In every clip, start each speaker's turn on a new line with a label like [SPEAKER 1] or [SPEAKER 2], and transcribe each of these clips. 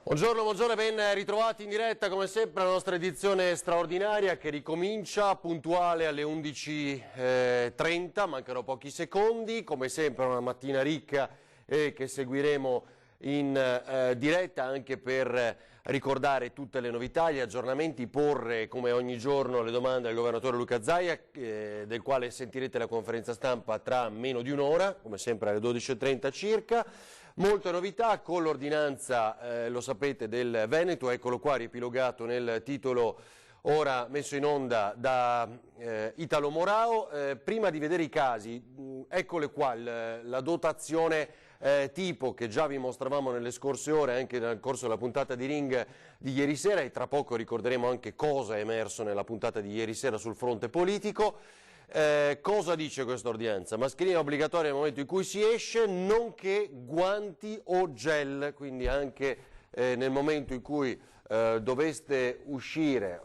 [SPEAKER 1] Buongiorno, buongiorno e ben ritrovati in diretta come sempre alla nostra edizione straordinaria che ricomincia puntuale alle 11:30, mancano pochi secondi, come sempre una mattina ricca che seguiremo in diretta anche per ricordare tutte le novità, gli aggiornamenti, porre come ogni giorno le domande al governatore Luca Zaia, del quale sentirete la conferenza stampa tra meno di un'ora, come sempre alle 12:30 circa. Molte novità con l'ordinanza, lo sapete, del Veneto, eccolo qua riepilogato nel titolo ora messo in onda da Italo Morao. Prima di vedere i casi, eccole qua, la dotazione tipo che già vi mostravamo nelle scorse ore, anche nel corso della puntata di Ring di ieri sera, e tra poco ricorderemo anche cosa è emerso nella puntata di ieri sera sul fronte politico. Cosa dice questa ordinanza? Mascherina obbligatoria nel momento in cui si esce, nonché guanti o gel, quindi anche nel momento in cui doveste uscire,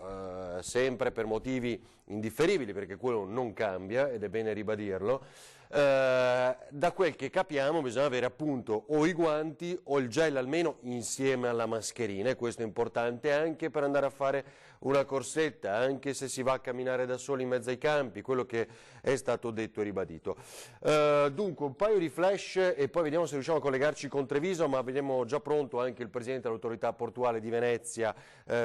[SPEAKER 1] sempre per motivi indifferibili, perché quello non cambia ed è bene ribadirlo, da quel che capiamo bisogna avere appunto o i guanti o il gel almeno insieme alla mascherina, e questo è importante anche per andare a fare una corsetta, anche se si va a camminare da soli in mezzo ai campi, quello che è stato detto e ribadito. Dunque un paio di flash e poi vediamo se riusciamo a collegarci con Treviso, ma vediamo già pronto anche il Presidente dell'Autorità Portuale di Venezia,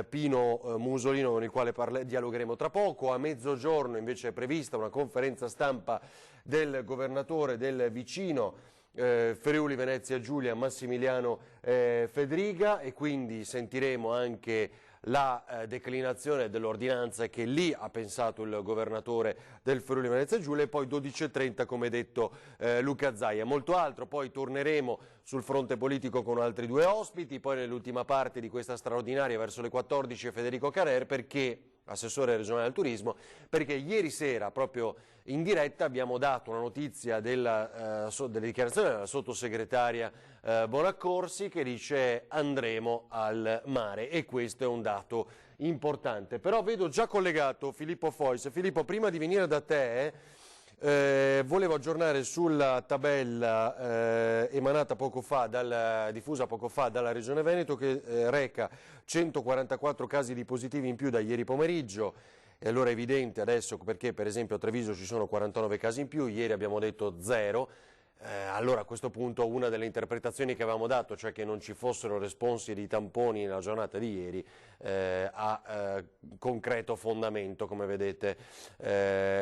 [SPEAKER 1] Pino Musolino, con il quale dialogheremo tra poco. A mezzogiorno invece è prevista una conferenza stampa del governatore del vicino Friuli Venezia Giulia, Massimiliano Fedriga, e quindi sentiremo anche la declinazione dell'ordinanza che lì ha pensato il governatore del Friuli Venezia Giulia, e poi 12:30 come detto Luca Zaia. Molto altro, poi torneremo sul fronte politico con altri due ospiti, poi nell'ultima parte di questa straordinaria verso le 14 Federico Carer, perché assessore regionale al turismo, perché ieri sera proprio in diretta abbiamo dato una notizia delle dichiarazioni della sottosegretaria Bonaccorsi, che dice andremo al mare, e questo è un dato importante. Però vedo già collegato Filippo Fois. Filippo, prima di venire da te volevo aggiornare sulla tabella emanata poco fa, diffusa poco fa dalla Regione Veneto, che reca 144 casi di positivi in più da ieri pomeriggio. E allora è evidente adesso perché per esempio a Treviso ci sono 49 casi in più, ieri abbiamo detto 0. Allora a questo punto una delle interpretazioni che avevamo dato, cioè che non ci fossero responsi di tamponi nella giornata di ieri, ha concreto fondamento, come vedete,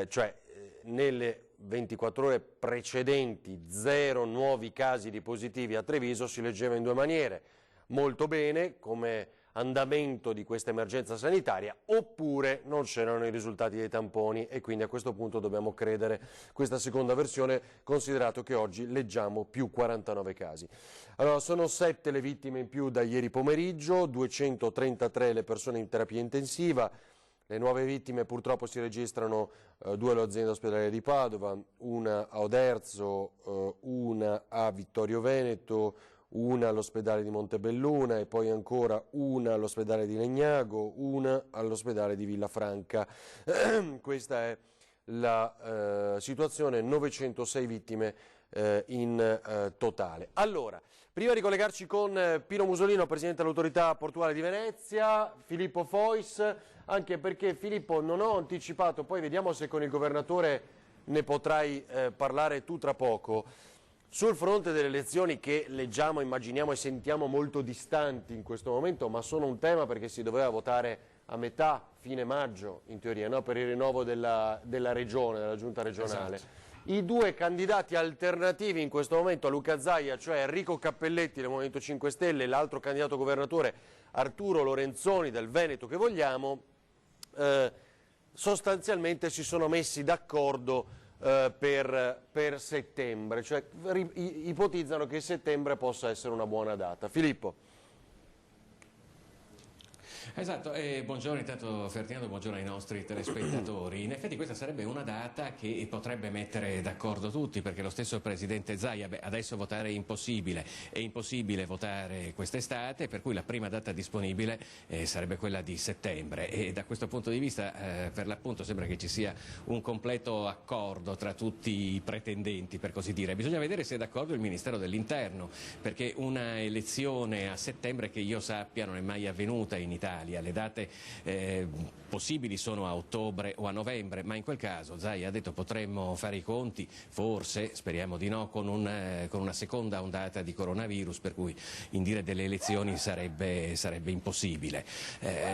[SPEAKER 1] cioè nelle 24 ore precedenti 0 nuovi casi di positivi a Treviso si leggeva in due maniere: molto bene come andamento di questa emergenza sanitaria, oppure non c'erano i risultati dei tamponi, e quindi a questo punto dobbiamo credere questa seconda versione, considerato che oggi leggiamo più 49 casi. Allora, sono 7 le vittime in più da ieri pomeriggio, 233 le persone in terapia intensiva. Le nuove vittime purtroppo si registrano 2 all'azienda ospedaliera di Padova, una a Oderzo, una a Vittorio Veneto, una all'ospedale di Montebelluna e poi ancora una all'ospedale di Legnago, una all'ospedale di Villafranca. Questa è la situazione, 906 vittime in totale. Allora, prima di collegarci con Pino Musolino, Presidente dell'Autorità Portuale di Venezia, Filippo Fois, anche perché Filippo non ho anticipato, poi vediamo se con il Governatore ne potrai parlare tu tra poco. Sul fronte delle elezioni, che leggiamo, immaginiamo e sentiamo molto distanti in questo momento, ma sono un tema perché si doveva votare a metà, fine maggio, in teoria, no? Per il rinnovo della regione, della giunta regionale. Esatto. I due candidati alternativi in questo momento a Luca Zaia, cioè Enrico Cappelletti del Movimento 5 Stelle e l'altro candidato governatore Arturo Lorenzoni del Veneto che vogliamo, sostanzialmente si sono messi d'accordo per settembre, cioè ipotizzano che settembre possa essere una buona data. Filippo.
[SPEAKER 2] Esatto, buongiorno intanto Ferdinando, buongiorno ai nostri telespettatori. In effetti questa sarebbe una data che potrebbe mettere d'accordo tutti, perché lo stesso Presidente Zaia, adesso votare è impossibile votare quest'estate, per cui la prima data disponibile sarebbe quella di settembre, e da questo punto di vista per l'appunto sembra che ci sia un completo accordo tra tutti i pretendenti, per così dire. Bisogna vedere se è d'accordo il Ministero dell'Interno, perché una elezione a settembre, che io sappia, non è mai avvenuta in Italia. Le date possibili sono a ottobre o a novembre, ma in quel caso Zaia ha detto potremmo fare i conti, forse, speriamo di no, con una seconda ondata di coronavirus, per cui indire delle elezioni sarebbe impossibile.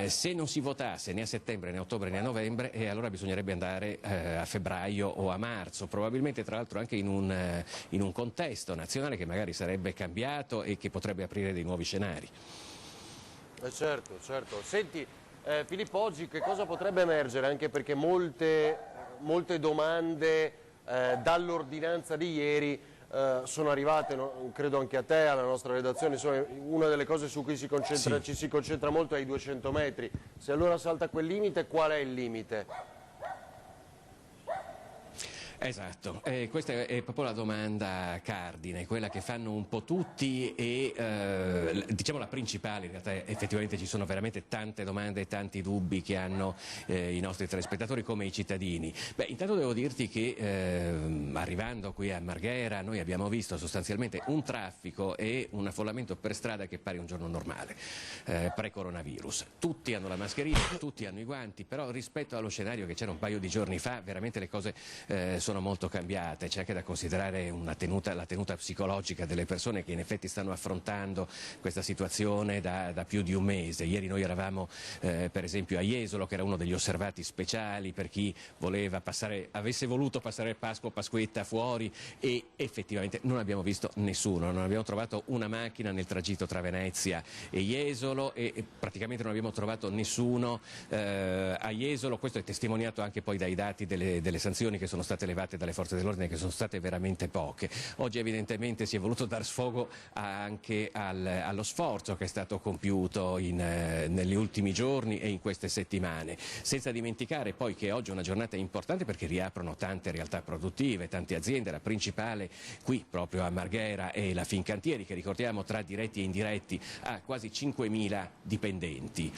[SPEAKER 2] Se non si votasse né a settembre né a ottobre né a novembre, allora bisognerebbe andare a febbraio o a marzo, probabilmente tra l'altro anche in un contesto nazionale che magari sarebbe cambiato e che potrebbe aprire dei nuovi scenari.
[SPEAKER 1] Certo, certo. Senti, Filippo, oggi che cosa potrebbe emergere? Anche perché molte domande dall'ordinanza di ieri sono arrivate, no? Credo anche a te, alla nostra redazione. Insomma, una delle cose su cui ci si concentra molto è i 200 metri. Se allora salta quel limite, qual è il limite?
[SPEAKER 2] Esatto, questa è proprio la domanda cardine, quella che fanno un po' tutti e diciamo la principale. In realtà effettivamente ci sono veramente tante domande e tanti dubbi che hanno i nostri telespettatori come i cittadini. Beh, intanto devo dirti che arrivando qui a Marghera noi abbiamo visto sostanzialmente un traffico e un affollamento per strada che pare un giorno normale, pre-coronavirus. Tutti hanno la mascherina, tutti hanno i guanti, però rispetto allo scenario che c'era un paio di giorni fa veramente le cose sono molto cambiate. C'è anche da considerare la tenuta psicologica delle persone che in effetti stanno affrontando questa situazione da più di un mese. Ieri noi eravamo per esempio a Jesolo, che era uno degli osservati speciali per chi avesse voluto passare Pasqua o Pasquetta fuori, e effettivamente non abbiamo visto nessuno, non abbiamo trovato una macchina nel tragitto tra Venezia e Jesolo e praticamente non abbiamo trovato nessuno a Jesolo. Questo è testimoniato anche poi dai dati delle sanzioni che sono state levate dalle forze dell'ordine, che sono state veramente poche. Oggi evidentemente si è voluto dar sfogo anche allo sforzo che è stato compiuto negli ultimi giorni e in queste settimane, senza dimenticare poi che oggi è una giornata importante perché riaprono tante realtà produttive, tante aziende. La principale qui proprio a Marghera è la Fincantieri, che ricordiamo tra diretti e indiretti ha quasi 5.000 dipendenti.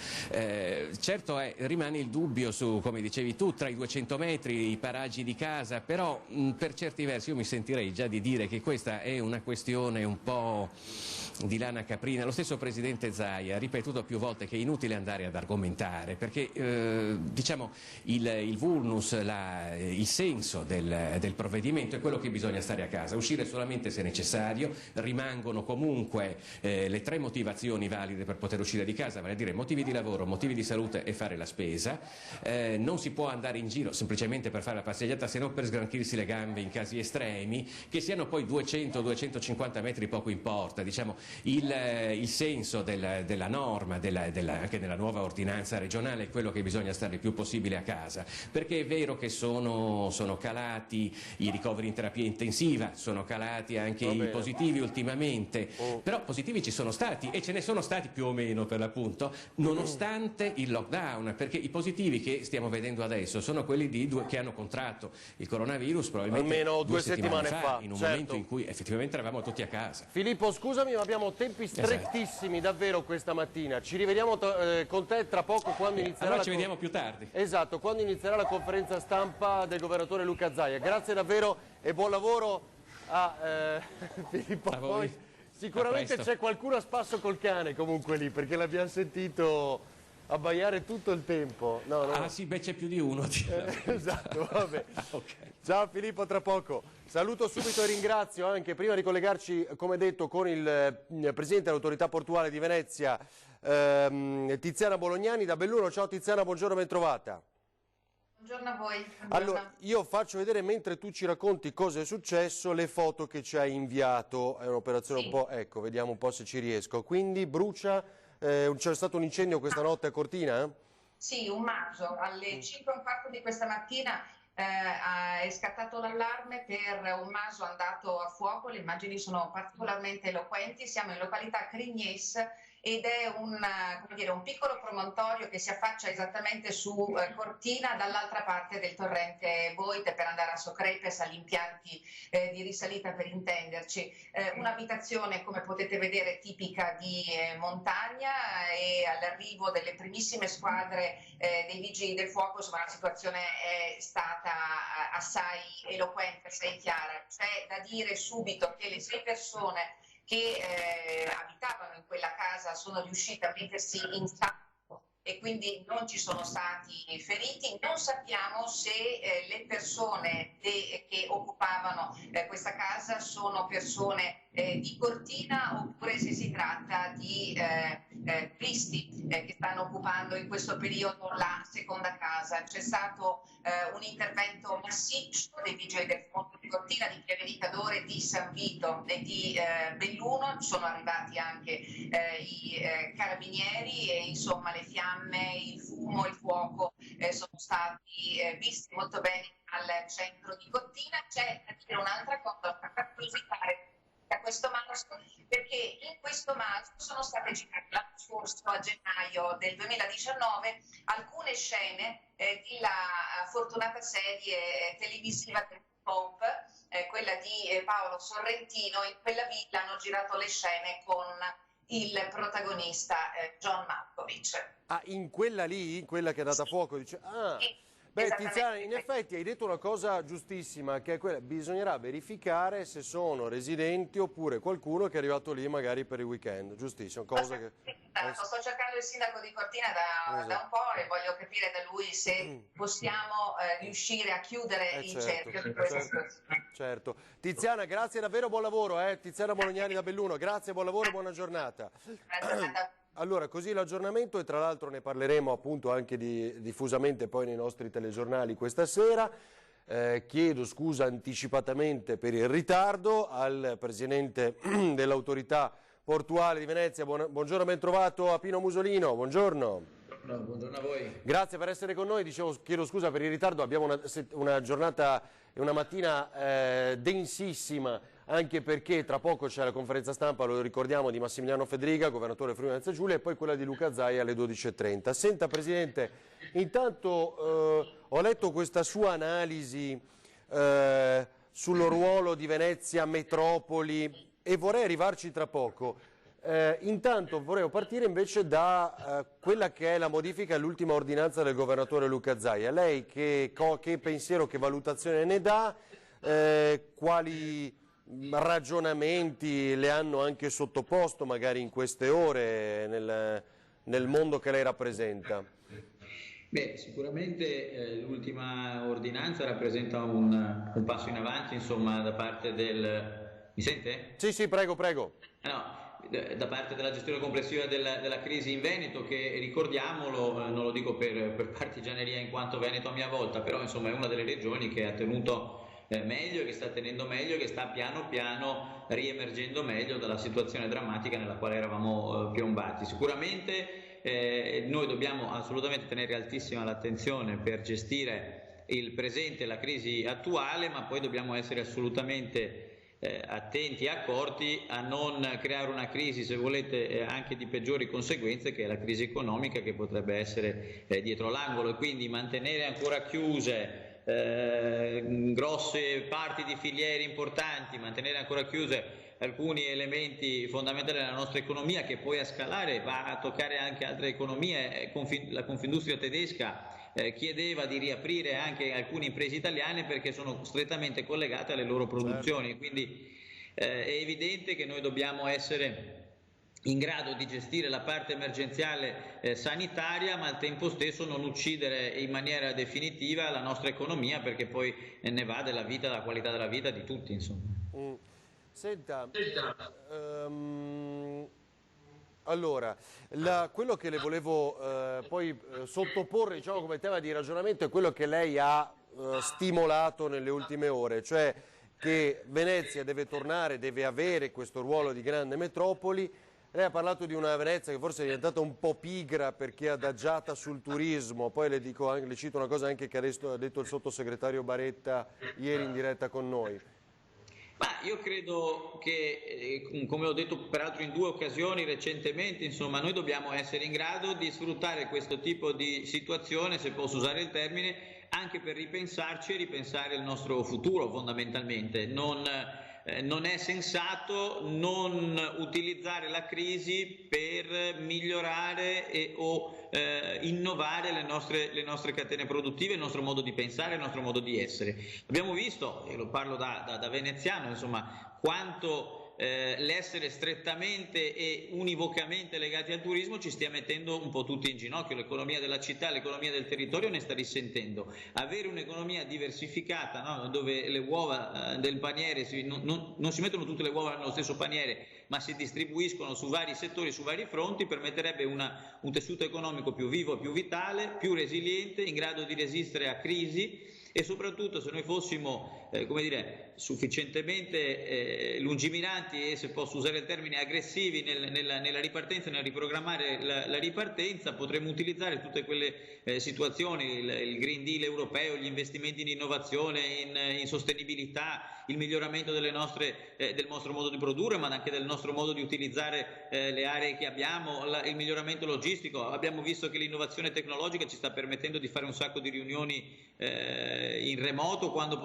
[SPEAKER 2] Certo rimane il dubbio su, come dicevi tu, tra i 200 metri, i paraggi di casa, però per certi versi io mi sentirei già di dire che questa è una questione un po' di lana caprina. Lo stesso Presidente Zaia ha ripetuto più volte che è inutile andare ad argomentare, perché diciamo il vulnus, il senso del provvedimento è quello che bisogna stare a casa, uscire solamente se necessario. Rimangono comunque le tre motivazioni valide per poter uscire di casa, vale a dire motivi di lavoro, motivi di salute e fare la spesa. Non si può andare in giro semplicemente per fare la passeggiata, se non per sgranchirsi le gambe in casi estremi, che siano poi 200-250 metri poco importa. Diciamo, il senso della norma, anche nella nuova ordinanza regionale, è quello che bisogna stare il più possibile a casa, perché è vero che sono calati i ricoveri in terapia intensiva, sono calati anche i positivi ultimamente, però positivi ci sono stati e ce ne sono stati più o meno per l'appunto, nonostante il lockdown, perché i positivi che stiamo vedendo adesso sono quelli che hanno contratto il coronavirus probabilmente
[SPEAKER 1] almeno 2 settimane fa,
[SPEAKER 2] in un momento in cui effettivamente eravamo tutti a casa.
[SPEAKER 1] Filippo, scusami, ma abbiamo tempi strettissimi davvero questa mattina. Ci rivediamo con te tra poco, quando inizierà
[SPEAKER 2] allora ci vediamo più tardi.
[SPEAKER 1] Esatto, quando inizierà la conferenza stampa del governatore Luca Zaia. Grazie davvero e buon lavoro a Filippo.
[SPEAKER 2] A voi.
[SPEAKER 1] Poi sicuramente c'è qualcuno a spasso col cane comunque lì, perché l'abbiamo sentito abbaiare tutto il tempo. No.
[SPEAKER 2] Ah sì, beh, c'è più di uno.
[SPEAKER 1] Esatto, vabbè.
[SPEAKER 2] Okay.
[SPEAKER 1] Ciao Filippo, tra poco. Saluto subito e ringrazio anche, prima di collegarci, come detto, con il Presidente dell'Autorità Portuale di Venezia, Tiziana Bolognani da Belluno. Ciao Tiziana, buongiorno, ben trovata.
[SPEAKER 3] Buongiorno a voi. Buongiorno.
[SPEAKER 1] Allora, io faccio vedere, mentre tu ci racconti cosa è successo, le foto che ci hai inviato. È un'operazione un po', ecco, vediamo un po' se ci riesco. Quindi brucia, c'è stato un incendio questa notte a Cortina?
[SPEAKER 3] Sì, un maggio, alle 5:15 di questa mattina è scattato l'allarme per un maso andato a fuoco. Le immagini sono particolarmente eloquenti. Siamo in località Crignes ed è come dire, un piccolo promontorio che si affaccia esattamente su Cortina, dall'altra parte del torrente Voit, per andare a Socrepes, agli impianti di risalita, per intenderci. Un'abitazione, come potete vedere, tipica di montagna, e all'arrivo delle primissime squadre dei vigili del fuoco, insomma, la situazione è stata assai eloquente, assai chiara. C'è da dire subito che le 6 persone che abitavano in quella casa sono riuscite a mettersi in salvo e quindi non ci sono stati feriti. Non sappiamo se le persone che occupavano questa casa sono persone di Cortina, oppure se si tratta di turisti che stanno occupando in questo periodo la seconda casa. C'è stato un intervento massiccio dei vigili del fuoco di Cortina, di Pieve di Cadore, di San Vito e di Belluno. Sono arrivati anche i carabinieri e insomma le fiamme, il fumo, il fuoco sono stati visti molto bene al centro di Cortina. C'è da dire un'altra cosa, per curiositare da questo maso, perché in questo maso sono state girate l'anno scorso, a gennaio del 2019, alcune scene della fortunata serie televisiva del Pop, quella di Paolo Sorrentino. In quella villa hanno girato le scene con il protagonista John Malkovich.
[SPEAKER 1] Ah, in quella lì, in quella che è data fuoco, dice... Ah.
[SPEAKER 3] Sì.
[SPEAKER 1] Beh, Tiziana, in effetti hai detto una cosa giustissima, che è quella: bisognerà verificare se sono residenti oppure qualcuno che è arrivato lì magari per il weekend, giustissimo. Cosa che...
[SPEAKER 3] Sto cercando il sindaco di Cortina da un po' e voglio capire da lui se possiamo riuscire a chiudere il cerchio di questa situazione.
[SPEAKER 1] Certo. Tiziana, grazie davvero, buon lavoro. Tiziana Bolognani da Belluno, grazie, buon lavoro e buona giornata.
[SPEAKER 3] Buona giornata.
[SPEAKER 1] Allora, così l'aggiornamento, e tra l'altro ne parleremo appunto anche diffusamente poi nei nostri telegiornali questa sera. Chiedo scusa anticipatamente per il ritardo al Presidente dell'Autorità Portuale di Venezia. Buongiorno, ben trovato a Pino Musolino, buongiorno.
[SPEAKER 4] No, buongiorno a voi.
[SPEAKER 1] Grazie per essere con noi. Dicevo, chiedo scusa per il ritardo, abbiamo una giornata e una mattina densissima, anche perché tra poco c'è la conferenza stampa, lo ricordiamo, di Massimiliano Fedriga, governatore Friuli Venezia Giulia, e poi quella di Luca Zaia alle 12:30. Senta, Presidente, intanto ho letto questa sua analisi sul ruolo di Venezia metropoli e vorrei arrivarci tra poco. Intanto vorrei partire invece da quella che è la modifica all'ultima ordinanza del governatore Luca Zaia. Lei che pensiero, che valutazione ne dà? Quali ragionamenti le hanno anche sottoposto magari in queste ore nel mondo che lei rappresenta?
[SPEAKER 4] Beh, sicuramente l'ultima ordinanza rappresenta un passo in avanti, insomma, da parte del... Mi sente?
[SPEAKER 1] Sì, prego.
[SPEAKER 4] No. Da parte della gestione complessiva della crisi in Veneto, che ricordiamolo, non lo dico per partigianeria in quanto Veneto a mia volta, però insomma è una delle regioni che ha tenuto meglio, che sta tenendo meglio, che sta piano piano riemergendo meglio dalla situazione drammatica nella quale eravamo piombati. Sicuramente noi dobbiamo assolutamente tenere altissima l'attenzione per gestire il presente, la crisi attuale, ma poi dobbiamo essere assolutamente attenti e accorti a non creare una crisi, se volete, anche di peggiori conseguenze, che è la crisi economica, che potrebbe essere dietro l'angolo, e quindi mantenere ancora chiuse grosse parti di filiere importanti, mantenere ancora chiuse alcuni elementi fondamentali della nostra economia, che poi a scalare va a toccare anche altre economie. La Confindustria tedesca chiedeva di riaprire anche alcune imprese italiane perché sono strettamente collegate alle loro produzioni. Certo. Quindi è evidente che noi dobbiamo essere in grado di gestire la parte emergenziale sanitaria, ma al tempo stesso non uccidere in maniera definitiva la nostra economia, perché poi ne va della vita, della qualità della vita di tutti, insomma.
[SPEAKER 1] Senta, allora, quello che le volevo poi sottoporre, diciamo, come tema di ragionamento è quello che lei ha stimolato nelle ultime ore, cioè che Venezia deve tornare, deve avere questo ruolo di grande metropoli. Lei ha parlato di una Venezia che forse è diventata un po' pigra perché è adagiata sul turismo. Poi le cito una cosa anche che ha detto il sottosegretario Baretta ieri in diretta con noi.
[SPEAKER 4] Ma io credo che, come ho detto peraltro in 2 occasioni recentemente, insomma, noi dobbiamo essere in grado di sfruttare questo tipo di situazione, se posso usare il termine, anche per ripensarci e ripensare il nostro futuro fondamentalmente. Non è sensato non utilizzare la crisi per migliorare o innovare le nostre catene produttive, il nostro modo di pensare, il nostro modo di essere. Abbiamo visto, e lo parlo da veneziano, insomma, quanto l'essere strettamente e univocamente legati al turismo ci stia mettendo un po' tutti in ginocchio. L'economia della città, l'economia del territorio ne sta risentendo. Avere un'economia diversificata, no? Dove le uova del paniere non si mettono tutte le uova nello stesso paniere, ma si distribuiscono su vari settori, su vari fronti, permetterebbe un tessuto economico più vivo, più vitale, più resiliente, in grado di resistere a crisi. E soprattutto, se noi fossimo come dire, sufficientemente lungimiranti e, se posso usare il termine, aggressivi nella ripartenza, nel riprogrammare la ripartenza, potremmo utilizzare tutte quelle situazioni, il Green Deal europeo, gli investimenti in innovazione, in sostenibilità, il miglioramento del nostro modo di produrre, ma anche del nostro modo di utilizzare le aree che abbiamo, il miglioramento logistico. Abbiamo visto che l'innovazione tecnologica ci sta permettendo di fare un sacco di riunioni in remoto quando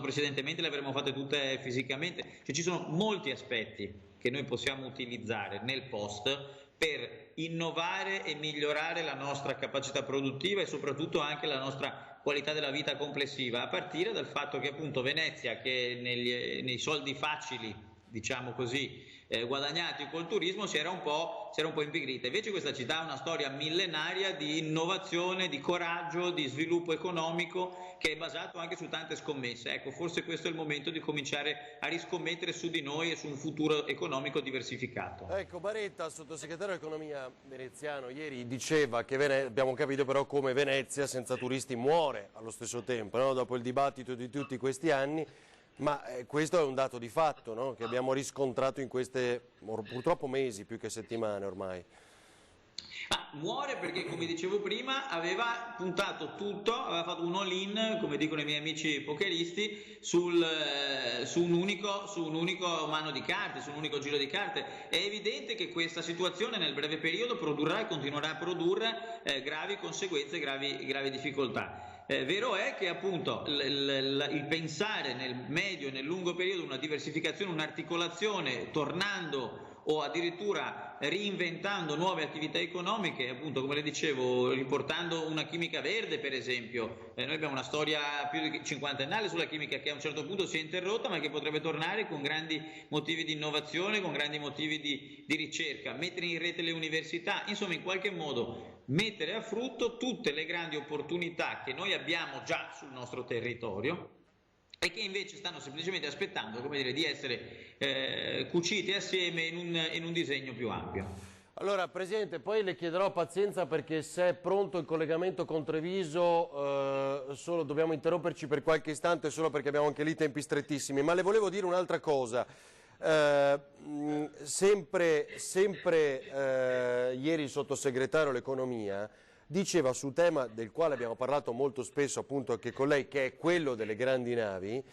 [SPEAKER 4] precedentemente le avremmo fatte tutte fisicamente. Cioè, ci sono molti aspetti che noi possiamo utilizzare nel post per innovare e migliorare la nostra capacità produttiva e soprattutto anche la nostra qualità della vita complessiva, a partire dal fatto che appunto Venezia, che nei soldi facili, diciamo così, guadagnati col turismo, si era un po' impigrita. Invece questa città ha una storia millenaria di innovazione, di coraggio, di sviluppo economico, che è basato anche su tante scommesse. Ecco, forse questo è il momento di cominciare a riscommettere su di noi e su un futuro economico diversificato.
[SPEAKER 1] Ecco, Baretta, sottosegretario dell'economia veneziano, ieri diceva che abbiamo capito però come Venezia senza turisti muore allo stesso tempo, no? Dopo il dibattito di tutti questi anni. Ma questo è un dato di fatto, no? Che abbiamo riscontrato in queste purtroppo mesi più che settimane ormai.
[SPEAKER 4] Muore perché, come dicevo prima, aveva puntato tutto, aveva fatto un all-in, come dicono i miei amici pokeristi, su un unico mano di carte, su un unico giro di carte. È evidente che questa situazione nel breve periodo produrrà e continuerà a produrre gravi conseguenze, gravi difficoltà. Vero è che appunto il pensare nel medio e nel lungo periodo una diversificazione, un'articolazione, tornando o addirittura reinventando nuove attività economiche, appunto come le dicevo, riportando una chimica verde per esempio. Noi abbiamo una storia più di cinquantennale sulla chimica che a un certo punto si è interrotta, ma che potrebbe tornare con grandi motivi di innovazione, con grandi motivi di ricerca, mettere in rete le università, insomma in qualche modo mettere a frutto tutte le grandi opportunità che noi abbiamo già sul nostro territorio e che invece stanno semplicemente aspettando, come dire, di essere cucite assieme in un disegno più ampio.
[SPEAKER 1] Allora, Presidente, poi le chiederò pazienza perché se è pronto il collegamento con Treviso solo dobbiamo interromperci per qualche istante solo perché abbiamo anche lì tempi strettissimi, ma le volevo dire un'altra cosa. Sempre ieri il sottosegretario all'economia diceva sul tema del quale abbiamo parlato molto spesso appunto anche con lei, che è quello delle grandi navi,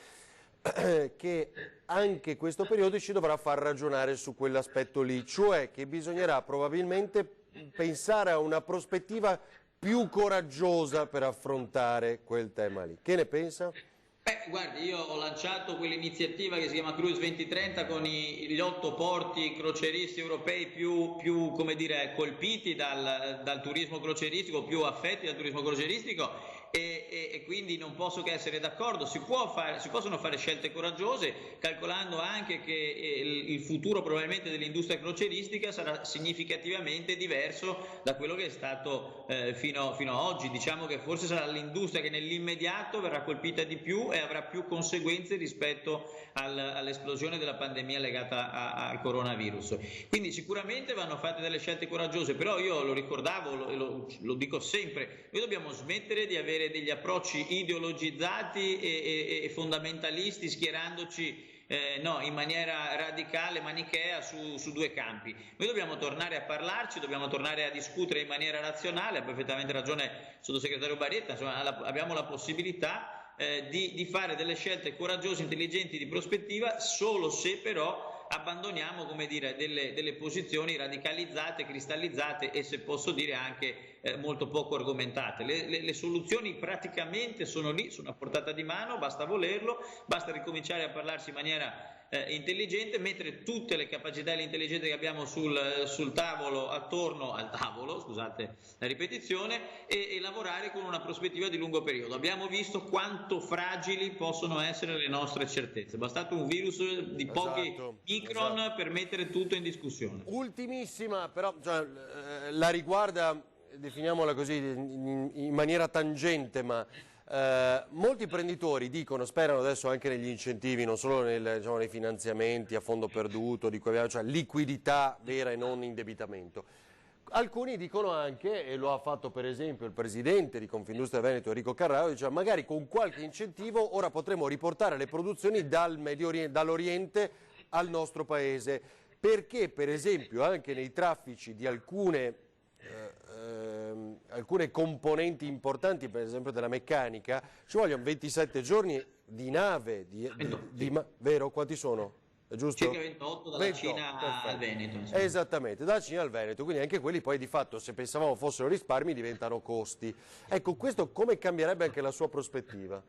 [SPEAKER 1] che anche questo periodo ci dovrà far ragionare su quell'aspetto lì, cioè che bisognerà probabilmente pensare a una prospettiva più coraggiosa per affrontare quel tema lì. Che ne pensa?
[SPEAKER 4] Guardi, io ho lanciato quell'iniziativa che si chiama Cruise 2030 con gli 8 porti crocieristi europei più come dire, colpiti dal turismo crocieristico, più affetti dal turismo crocieristico e quindi non posso che essere d'accordo. Si possono fare scelte coraggiose, calcolando anche che il futuro probabilmente dell'industria crocieristica sarà significativamente diverso da quello che è stato fino a oggi. Diciamo che forse sarà l'industria che nell'immediato verrà colpita di più e avrà più conseguenze rispetto all'esplosione della pandemia legata al coronavirus. Quindi sicuramente vanno fatte delle scelte coraggiose, però io lo ricordavo e lo dico sempre, noi dobbiamo smettere di avere degli approcci ideologizzati e fondamentalisti, schierandoci in maniera radicale, manichea su due campi. Noi dobbiamo tornare a parlarci, dobbiamo tornare a discutere in maniera razionale. Ha perfettamente ragione il sottosegretario Baretta, insomma, abbiamo la possibilità di fare delle scelte coraggiose, intelligenti, di prospettiva, solo se però abbandoniamo, come dire, delle posizioni radicalizzate, cristallizzate e, se posso dire, anche molto poco argomentate. Le soluzioni praticamente sono lì, sono a portata di mano, basta volerlo, basta ricominciare a parlarsi in maniera intelligente, mettere tutte le capacità e l'intelligenza che abbiamo sul tavolo, attorno al tavolo, scusate la ripetizione, e lavorare con una prospettiva di lungo periodo. Abbiamo visto quanto fragili possono essere le nostre certezze, è bastato un virus di pochi micron per mettere tutto in discussione.
[SPEAKER 1] Ultimissima, però la riguarda, definiamola così, in maniera tangente, ma molti imprenditori dicono, sperano adesso anche negli incentivi, non solo nei finanziamenti a fondo perduto, di cui abbiamo, cioè liquidità vera e non indebitamento. Alcuni dicono anche, e lo ha fatto per esempio il presidente di Confindustria Veneto Enrico Carraro, dice magari con qualche incentivo ora potremo riportare le produzioni dall'Oriente al nostro paese, perché per esempio anche nei traffici di alcune componenti importanti, per esempio della meccanica, ci vogliono 27 giorni di nave, vero? Quanti sono? È giusto?
[SPEAKER 4] Circa 28 dalla 28, Cina al Veneto. Insomma.
[SPEAKER 1] Esattamente, dalla Cina al Veneto, quindi anche quelli poi di fatto, se pensavamo fossero risparmi, diventano costi. Ecco, questo come cambierebbe anche la sua prospettiva?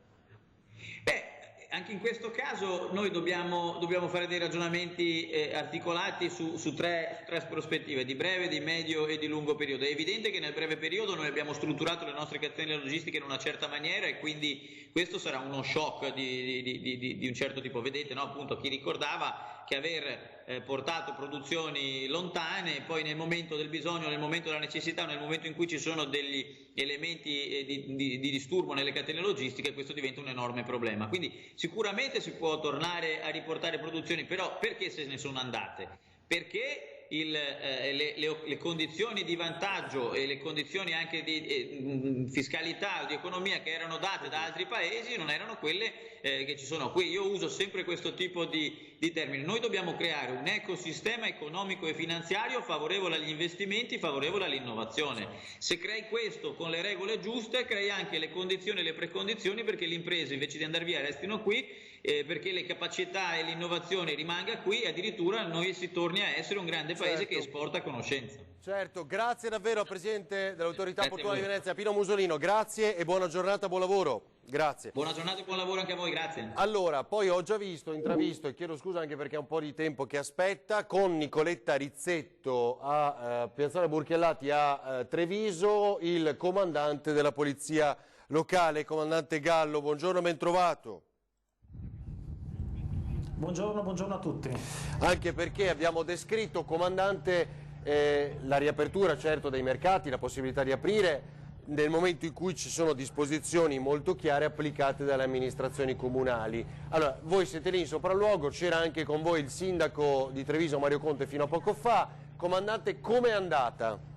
[SPEAKER 4] Beh, anche in questo caso noi dobbiamo fare dei ragionamenti articolati su tre prospettive, di breve, di medio e di lungo periodo. È evidente che nel breve periodo noi abbiamo strutturato le nostre catene logistiche in una certa maniera e quindi questo sarà uno shock di un certo tipo. Vedete, no? Appunto, chi ricordava che aver portato produzioni lontane, poi nel momento del bisogno, nel momento della necessità, nel momento in cui ci sono degli elementi di disturbo nelle catene logistiche, questo diventa un enorme problema. Quindi sicuramente si può tornare a riportare produzioni, però perché se ne sono andate? Perché le condizioni di vantaggio e le condizioni anche di fiscalità o di economia che erano date da altri paesi non erano quelle che ci sono qui. Io uso sempre questo tipo di termini. Noi dobbiamo creare un ecosistema economico e finanziario favorevole agli investimenti, favorevole all'innovazione. Se crei questo con le regole giuste, crei anche le condizioni e le precondizioni perché le imprese, invece di andare via, restino qui, perché le capacità e l'innovazione rimanga qui e addirittura noi si torni a essere un grande paese che esporta conoscenza.
[SPEAKER 1] Certo, grazie davvero al Presidente dell'Autorità Portuale di Venezia, Pino Musolino, grazie e buona giornata, buon lavoro. Grazie.
[SPEAKER 4] Buona giornata e buon lavoro anche a voi, grazie.
[SPEAKER 1] Allora, poi ho già intravisto, e chiedo scusa anche perché è un po' di tempo che aspetta, con Nicoletta Rizzetto a Piazzale Burchiellati a Treviso, il comandante della Polizia Locale, comandante Gallo, buongiorno, ben trovato.
[SPEAKER 5] Buongiorno a tutti.
[SPEAKER 1] Anche perché abbiamo descritto, comandante, la riapertura certo dei mercati, la possibilità di aprire nel momento in cui ci sono disposizioni molto chiare applicate dalle amministrazioni comunali. Allora, voi siete lì in sopralluogo, c'era anche con voi il sindaco di Treviso Mario Conte fino a poco fa. Comandante, com'è andata?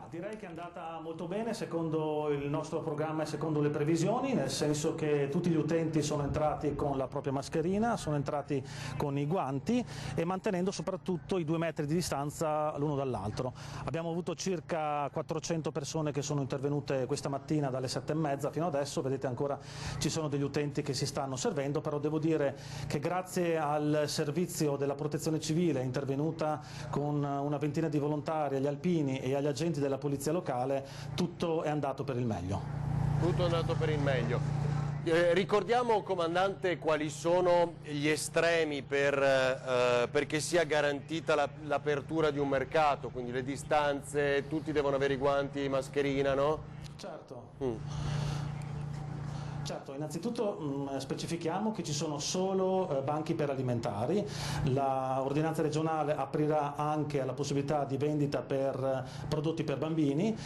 [SPEAKER 5] Direi che è andata molto bene secondo il nostro programma e secondo le previsioni, nel senso che tutti gli utenti sono entrati con la propria mascherina, sono entrati con i guanti e mantenendo soprattutto i 2 metri di distanza l'uno dall'altro. Abbiamo avuto circa 400 persone che sono intervenute questa mattina dalle 7:30 fino adesso, vedete ancora ci sono degli utenti che si stanno servendo, però devo dire che grazie al servizio della protezione civile intervenuta con una ventina di volontari, agli alpini e agli agenti della polizia locale, tutto è andato per il meglio.
[SPEAKER 1] Tutto è andato per il meglio. Ricordiamo, comandante, quali sono gli estremi perché sia garantita l'apertura di un mercato, quindi le distanze, tutti devono avere i guanti, mascherina, no?
[SPEAKER 5] Certo. Certo, innanzitutto specifichiamo che ci sono solo banchi per alimentari, l'ordinanza regionale aprirà anche alla possibilità di vendita per prodotti per bambini,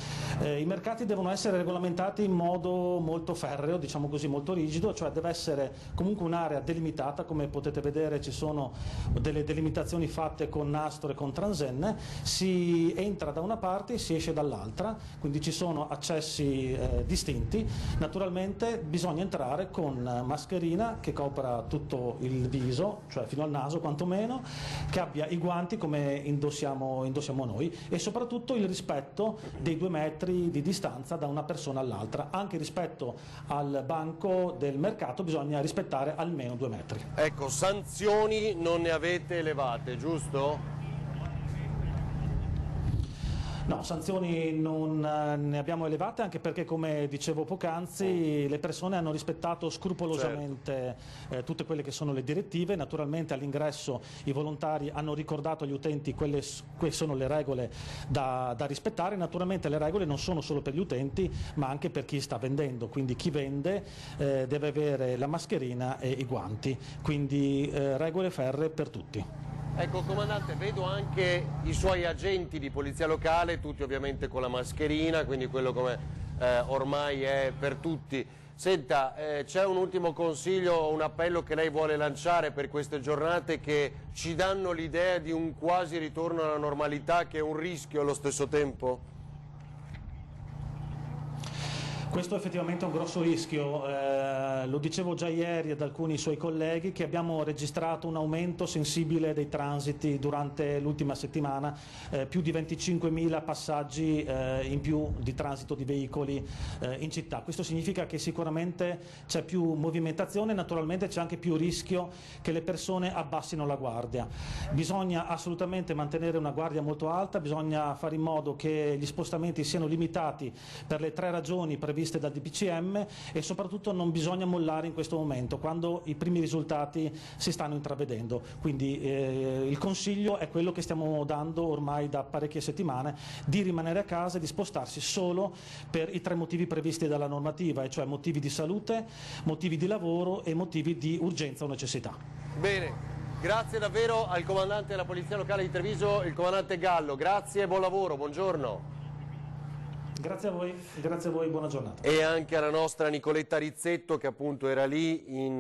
[SPEAKER 5] i mercati devono essere regolamentati in modo molto ferreo, diciamo così, molto rigido, cioè deve essere comunque un'area delimitata, come potete vedere ci sono delle delimitazioni fatte con nastro e con transenne, si entra da una parte e si esce dall'altra, quindi ci sono accessi distinti, naturalmente bisogna bisogna entrare con mascherina che copra tutto il viso, cioè fino al naso quantomeno, che abbia i guanti come indossiamo noi e soprattutto il rispetto dei 2 metri di distanza da una persona all'altra. Anche rispetto al banco del mercato bisogna rispettare almeno 2 metri.
[SPEAKER 1] Ecco, sanzioni non ne avete elevate, giusto?
[SPEAKER 5] No, sanzioni non ne abbiamo elevate, anche perché, come dicevo poc'anzi, le persone hanno rispettato scrupolosamente tutte quelle che sono le direttive. Naturalmente all'ingresso i volontari hanno ricordato agli utenti quelle sono le regole da rispettare. Naturalmente le regole non sono solo per gli utenti, ma anche per chi sta vendendo, quindi chi vende deve avere la mascherina e i guanti, quindi regole ferree per tutti.
[SPEAKER 1] Ecco, comandante, vedo anche i suoi agenti di polizia locale, tutti ovviamente con la mascherina, quindi quello come ormai è per tutti. Senta, c'è un ultimo consiglio, un appello che lei vuole lanciare per queste giornate che ci danno l'idea di un quasi ritorno alla normalità, che è un rischio allo stesso tempo?
[SPEAKER 5] Questo effettivamente è un grosso rischio, lo dicevo già ieri ad alcuni suoi colleghi che abbiamo registrato un aumento sensibile dei transiti durante l'ultima settimana, più di 25.000 passaggi in più di transito di veicoli in città. Questo significa che sicuramente c'è più movimentazione, naturalmente c'è anche più rischio che le persone abbassino la guardia. Bisogna assolutamente mantenere una guardia molto alta, bisogna fare in modo che gli spostamenti siano limitati per le 3 ragioni previste dal DPCM e soprattutto non bisogna mollare in questo momento quando i primi risultati si stanno intravedendo. Quindi il consiglio è quello che stiamo dando ormai da parecchie settimane, di rimanere a casa e di spostarsi solo per i 3 motivi previsti dalla normativa, e cioè motivi di salute, motivi di lavoro e motivi di urgenza o necessità.
[SPEAKER 1] Bene, grazie davvero al comandante della Polizia Locale di Treviso, il comandante Gallo. Grazie e buon lavoro, buongiorno.
[SPEAKER 5] Grazie a voi, buona giornata.
[SPEAKER 1] E anche alla nostra Nicoletta Rizzetto, che appunto era lì in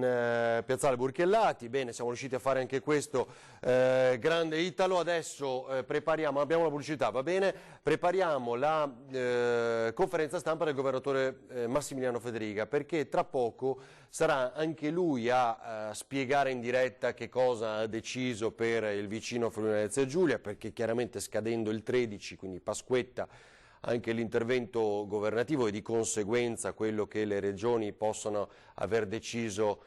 [SPEAKER 1] Piazzale Burchellati. Bene, siamo riusciti a fare anche questo grande Italo. Adesso prepariamo, abbiamo la pubblicità, va bene? Prepariamo la conferenza stampa del governatore Massimiliano Fedriga, perché tra poco sarà anche lui a spiegare in diretta che cosa ha deciso per il vicino Friuli Venezia Giulia, perché chiaramente scadendo il 13, quindi Pasquetta, anche l'intervento governativo e di conseguenza quello che le regioni possono aver deciso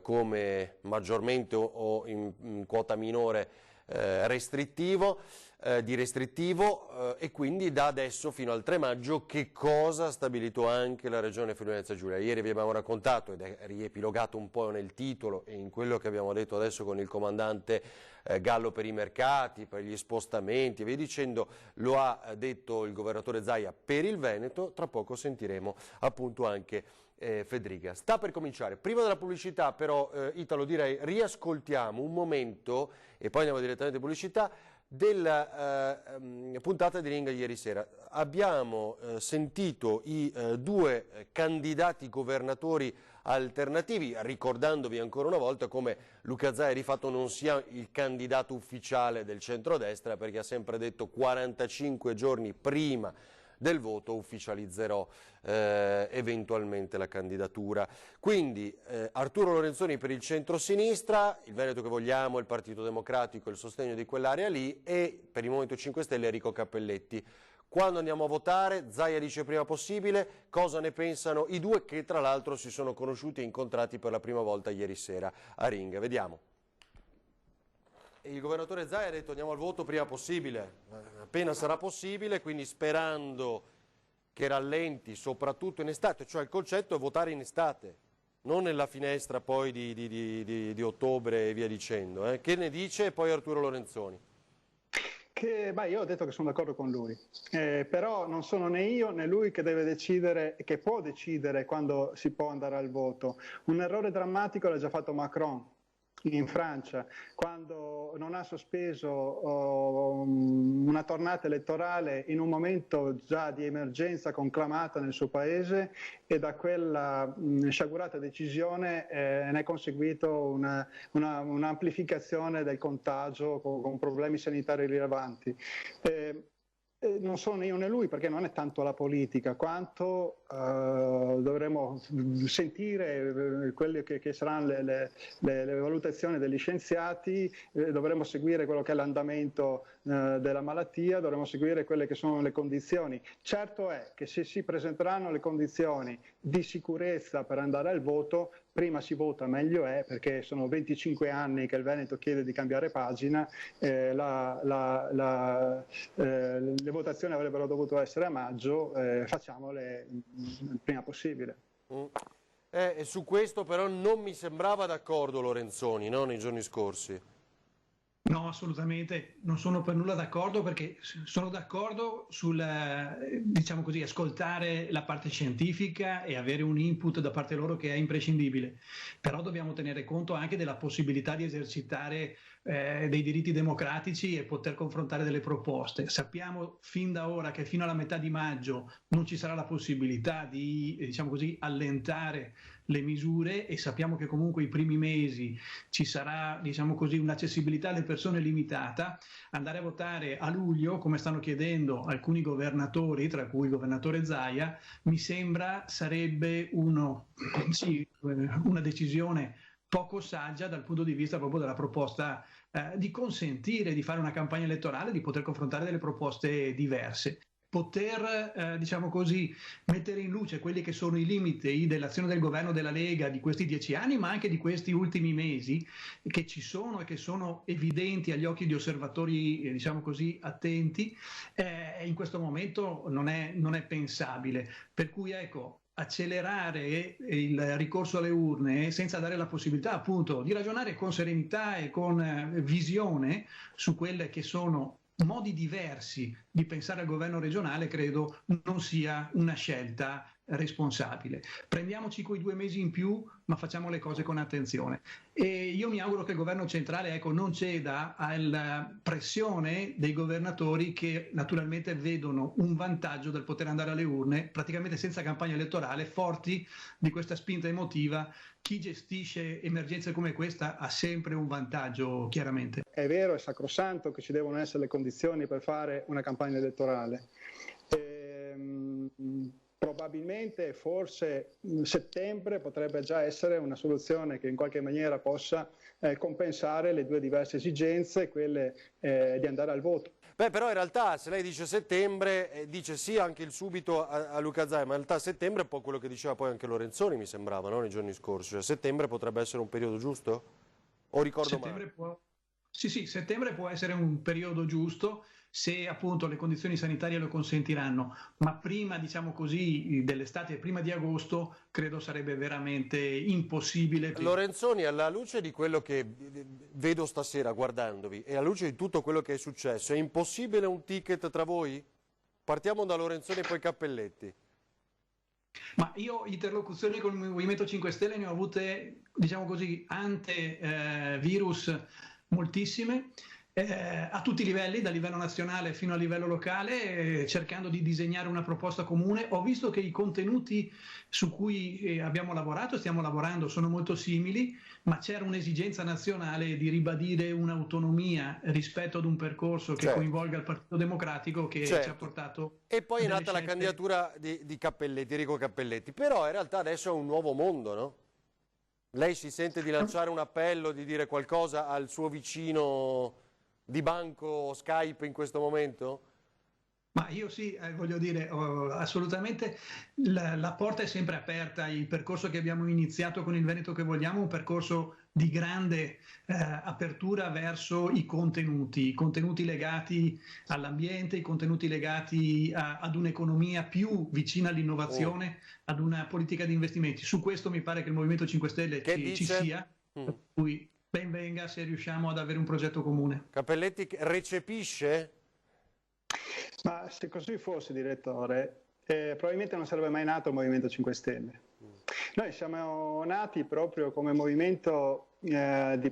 [SPEAKER 1] come maggiormente o in quota minore restrittivo, e quindi da adesso fino al 3 maggio che cosa ha stabilito anche la regione Friuli Venezia Giulia. Ieri vi abbiamo raccontato ed è riepilogato un po' nel titolo e in quello che abbiamo detto adesso con il comandante Gallo per i mercati, per gli spostamenti, via dicendo, lo ha detto il governatore Zaia per il Veneto. Tra poco sentiremo appunto anche Fedriga. Sta per cominciare. Prima della pubblicità però, Italo, direi riascoltiamo un momento e poi andiamo direttamente in pubblicità della puntata di Ring ieri sera. Abbiamo sentito i 2 candidati governatori alternativi, ricordandovi ancora una volta come Luca Zaia di fatto non sia il candidato ufficiale del centrodestra, perché ha sempre detto 45 giorni prima del voto ufficializzerò eventualmente la candidatura. Quindi Arturo Lorenzoni per il centro-sinistra, il Veneto che vogliamo, il Partito Democratico, il sostegno di quell'area lì, e per il Movimento 5 Stelle Enrico Cappelletti. Quando andiamo a votare, Zaia dice prima possibile. Cosa ne pensano i 2 che tra l'altro si sono conosciuti e incontrati per la prima volta ieri sera a Ring? Vediamo. Il governatore Zaia ha detto andiamo al voto prima possibile, appena sarà possibile, quindi sperando che rallenti soprattutto in estate, cioè il concetto è votare in estate, non nella finestra poi di ottobre e via dicendo. Che ne dice poi Arturo Lorenzoni?
[SPEAKER 6] Io ho detto che sono d'accordo con lui, però non sono né io né lui che deve decidere, che può decidere quando si può andare al voto. Un errore drammatico l'ha già fatto Macron in Francia, quando non ha sospeso una tornata elettorale in un momento già di emergenza conclamata nel suo paese, e da quella sciagurata decisione ne è conseguito un'amplificazione del contagio con problemi sanitari rilevanti. non sono né io né lui, perché non è tanto la politica quanto dovremo sentire quelle che saranno le valutazioni degli scienziati, dovremo seguire quello che è l'andamento della malattia, dovremo seguire quelle che sono le condizioni. Certo è che se si presenteranno le condizioni di sicurezza per andare al voto, prima si vota meglio è, perché sono 25 anni che il Veneto chiede di cambiare pagina, le votazioni avrebbero dovuto essere a maggio, facciamole il prima possibile.
[SPEAKER 1] Su questo però non mi sembrava d'accordo Lorenzoni, no? Nei giorni scorsi.
[SPEAKER 7] No, assolutamente, non sono per nulla d'accordo, perché sono d'accordo sul, diciamo così, ascoltare la parte scientifica e avere un input da parte loro che è imprescindibile, però dobbiamo tenere conto anche della possibilità di esercitare dei diritti democratici e poter confrontare delle proposte. Sappiamo fin da ora che fino alla metà di maggio non ci sarà la possibilità di, diciamo così, allentare le misure, e sappiamo che comunque i primi mesi ci sarà, diciamo così, un'accessibilità alle persone limitata. Andare a votare a luglio, come stanno chiedendo alcuni governatori, tra cui il governatore Zaia, mi sembra sarebbe una decisione poco saggia dal punto di vista proprio della proposta di consentire di fare una campagna elettorale, di poter confrontare delle proposte diverse. Poter, diciamo così, mettere in luce quelli che sono i limiti dell'azione del governo della Lega di questi 10 anni, ma anche di questi ultimi mesi, che ci sono e che sono evidenti agli occhi di osservatori, diciamo così, attenti, in questo momento non è pensabile. Per cui, ecco, accelerare il ricorso alle urne senza dare la possibilità appunto di ragionare con serenità e con visione su quelle che sono modi diversi di pensare al governo regionale, credo non sia una scelta responsabile. Prendiamoci quei 2 mesi in più, ma facciamo le cose con attenzione. E io mi auguro che il governo centrale, ecco, non ceda alla pressione dei governatori, che naturalmente vedono un vantaggio dal poter andare alle urne praticamente senza campagna elettorale, forti di questa spinta emotiva. Chi gestisce emergenze come questa ha sempre un vantaggio, chiaramente.
[SPEAKER 6] È vero, è sacrosanto che ci devono essere le condizioni per fare una campagna elettorale. Probabilmente, forse settembre potrebbe già essere una soluzione che in qualche maniera possa compensare le 2 diverse esigenze, quelle di andare al voto.
[SPEAKER 1] Beh, però in realtà se lei dice settembre, dice sì anche il subito a Luca Zaia, ma in realtà settembre è un po' quello che diceva poi anche Lorenzoni, mi sembrava, no? Nei giorni scorsi. Cioè, settembre potrebbe essere un periodo giusto? O ricordo male?
[SPEAKER 7] Sì, settembre può essere un periodo giusto se appunto le condizioni sanitarie lo consentiranno, ma prima, diciamo così, dell'estate e prima di agosto credo sarebbe veramente impossibile.
[SPEAKER 1] Lorenzoni, alla luce di quello che vedo stasera guardandovi e alla luce di tutto quello che è successo, è impossibile un ticket tra voi? Partiamo da Lorenzoni e poi Cappelletti.
[SPEAKER 7] Ma io interlocuzioni con il Movimento 5 Stelle ne ho avute, diciamo così, ante virus moltissime, a tutti i livelli, da livello nazionale fino a livello locale, cercando di disegnare una proposta comune. Ho visto che i contenuti su cui abbiamo lavorato e stiamo lavorando sono molto simili, ma c'era un'esigenza nazionale di ribadire un'autonomia rispetto ad un percorso che coinvolga il Partito Democratico, che ci ha portato.
[SPEAKER 1] E poi è nata la candidatura di Cappelletti, Enrico Cappelletti, però in realtà adesso è un nuovo mondo, no? Lei si sente di lanciare un appello, di dire qualcosa al suo vicino di banco Skype in questo momento?
[SPEAKER 7] Ma io sì, voglio dire, assolutamente la porta è sempre aperta. Il percorso che abbiamo iniziato con il Veneto che vogliamo è un percorso di grande apertura verso i contenuti legati all'ambiente, i contenuti legati ad un'economia più vicina all'innovazione, ad una politica di investimenti. Su questo mi pare che il Movimento 5 Stelle ci sia, per cui ben venga se riusciamo ad avere un progetto comune.
[SPEAKER 1] Cappelletti recepisce?
[SPEAKER 6] Ma se così fosse, direttore, probabilmente non sarebbe mai nato il Movimento 5 Stelle. Noi siamo nati proprio come movimento di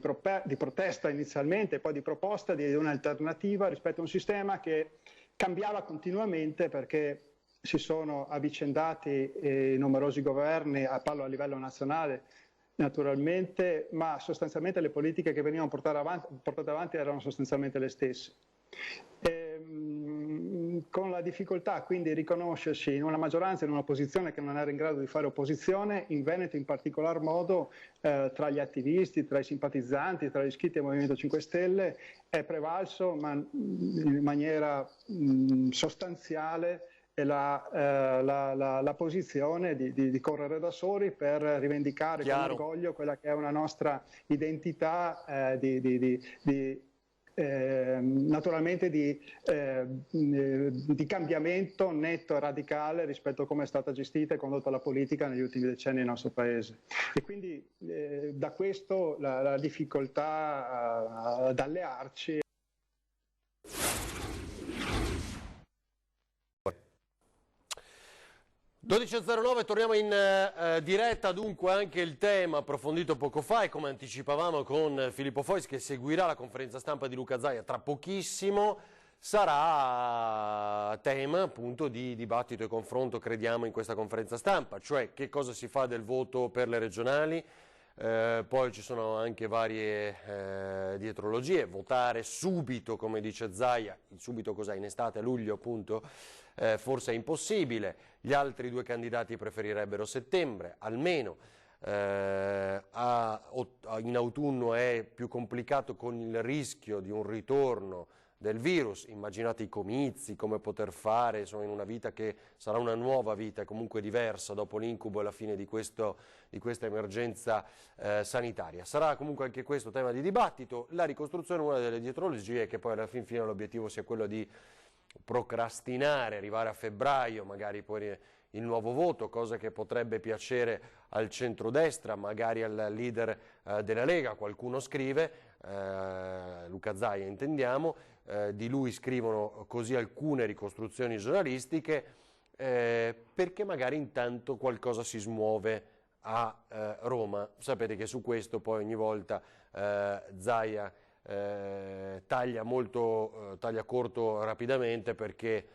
[SPEAKER 6] protesta inizialmente, poi di proposta di un'alternativa rispetto a un sistema che cambiava continuamente, perché si sono avvicendati numerosi governi, parlo a livello nazionale naturalmente, ma sostanzialmente le politiche che venivano portate avanti erano sostanzialmente le stesse. Con difficoltà quindi riconoscersi in una maggioranza, in un'opposizione che non era in grado di fare opposizione, in Veneto in particolar modo, tra gli attivisti, tra i simpatizzanti, tra gli iscritti al Movimento 5 Stelle, è prevalso in maniera sostanziale la posizione di correre da soli per rivendicare con orgoglio quella che è una nostra identità naturalmente di cambiamento netto e radicale rispetto a come è stata gestita e condotta la politica negli ultimi decenni nel nostro Paese. E quindi da questo la difficoltà ad allearci.
[SPEAKER 1] 12.09, torniamo in diretta. Dunque anche il tema approfondito poco fa e come anticipavamo con Filippo Fois, che seguirà la conferenza stampa di Luca Zaia tra pochissimo, sarà tema appunto di dibattito e confronto, crediamo, in questa conferenza stampa, cioè che cosa si fa del voto per le regionali. Poi ci sono anche varie dietrologie, votare subito, come dice Zaia, il subito cos'è? In estate, a luglio appunto, forse è impossibile. Gli altri due candidati preferirebbero settembre, almeno. In autunno è più complicato con il rischio di un ritorno del virus. Immaginate i comizi, come poter fare, insomma, in una vita che sarà una nuova vita e comunque diversa dopo l'incubo e la fine di questa emergenza sanitaria. Sarà comunque anche questo tema di dibattito. La ricostruzione, una delle dietrologie, è che poi alla fin fine l'obiettivo sia quello di procrastinare, arrivare a febbraio, magari poi il nuovo voto, cosa che potrebbe piacere al centrodestra, magari al leader della Lega. Qualcuno scrive, Luca Zaia intendiamo, di lui scrivono così alcune ricostruzioni giornalistiche, perché magari intanto qualcosa si smuove a Roma. Sapete che su questo poi ogni volta Zaia taglia corto rapidamente, perché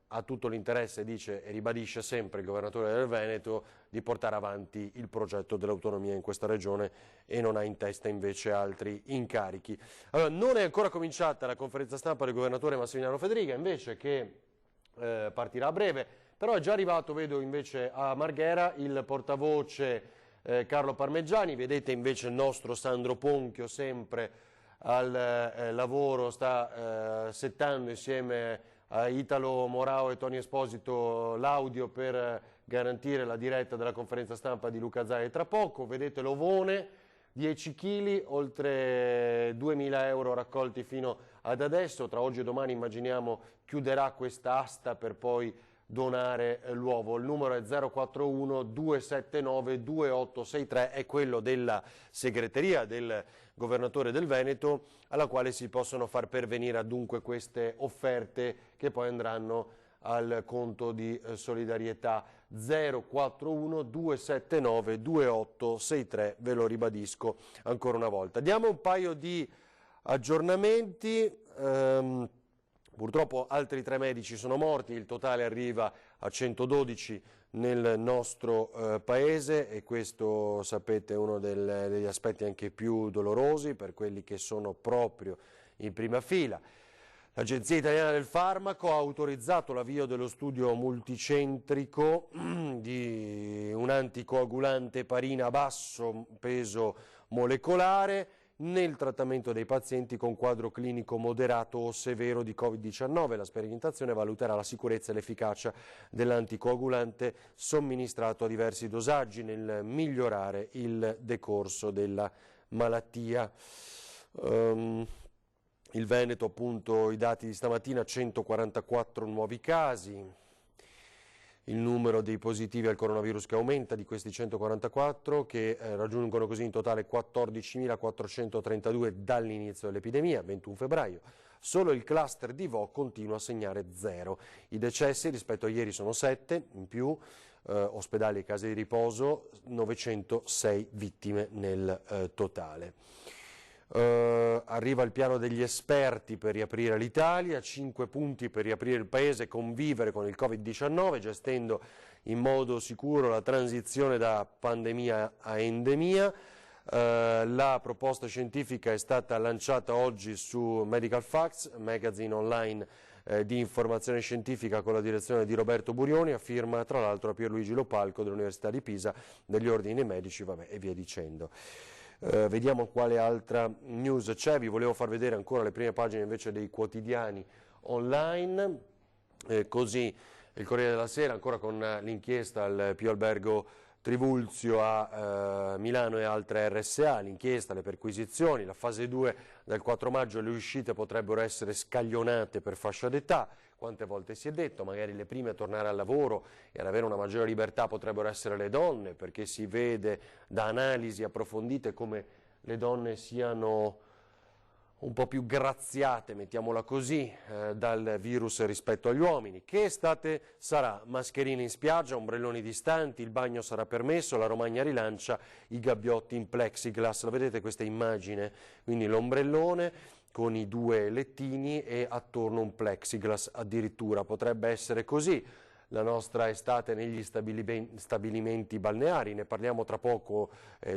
[SPEAKER 1] ha tutto l'interesse, dice e ribadisce sempre il governatore del Veneto, di portare avanti il progetto dell'autonomia in questa regione e non ha in testa invece altri incarichi. Allora, non è ancora cominciata la conferenza stampa del governatore Massimiliano Federica, invece, che partirà a breve, però è già arrivato, vedo invece a Marghera, il portavoce Carlo Parmeggiani. Vedete invece il nostro Sandro Ponchio sempre al lavoro, sta settando insieme a Italo Morao e Tony Esposito l'audio per garantire la diretta della conferenza stampa di Luca Zaia tra poco. Vedete l'ovone, 10 kg, oltre 2.000 euro raccolti fino ad adesso. Tra oggi e domani, immaginiamo, chiuderà questa asta per poi donare l'uovo. Il numero è 041 279 2863, è quello della segreteria del governatore del Veneto, alla quale si possono far pervenire dunque queste offerte che poi andranno al conto di solidarietà. 041 279 2863, ve lo ribadisco ancora una volta. Diamo un paio di aggiornamenti. Purtroppo altri 3 medici sono morti, il totale arriva a 112 nel nostro paese, e questo, sapete, è uno degli aspetti anche più dolorosi per quelli che sono proprio in prima fila. L'Agenzia Italiana del Farmaco ha autorizzato l'avvio dello studio multicentrico di un anticoagulante eparina a basso peso molecolare nel trattamento dei pazienti con quadro clinico moderato o severo di Covid-19. La sperimentazione valuterà la sicurezza e l'efficacia dell'anticoagulante somministrato a diversi dosaggi nel migliorare il decorso della malattia. Il Veneto, appunto, i dati di stamattina: 144 nuovi casi. Il numero dei positivi al coronavirus che aumenta, di questi 144, che raggiungono così in totale 14.432 dall'inizio dell'epidemia, 21 febbraio. Solo il cluster di Vo continua a segnare 0. I decessi rispetto a ieri sono 7 in più, ospedali e case di riposo, 906 vittime nel totale. Arriva il piano degli esperti per riaprire l'Italia, 5 punti per riaprire il Paese e convivere con il Covid-19, gestendo in modo sicuro la transizione da pandemia a endemia. La proposta scientifica è stata lanciata oggi su Medical Facts, magazine online di informazione scientifica con la direzione di Roberto Burioni, a firma tra l'altro a Pierluigi Lopalco dell'Università di Pisa, degli ordini medici, vabbè, e via dicendo. Vediamo quale altra news c'è. Vi volevo far vedere ancora le prime pagine invece dei quotidiani online, così il Corriere della Sera ancora con l'inchiesta al Pio Albergo Trivulzio a Milano e altre RSA, l'inchiesta, le perquisizioni, la fase 2 del 4 maggio, le uscite potrebbero essere scaglionate per fascia d'età. Quante volte si è detto, magari le prime a tornare al lavoro e ad avere una maggiore libertà potrebbero essere le donne, perché si vede da analisi approfondite come le donne siano un po' più graziate, mettiamola così, dal virus rispetto agli uomini. Che estate sarà? Mascherine in spiaggia, ombrelloni distanti, il bagno sarà permesso, la Romagna rilancia i gabbiotti in plexiglass. La vedete questa immagine? Quindi l'ombrellone con i 2 lettini e attorno un plexiglass addirittura. Potrebbe essere così la nostra estate negli stabilimenti balneari. Ne parliamo tra poco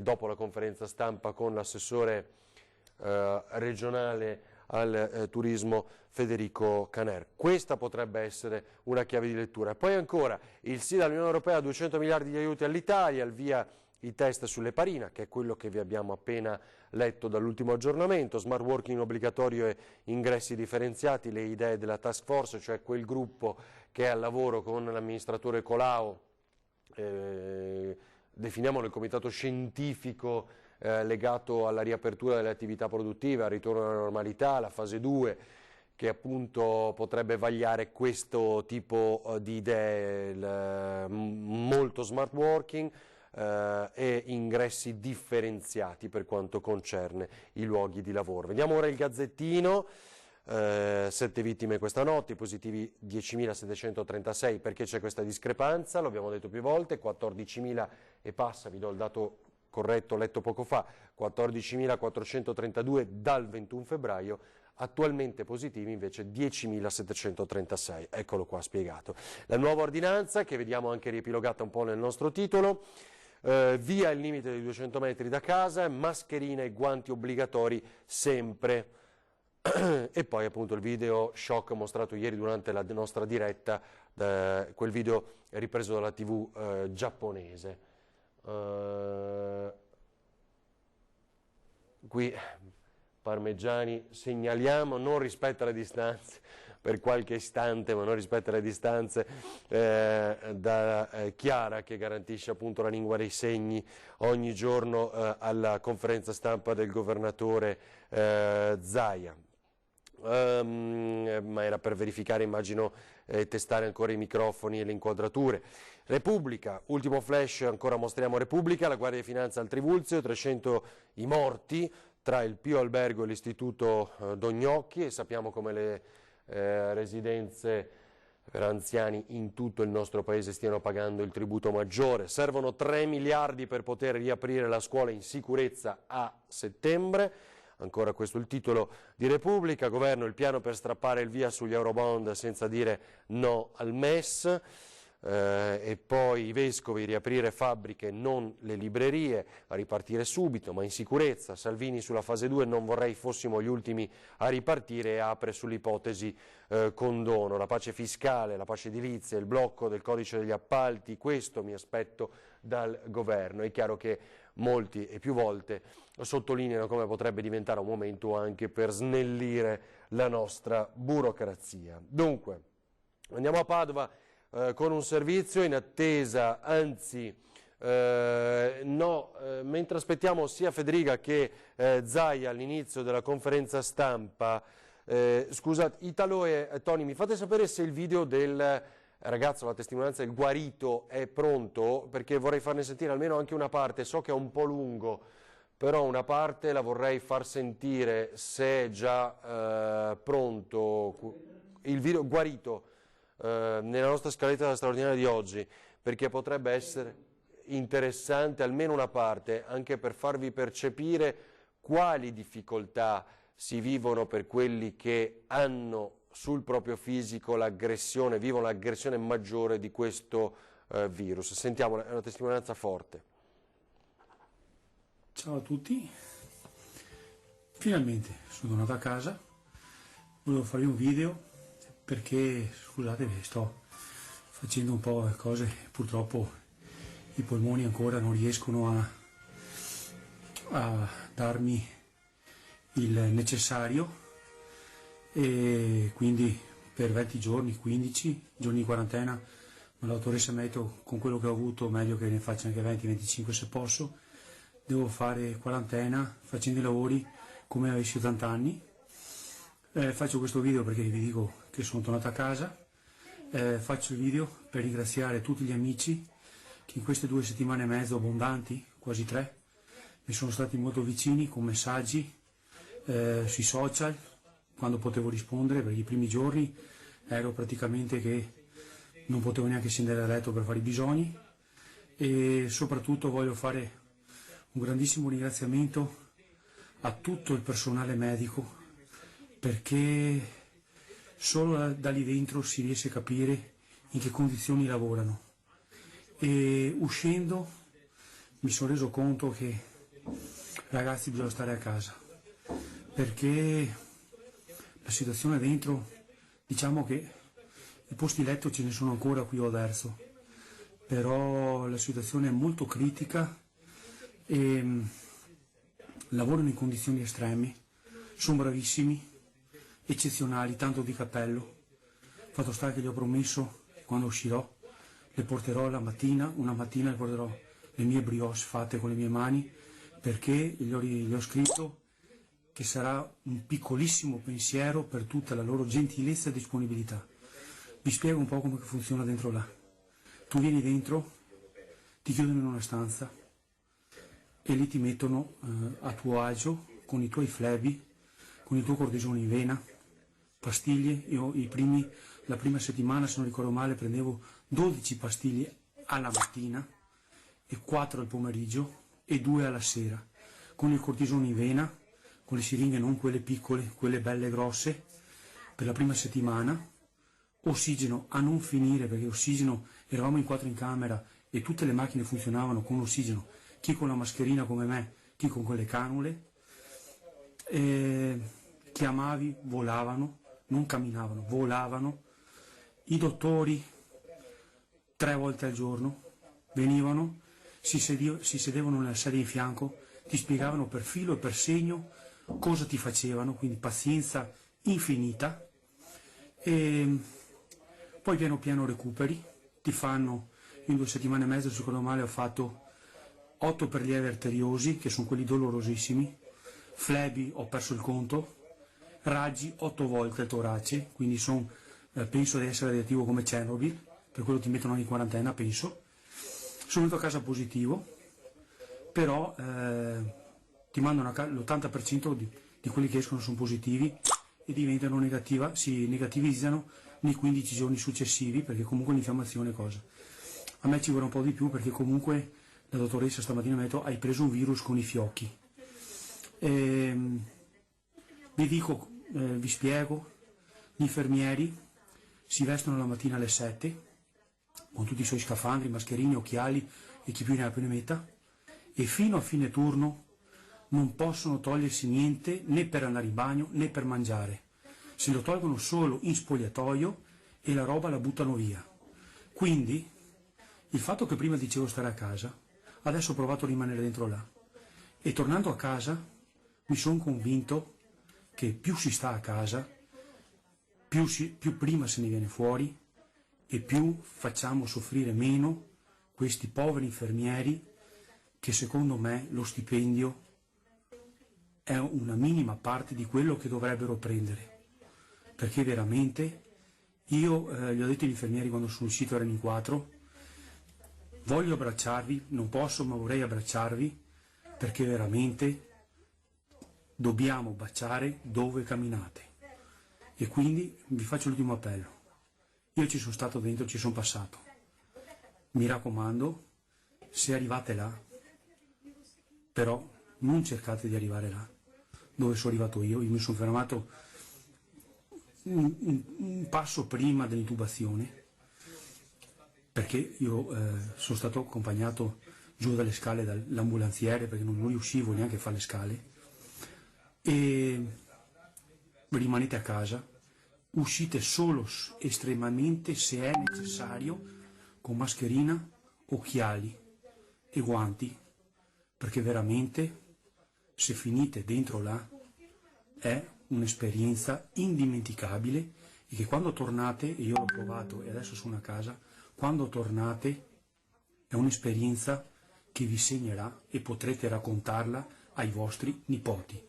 [SPEAKER 1] dopo la conferenza stampa con l'assessore regionale al turismo Federico Caner. Questa potrebbe essere una chiave di lettura. Poi ancora il sì dall'Unione Europea, 200 miliardi di aiuti all'Italia, al via i test sull'eparina, che è quello che vi abbiamo appena letto dall'ultimo aggiornamento, smart working obbligatorio e ingressi differenziati, le idee della task force, cioè quel gruppo che è al lavoro con l'amministratore Colao, definiamolo il comitato scientifico legato alla riapertura delle attività produttive, al ritorno alla normalità, la fase 2, che appunto potrebbe vagliare questo tipo di idee, molto smart working e ingressi differenziati per quanto concerne i luoghi di lavoro. Vediamo ora il Gazzettino. 7 vittime questa notte, positivi 10.736. Perché c'è questa discrepanza? Lo abbiamo detto più volte, 14.000 e passa, vi do il dato corretto letto poco fa, 14.432 dal 21 febbraio, attualmente positivi invece 10.736, eccolo qua spiegato. La nuova ordinanza, che vediamo anche riepilogata un po' nel nostro titolo, via il limite dei 200 metri da casa, mascherine e guanti obbligatori sempre. E poi appunto il video shock mostrato ieri durante la nostra diretta, quel video ripreso dalla TV giapponese. Qui Parmigiani, segnaliamo, non rispetta le distanze per qualche istante, ma non rispetta le distanze da Chiara, che garantisce appunto la lingua dei segni ogni giorno alla conferenza stampa del governatore Zaia. Ma era per verificare, immagino, testare ancora i microfoni e le inquadrature. Repubblica, ultimo flash, ancora mostriamo Repubblica, la Guardia di Finanza al Trivulzio, 300 i morti tra il Pio Albergo e l'Istituto Dognocchi, e sappiamo come le residenze per anziani in tutto il nostro paese stiano pagando il tributo maggiore. Servono 3 miliardi per poter riaprire la scuola in sicurezza a settembre. Ancora questo il titolo di Repubblica, governo il piano per strappare il via sugli eurobond senza dire no al MES, e poi i vescovi, riaprire fabbriche, non le librerie, a ripartire subito ma in sicurezza. Salvini sulla fase 2, non vorrei fossimo gli ultimi a ripartire, e apre sull'ipotesi condono. La pace fiscale, la pace edilizia, il blocco del codice degli appalti, questo mi aspetto dal governo. È chiaro che molti e più volte sottolineano come potrebbe diventare un momento anche per snellire la nostra burocrazia. Dunque, andiamo a Padova con un servizio in attesa, anzi mentre aspettiamo sia Federica che Zaia all'inizio della conferenza stampa. Scusate, Italo e Tony, mi fate sapere se il video del ragazzo, la testimonianza del guarito è pronto, perché vorrei farne sentire almeno anche una parte. So che è un po' lungo, però una parte la vorrei far sentire, se è già pronto il video guarito nella nostra scaletta straordinaria di oggi, perché potrebbe essere interessante almeno una parte, anche per farvi percepire quali difficoltà si vivono per quelli che hanno sul proprio fisico l'aggressione, vivono l'aggressione maggiore di questo virus. Sentiamo, è una testimonianza forte.
[SPEAKER 8] Ciao a tutti, finalmente sono tornato a casa, volevo farvi un video perché, scusate, sto facendo un po' cose, purtroppo i polmoni ancora non riescono a darmi il necessario e quindi per 20 giorni, 15 giorni di quarantena, ma la dottoressa mi ha detto con quello che ho avuto meglio che ne faccia anche 20-25 se posso. Devo fare quarantena facendo i lavori come avessi 80 anni. Faccio questo video perché vi dico che sono tornato a casa. Faccio il video per ringraziare tutti gli amici che in queste 2 settimane e mezzo abbondanti, quasi 3, mi sono stati molto vicini con messaggi sui social quando potevo rispondere, perché i primi giorni ero praticamente che non potevo neanche scendere da letto per fare i bisogni. E soprattutto voglio fare un grandissimo ringraziamento a tutto il personale medico, perché solo da lì dentro si riesce a capire in che condizioni lavorano. E uscendo mi sono reso conto che, ragazzi, bisogna stare a casa, perché la situazione dentro, diciamo che i posti letto ce ne sono ancora qui o verso, però la situazione è molto critica e lavorano in condizioni estreme, sono bravissimi, eccezionali, tanto di cappello. Fatto sta che gli ho promesso, quando uscirò, le porterò una mattina le porterò le mie brioche fatte con le mie mani, perché gli ho scritto che sarà un piccolissimo pensiero per tutta la loro gentilezza e disponibilità. Vi spiego un po' come funziona dentro là. Tu vieni dentro, ti chiudono in una stanza e lì ti mettono a tuo agio con i tuoi flebi, con il tuo cortisone in vena, pastiglie. Io la prima settimana, se non ricordo male, prendevo 12 pastiglie alla mattina e 4 al pomeriggio e 2 alla sera, con il cortisone in vena, con le siringhe non quelle piccole, quelle belle grosse, per la prima settimana. Ossigeno a non finire, perché ossigeno, eravamo in 4 in camera e tutte le macchine funzionavano con ossigeno, chi con la mascherina come me, chi con quelle canule. Chiamavi, volavano, non camminavano, volavano. I dottori 3 volte al giorno venivano, si sedevano nella sedia in fianco, ti spiegavano per filo e per segno cosa ti facevano, quindi pazienza infinita. E poi piano piano recuperi, ti fanno, in 2 settimane e mezzo, se ricordo male, ho fatto 8 prelievi arteriosi, che sono quelli dolorosissimi, flebi ho perso il conto, raggi 8 volte al torace, quindi penso di essere radioattivo come Chernobyl, per quello ti mettono in quarantena, penso. Sono venuto a casa positivo, però ti mandano l'80% di quelli che escono sono positivi e diventano si negativizzano nei 15 giorni successivi, perché comunque l'infiammazione è cosa. A me ci vorrà un po' di più, perché comunque la dottoressa stamattina mi ha detto: hai preso un virus con i fiocchi. Vi spiego, gli infermieri si vestono la mattina alle 7 con tutti i suoi scafandri, mascherine, occhiali e chi più ne ha più ne metta, e fino a fine turno non possono togliersi niente, né per andare in bagno né per mangiare. Se lo tolgono solo in spogliatoio e la roba la buttano via. Quindi il fatto che prima dicevo stare a casa, adesso ho provato a rimanere dentro là, e tornando a casa mi sono convinto che più si sta a casa, più prima se ne viene fuori e più facciamo soffrire meno questi poveri infermieri, che secondo me lo stipendio è una minima parte di quello che dovrebbero prendere. Perché veramente, io gli ho detto agli infermieri quando sono uscito, erano in 4, voglio abbracciarvi, non posso ma vorrei abbracciarvi, perché veramente dobbiamo baciare dove camminate. E quindi vi faccio l'ultimo appello. Io ci sono stato dentro, ci sono passato. Mi raccomando, se arrivate là, però non cercate di arrivare là dove sono arrivato io mi sono fermato un passo prima dell'intubazione, perché io sono stato accompagnato giù dalle scale dall'ambulanziere perché non riuscivo neanche a fare le scale, e rimanete a casa, uscite solo estremamente se è necessario, con mascherina, occhiali e guanti, perché veramente se finite dentro là è un'esperienza indimenticabile, e che quando tornate, e io l'ho provato e adesso sono a casa, quando tornate è un'esperienza che vi segnerà e potrete raccontarla ai vostri nipoti.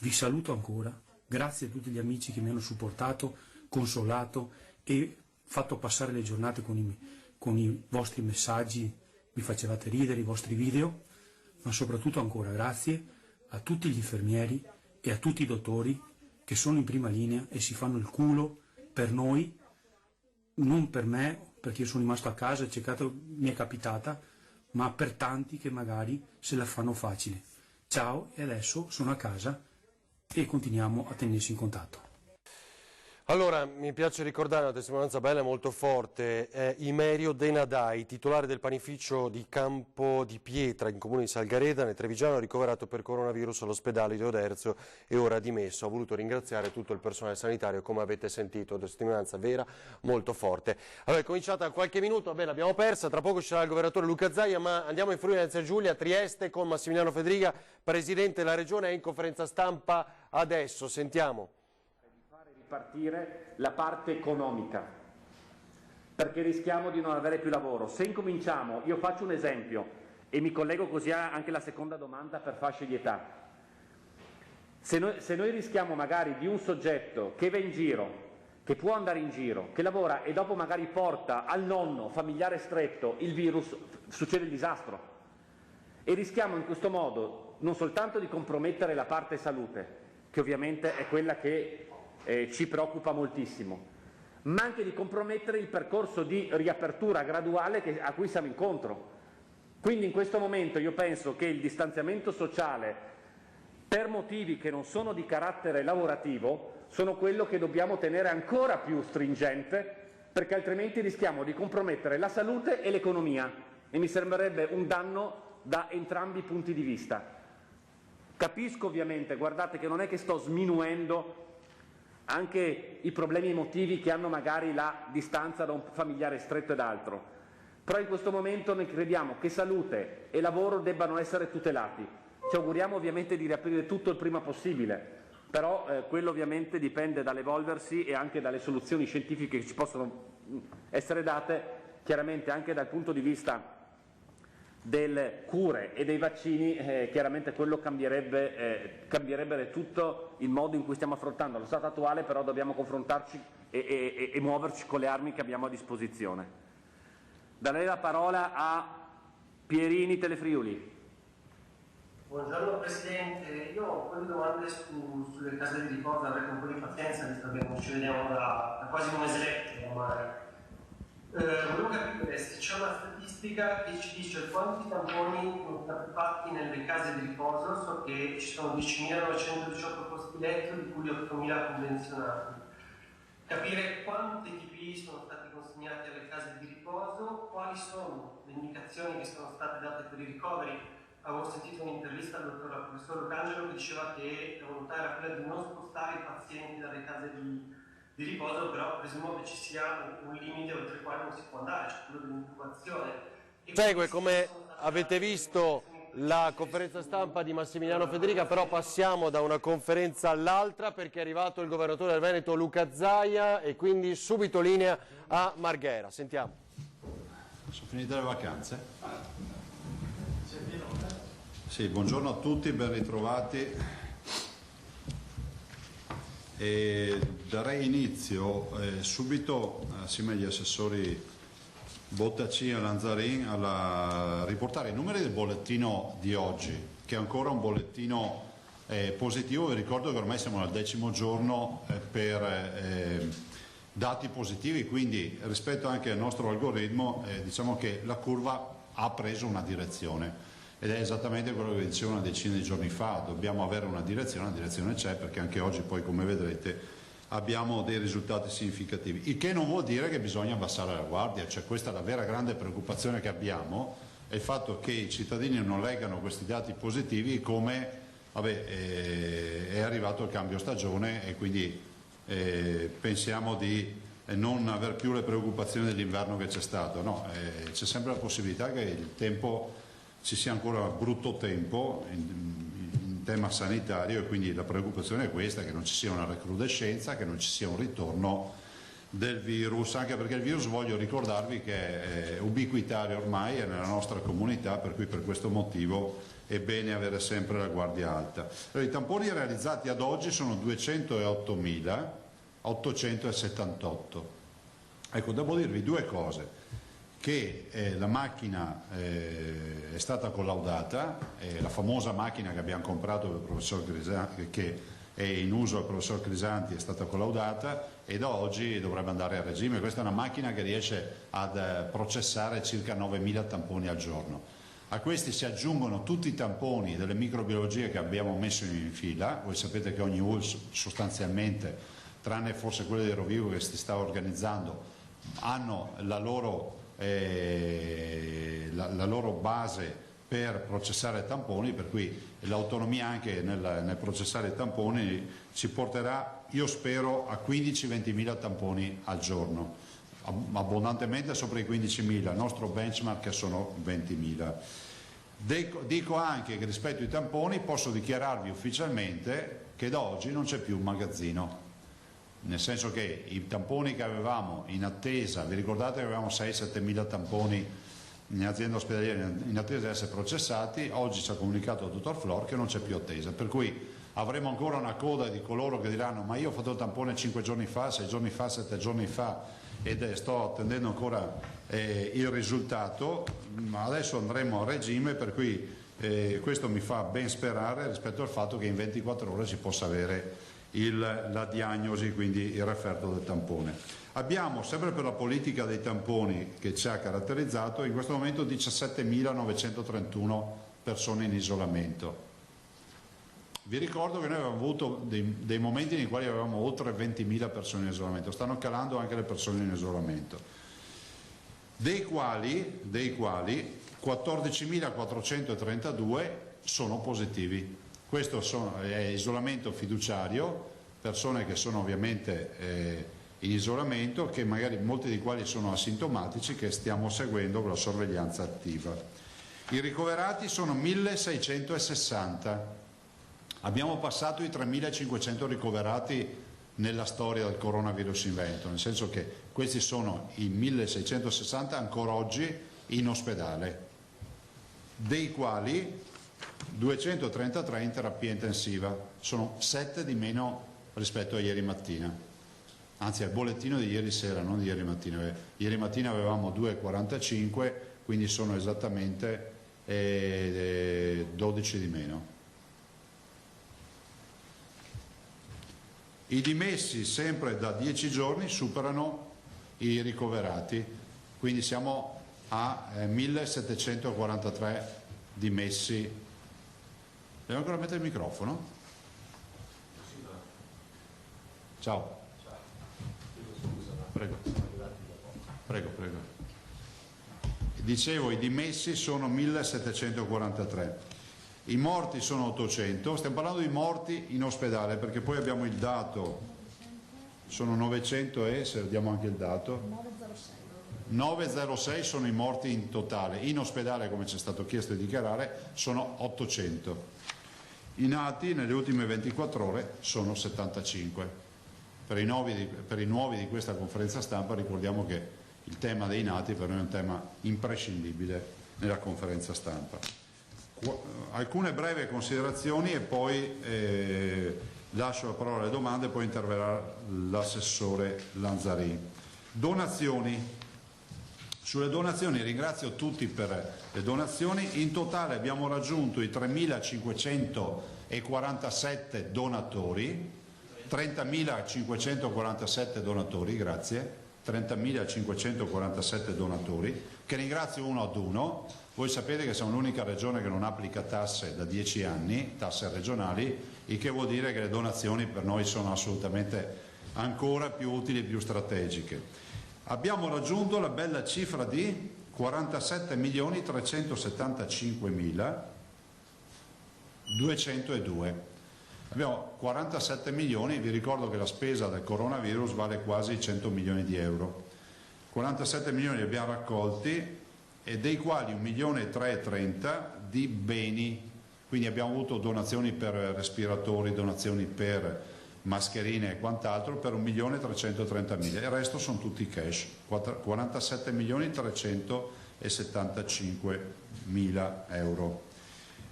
[SPEAKER 8] Vi saluto ancora, grazie a tutti gli amici che mi hanno supportato, consolato e fatto passare le giornate con i vostri messaggi, mi facevate ridere, i vostri video, ma soprattutto ancora grazie a tutti gli infermieri e a tutti i dottori che sono in prima linea e si fanno il culo per noi, non per me, perché io sono rimasto a casa, mi è capitata, ma per tanti che magari se la fanno facile. Ciao, e adesso sono a casa e continuiamo a tenersi in contatto.
[SPEAKER 1] Allora, mi piace ricordare una testimonianza bella e molto forte, è Imerio De Nadai, titolare del panificio di Campo di Pietra in comune di Salgaredane, Trevigiano, ricoverato per coronavirus all'ospedale di Oderzio e ora dimesso. Ho voluto ringraziare tutto il personale sanitario, come avete sentito, testimonianza vera, molto forte. Allora, è cominciata qualche minuto, vabbè, l'abbiamo persa, tra poco ci sarà il governatore Luca Zaia, ma andiamo in Friuli Venezia Giulia, Trieste, con Massimiliano Federica, presidente della regione, è in conferenza stampa adesso, sentiamo.
[SPEAKER 9] Partire la parte economica, perché rischiamo di non avere più lavoro. Se incominciamo, io faccio un esempio e mi collego così anche alla seconda domanda per fasce di età. Se noi rischiamo magari di un soggetto che va in giro, che può andare in giro, che lavora e dopo magari porta al nonno familiare stretto il virus, succede il disastro. E rischiamo in questo modo non soltanto di compromettere la parte salute, che ovviamente è quella che ci preoccupa moltissimo, ma anche di compromettere il percorso di riapertura graduale a cui siamo incontro. Quindi in questo momento io penso che il distanziamento sociale, per motivi che non sono di carattere lavorativo, sono quello che dobbiamo tenere ancora più stringente, perché altrimenti rischiamo di compromettere la salute e l'economia, e mi sembrerebbe un danno da entrambi i punti di vista. Capisco ovviamente, guardate che non è che sto sminuendo anche i problemi emotivi che hanno magari la distanza da un familiare stretto ed altro, però in questo momento noi crediamo che salute e lavoro debbano essere tutelati. Ci auguriamo ovviamente di riaprire tutto il prima possibile, però quello ovviamente dipende dall'evolversi e anche dalle soluzioni scientifiche che ci possono essere date, chiaramente anche dal punto di vista delle cure e dei vaccini. Chiaramente quello cambierebbe tutto il modo in cui stiamo affrontando lo stato attuale, però dobbiamo confrontarci e muoverci con le armi che abbiamo a disposizione. Darei la parola a Pierini Telefriuli.
[SPEAKER 10] Buongiorno Presidente, io ho un po' di domande sulle case di riposo, avrete un po' di pazienza visto che non ci vediamo da quasi un mesetto ormai. Volevo capire se c'è una statistica che ci dice quanti tamponi sono stati fatti nelle case di riposo. So che ci sono 10.918 posti letto, di cui 8.000 convenzionati. Capire quanti TPI sono stati consegnati alle case di riposo, quali sono le indicazioni che sono state date per i ricoveri. Avevo sentito un'intervista al professor Lucangelo che diceva che la volontà era quella di non spostare i pazienti dalle case di riposo, però presumo che ci sia un limite oltre il quale non si può andare, cioè quello dell'incubazione.
[SPEAKER 1] Segue, come avete visto, la conferenza stampa di Massimiliano Federica, però passiamo da una conferenza all'altra perché è arrivato il governatore del Veneto Luca Zaia e quindi subito linea a Marghera. Sentiamo.
[SPEAKER 11] Sono finite le vacanze? Sì, buongiorno a tutti, ben ritrovati. E darei inizio subito assieme agli assessori Bottacci e Lanzarin a riportare i numeri del bollettino di oggi, che è ancora un bollettino positivo. Vi ricordo che ormai siamo al 10° giorno per dati positivi, quindi rispetto anche al nostro algoritmo diciamo che la curva ha preso una direzione. Ed è esattamente quello che vi dicevo una decina di giorni fa, dobbiamo avere una direzione c'è, perché anche oggi poi, come vedrete, abbiamo dei risultati significativi, il che non vuol dire che bisogna abbassare la guardia, cioè questa è la vera grande preoccupazione che abbiamo, è il fatto che i cittadini non leggano questi dati positivi come è arrivato il cambio stagione e quindi pensiamo di non aver più le preoccupazioni dell'inverno che c'è stato. No, c'è sempre la possibilità che il tempo ci sia ancora brutto tempo in tema sanitario e quindi la preoccupazione è questa, che non ci sia una recrudescenza, che non ci sia un ritorno del virus, anche perché il virus, voglio ricordarvi, che è ubiquitario ormai, è nella nostra comunità, per cui per questo motivo è bene avere sempre la guardia alta. Allora, i tamponi realizzati ad oggi sono 208.878. Ecco, devo dirvi due cose, che la macchina è stata collaudata, la famosa macchina che abbiamo comprato per il professor Crisanti, che è in uso al professor Crisanti, è stata collaudata e da oggi dovrebbe andare a regime. Questa è una macchina che riesce ad processare circa 9.000 tamponi al giorno. A questi si aggiungono tutti i tamponi delle microbiologie che abbiamo messo in fila. Voi sapete che ogni ULSS sostanzialmente, tranne forse quelle di Rovigo che si sta organizzando, hanno la loro base per processare tamponi, per cui l'autonomia anche nel processare i tamponi ci porterà, io spero, a 15-20.000 tamponi al giorno, abbondantemente sopra i 15.000, il nostro benchmark sono 20.000. Dico anche che rispetto ai tamponi posso dichiararvi ufficialmente che da oggi non c'è più un magazzino, nel senso che i tamponi che avevamo in attesa, vi ricordate che avevamo 6-7.000 tamponi in azienda ospedaliera in attesa di essere processati, oggi ci ha comunicato il dottor Flor che non c'è più attesa, per cui avremo ancora una coda di coloro che diranno ma io ho fatto il tampone 5 giorni fa, 6 giorni fa, 7 giorni fa ed sto attendendo ancora il risultato. Adesso andremo a regime, per cui questo mi fa ben sperare rispetto al fatto che in 24 ore si possa avere la diagnosi, quindi il referto del tampone. Abbiamo, sempre per la politica dei tamponi che ci ha caratterizzato, in questo momento 17.931 persone in isolamento. Vi ricordo che noi avevamo avuto dei momenti nei quali avevamo oltre 20.000 persone in isolamento, stanno calando anche le persone in isolamento, dei quali 14.432 sono positivi. Questo è isolamento fiduciario, persone che sono ovviamente in isolamento, che magari molti dei quali sono asintomatici, che stiamo seguendo con la sorveglianza attiva. I ricoverati sono 1.660, abbiamo passato i 3.500 ricoverati nella storia del coronavirus in Veneto, nel senso che questi sono i 1.660 ancora oggi in ospedale, dei quali 233 in terapia intensiva, sono 7 di meno rispetto a ieri mattina. Anzi, al bollettino di ieri sera, non di ieri mattina. Ieri mattina avevamo 2,45, quindi sono esattamente 12 di meno. I dimessi sempre da 10 giorni superano i ricoverati, quindi siamo a 1.743 dimessi. Devo ancora mettere il microfono? Ciao. Prego. Dicevo, i dimessi sono 1743, i morti sono 800, stiamo parlando di morti in ospedale perché poi abbiamo il dato, sono 900 e se diamo anche il dato 906 sono i morti in totale, in ospedale come ci è stato chiesto di dichiarare sono 800, i nati nelle ultime 24 ore sono 75. Per i nuovi di questa conferenza stampa ricordiamo che il tema dei nati per noi è un tema imprescindibile nella conferenza stampa. Alcune brevi considerazioni e poi lascio la parola alle domande e poi interverrà l'assessore Lanzarin. Donazioni. Sulle donazioni ringrazio tutti per le donazioni, in totale abbiamo raggiunto i 3.547 donatori, 30.547 donatori, grazie, 30.547 donatori, che ringrazio uno ad uno. Voi sapete che siamo l'unica regione che non applica tasse da 10 anni, tasse regionali, il che vuol dire che le donazioni per noi sono assolutamente ancora più utili e più strategiche. Abbiamo raggiunto la bella cifra di 4.000 47.375.202. Abbiamo 47 milioni, vi ricordo che la spesa del coronavirus vale quasi 100 milioni di euro. 47 milioni li abbiamo raccolti e dei quali 1.330.000 di beni, quindi abbiamo avuto donazioni per respiratori, donazioni per mascherine e quant'altro per 1.330.000, il resto sono tutti cash, 47.375.000 euro.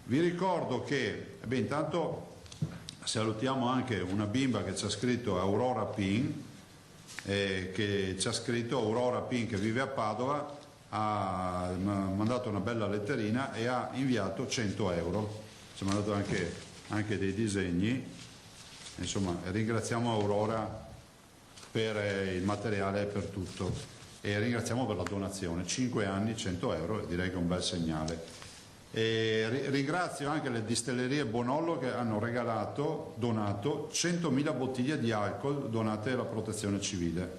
[SPEAKER 11] Vi ricordo che, intanto salutiamo anche una bimba che ci ha scritto, Aurora Pin, che ci ha scritto, Aurora Pin, che vive a Padova, ha mandato una bella letterina e ha inviato 100 euro, ci ha mandato anche dei disegni. Insomma, ringraziamo Aurora per il materiale e per tutto e ringraziamo per la donazione, 5 anni, 100 euro, direi che è un bel segnale. E ringrazio anche le distillerie Bonollo che hanno donato 100.000 bottiglie di alcol donate alla protezione civile.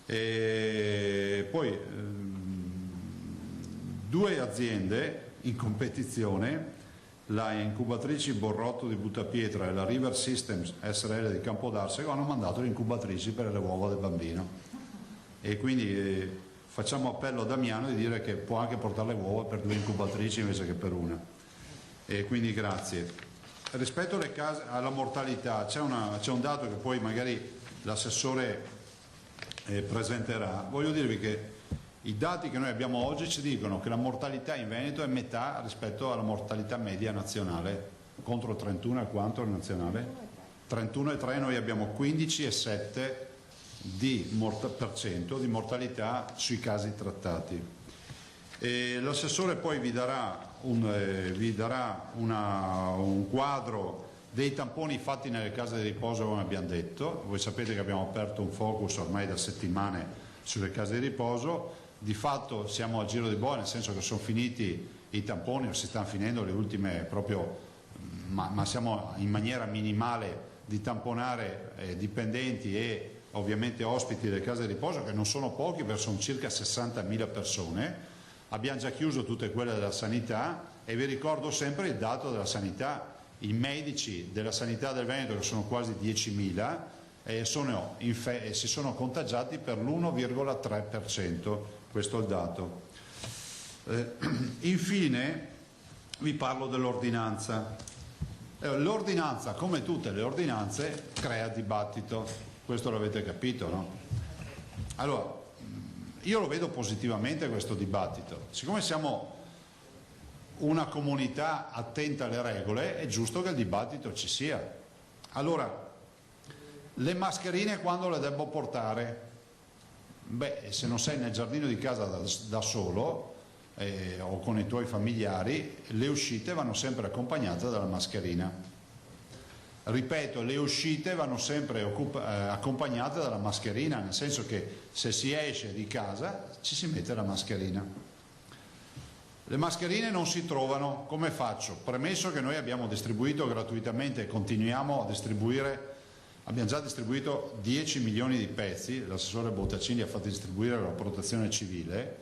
[SPEAKER 11] E poi 2 aziende in competizione, la incubatrici Borrotto di Buttapietra e la River Systems SRL di Campodarsego, hanno mandato le incubatrici per le uova del bambino e quindi facciamo appello a Damiano di dire che può anche portare le uova per 2 incubatrici invece che per una, e quindi grazie. Rispetto alle case, alla mortalità c'è un dato che poi magari l'assessore presenterà. Voglio dirvi che i dati che noi abbiamo oggi ci dicono che la mortalità in Veneto è metà rispetto alla mortalità media nazionale, contro 31 e quanto il nazionale? 31,3, noi abbiamo 15,7% di mortalità sui casi trattati. L'assessore poi vi darà un quadro dei tamponi fatti nelle case di riposo, come abbiamo detto. Voi sapete che abbiamo aperto un focus ormai da settimane sulle case di riposo. Di fatto siamo al giro di boa, nel senso che sono finiti i tamponi o si stanno finendo le ultime proprio, ma siamo in maniera minimale di tamponare dipendenti e ovviamente ospiti delle case di riposo, che non sono pochi, perché sono circa 60.000 persone. Abbiamo già chiuso tutte quelle della sanità e vi ricordo sempre il dato della sanità. I medici della sanità del Veneto, che sono quasi 10.000, si sono contagiati per l'1,3%, questo è il dato. Infine vi parlo dell'ordinanza. L'ordinanza, come tutte le ordinanze, crea dibattito, questo l'avete capito, no? Allora, io lo vedo positivamente questo dibattito. Siccome siamo una comunità attenta alle regole, è giusto che il dibattito ci sia. Allora, le mascherine quando le devo portare? Se non sei nel giardino di casa da solo o con i tuoi familiari, le uscite vanno sempre accompagnate dalla mascherina. Ripeto, le uscite vanno sempre accompagnate dalla mascherina, nel senso che se si esce di casa ci si mette la mascherina. Le mascherine non si trovano, come faccio? Premesso che noi abbiamo distribuito gratuitamente e continuiamo a distribuire. Abbiamo già distribuito 10 milioni di pezzi, l'assessore Bottaccini ha fatto distribuire alla protezione civile.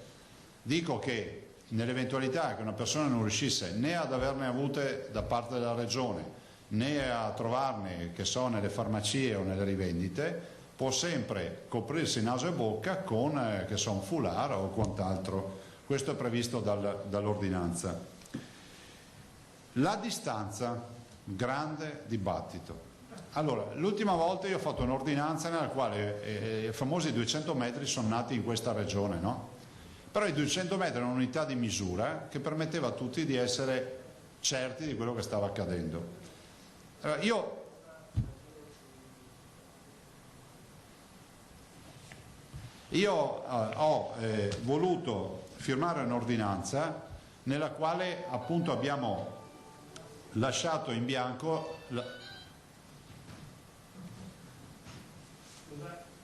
[SPEAKER 11] Dico che nell'eventualità che una persona non riuscisse né ad averne avute da parte della regione né a trovarne, che so, nelle farmacie o nelle rivendite, può sempre coprirsi naso e bocca con, che so, un foulard o quant'altro. Questo è previsto dall'ordinanza. La distanza, grande dibattito. Allora, l'ultima volta io ho fatto un'ordinanza nella quale i famosi 200 metri sono nati in questa regione, no? Però i 200 metri erano un'unità di misura che permetteva a tutti di essere certi di quello che stava accadendo. Allora, io ho voluto firmare un'ordinanza nella quale appunto abbiamo lasciato in bianco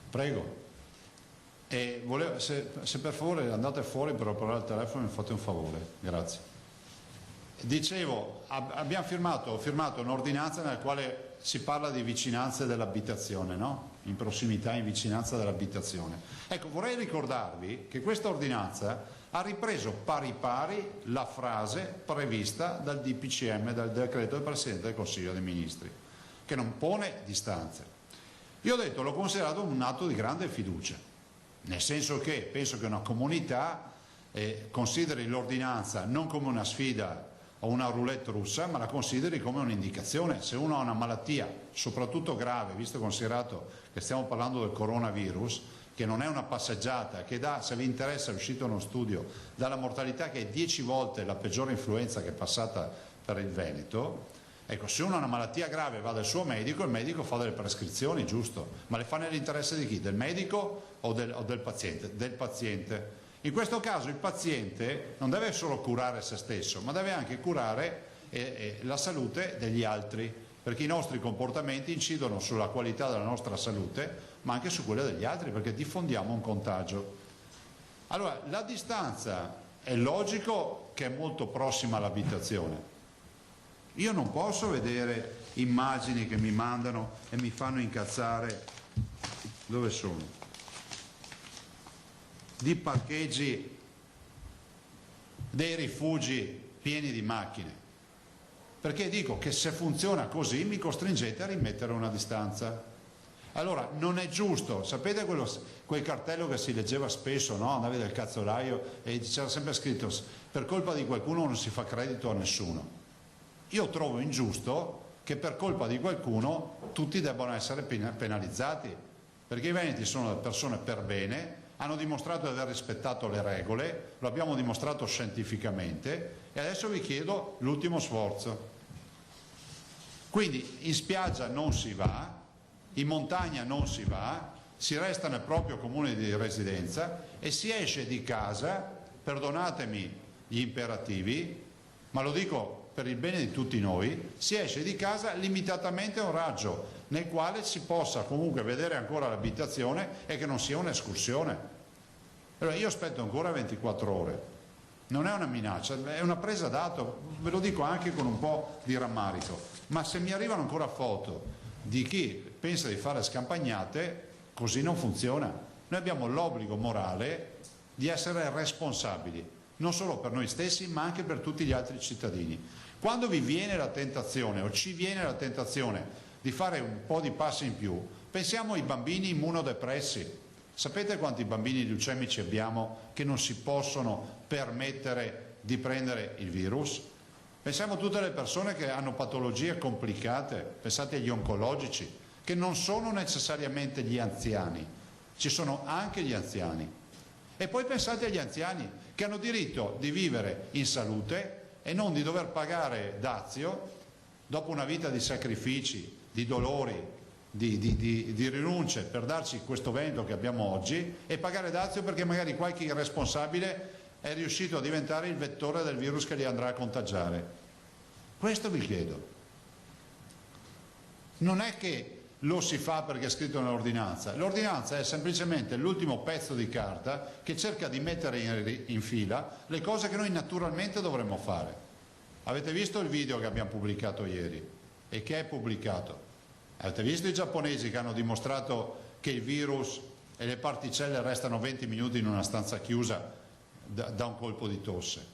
[SPEAKER 11] Prego. Se per favore andate fuori per operare il telefono mi fate un favore, grazie. Dicevo, ho firmato un'ordinanza nella quale si parla di vicinanze dell'abitazione, no? in prossimità, in vicinanza dell'abitazione. Ecco, vorrei ricordarvi che questa ordinanza ha ripreso pari pari la frase prevista dal DPCM, dal decreto del Presidente del Consiglio dei Ministri, che non pone distanze. Io ho detto, l'ho considerato un atto di grande fiducia, nel senso che penso che una comunità consideri l'ordinanza non come una sfida o una roulette russa, ma la consideri come un'indicazione. Se uno ha una malattia, soprattutto grave, visto e considerato che stiamo parlando del coronavirus, che non è una passeggiata, che dà, se vi interessa, è uscito uno studio, dà la mortalità che è 10 volte la peggiore influenza che è passata per il Veneto. Ecco, se uno ha una malattia grave va dal suo medico, il medico fa delle prescrizioni, giusto, ma le fa nell'interesse di chi? Del medico o del paziente? Del paziente. In questo caso il paziente non deve solo curare se stesso, ma deve anche curare la salute degli altri, perché i nostri comportamenti incidono sulla qualità della nostra salute, ma anche su quella degli altri, perché diffondiamo un contagio. Allora, la distanza è logico che è molto prossima all'abitazione. Io non posso vedere immagini che mi mandano e mi fanno incazzare. Dove sono? Di parcheggi dei rifugi pieni di macchine, perché dico che se funziona così mi costringete a rimettere una distanza. Allora non è giusto, sapete quel cartello che si leggeva spesso, no? Andavi dal cazzolaio e c'era sempre scritto per colpa di qualcuno non si fa credito a nessuno. Io trovo ingiusto che per colpa di qualcuno tutti debbano essere penalizzati, perché i veneti sono delle persone per bene, hanno dimostrato di aver rispettato le regole, lo abbiamo dimostrato scientificamente e adesso vi chiedo l'ultimo sforzo. Quindi in spiaggia non si va, in montagna non si va, si resta nel proprio comune di residenza e si esce di casa, perdonatemi gli imperativi, ma lo dico per il bene di tutti noi, si esce di casa limitatamente a un raggio nel quale si possa comunque vedere ancora l'abitazione e che non sia un'escursione. Allora io aspetto ancora 24 ore, non è una minaccia, è una presa d'atto, ve lo dico anche con un po' di rammarico, ma se mi arrivano ancora foto di chi pensa di fare scampagnate, così non funziona. Noi abbiamo l'obbligo morale di essere responsabili, non solo per noi stessi ma anche per tutti gli altri cittadini. Quando vi viene la tentazione o ci viene la tentazione di fare un po' di passi in più, pensiamo ai bambini immunodepressi. Sapete quanti bambini leucemici abbiamo che non si possono permettere di prendere il virus? Pensiamo a tutte le persone che hanno patologie complicate, pensate agli oncologici, che non sono necessariamente gli anziani, ci sono anche gli anziani. E poi pensate agli anziani che hanno diritto di vivere in salute e non di dover pagare dazio dopo una vita di sacrifici, di dolori, di rinunce per darci questo vento che abbiamo oggi e pagare dazio perché magari qualche irresponsabile è riuscito a diventare il vettore del virus che li andrà a contagiare. Questo vi chiedo. Non è che lo si fa perché è scritto nell'ordinanza, l'ordinanza è semplicemente l'ultimo pezzo di carta che cerca di mettere in fila le cose che noi naturalmente dovremmo fare. Avete visto il video che abbiamo pubblicato ieri e che è pubblicato? Avete visto i giapponesi che hanno dimostrato che il virus e le particelle restano 20 minuti in una stanza chiusa da un colpo di tosse?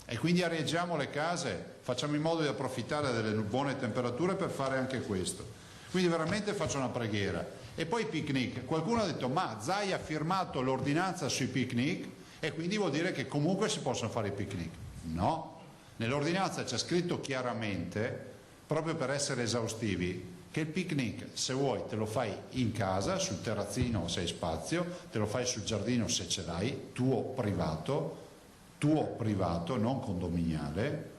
[SPEAKER 11] E quindi arieggiamo le case, facciamo in modo di approfittare delle buone temperature per fare anche questo. Quindi veramente faccio una preghiera. E poi i picnic. Qualcuno ha detto ma Zai ha firmato l'ordinanza sui picnic e quindi vuol dire che comunque si possono fare i picnic. No, nell'ordinanza c'è scritto chiaramente, proprio per essere esaustivi, che il picnic se vuoi te lo fai in casa, sul terrazzino se hai spazio, te lo fai sul giardino se ce l'hai, tuo privato, non condominiale,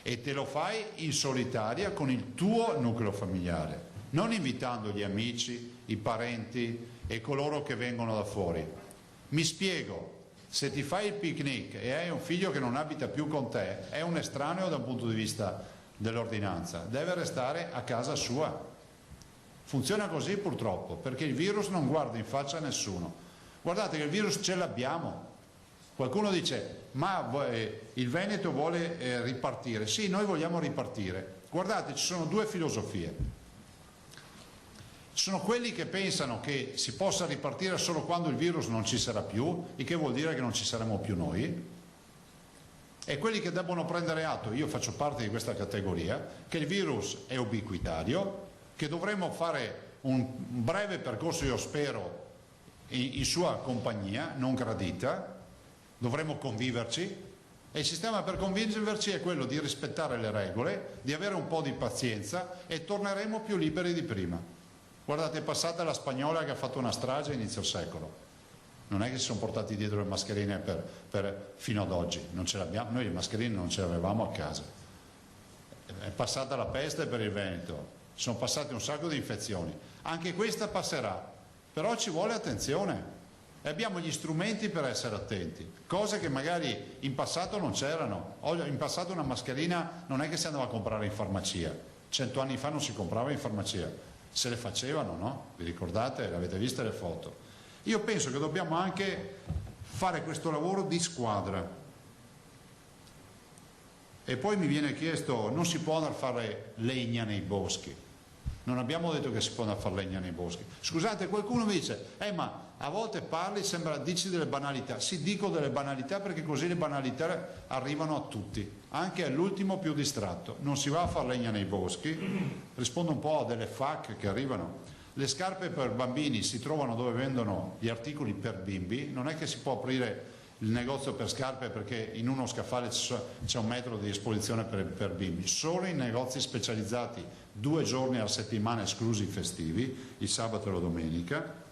[SPEAKER 11] e te lo fai in solitaria con il tuo nucleo familiare, non invitando gli amici, i parenti e coloro che vengono da fuori. Mi spiego, se ti fai il picnic e hai un figlio che non abita più con te, è un estraneo da un punto di vista dell'ordinanza, deve restare a casa sua. Funziona così purtroppo, perché il virus non guarda in faccia a nessuno. Guardate che il virus ce l'abbiamo. Qualcuno dice ma il Veneto vuole ripartire. Sì, noi vogliamo ripartire. Guardate, ci sono due filosofie. Sono quelli che pensano che si possa ripartire solo quando il virus non ci sarà più, il che vuol dire che non ci saremo più noi, e quelli che debbono prendere atto, io faccio parte di questa categoria, che il virus è ubiquitario, che dovremmo fare un breve percorso, io spero, in sua compagnia, non gradita, dovremmo conviverci, e il sistema per convincerci è quello di rispettare le regole, di avere un po' di pazienza e torneremo più liberi di prima. Guardate, è passata la spagnola che ha fatto una strage a inizio secolo. Non è che si sono portati dietro le mascherine fino ad oggi, non ce l'abbiamo, noi le mascherine non ce le avevamo a casa. È passata la peste per il Veneto, sono passate un sacco di infezioni. Anche questa passerà, però ci vuole attenzione. E abbiamo gli strumenti per essere attenti, cose che magari in passato non c'erano. In passato una mascherina non è che si andava a comprare in farmacia, 100 anni fa non si comprava in farmacia, se le facevano, no? Vi ricordate? Avete viste le foto? Io penso che dobbiamo anche fare questo lavoro di squadra. E poi mi viene chiesto, non si può andare a fare legna nei boschi. Non abbiamo detto che si può andare a fare legna nei boschi. Scusate, qualcuno mi dice, ma a volte parli, dici delle banalità. Sì, dico delle banalità perché così le banalità arrivano a tutti, anche all'ultimo più distratto. Non si va a fare legna nei boschi. Rispondo un po' a delle FAQ che arrivano. Le scarpe per bambini si trovano dove vendono gli articoli per bimbi. Non è che si può aprire il negozio per scarpe perché in uno scaffale c'è un metro di esposizione per bimbi. Solo in negozi specializzati 2 giorni alla settimana, esclusi i festivi, il sabato e la domenica.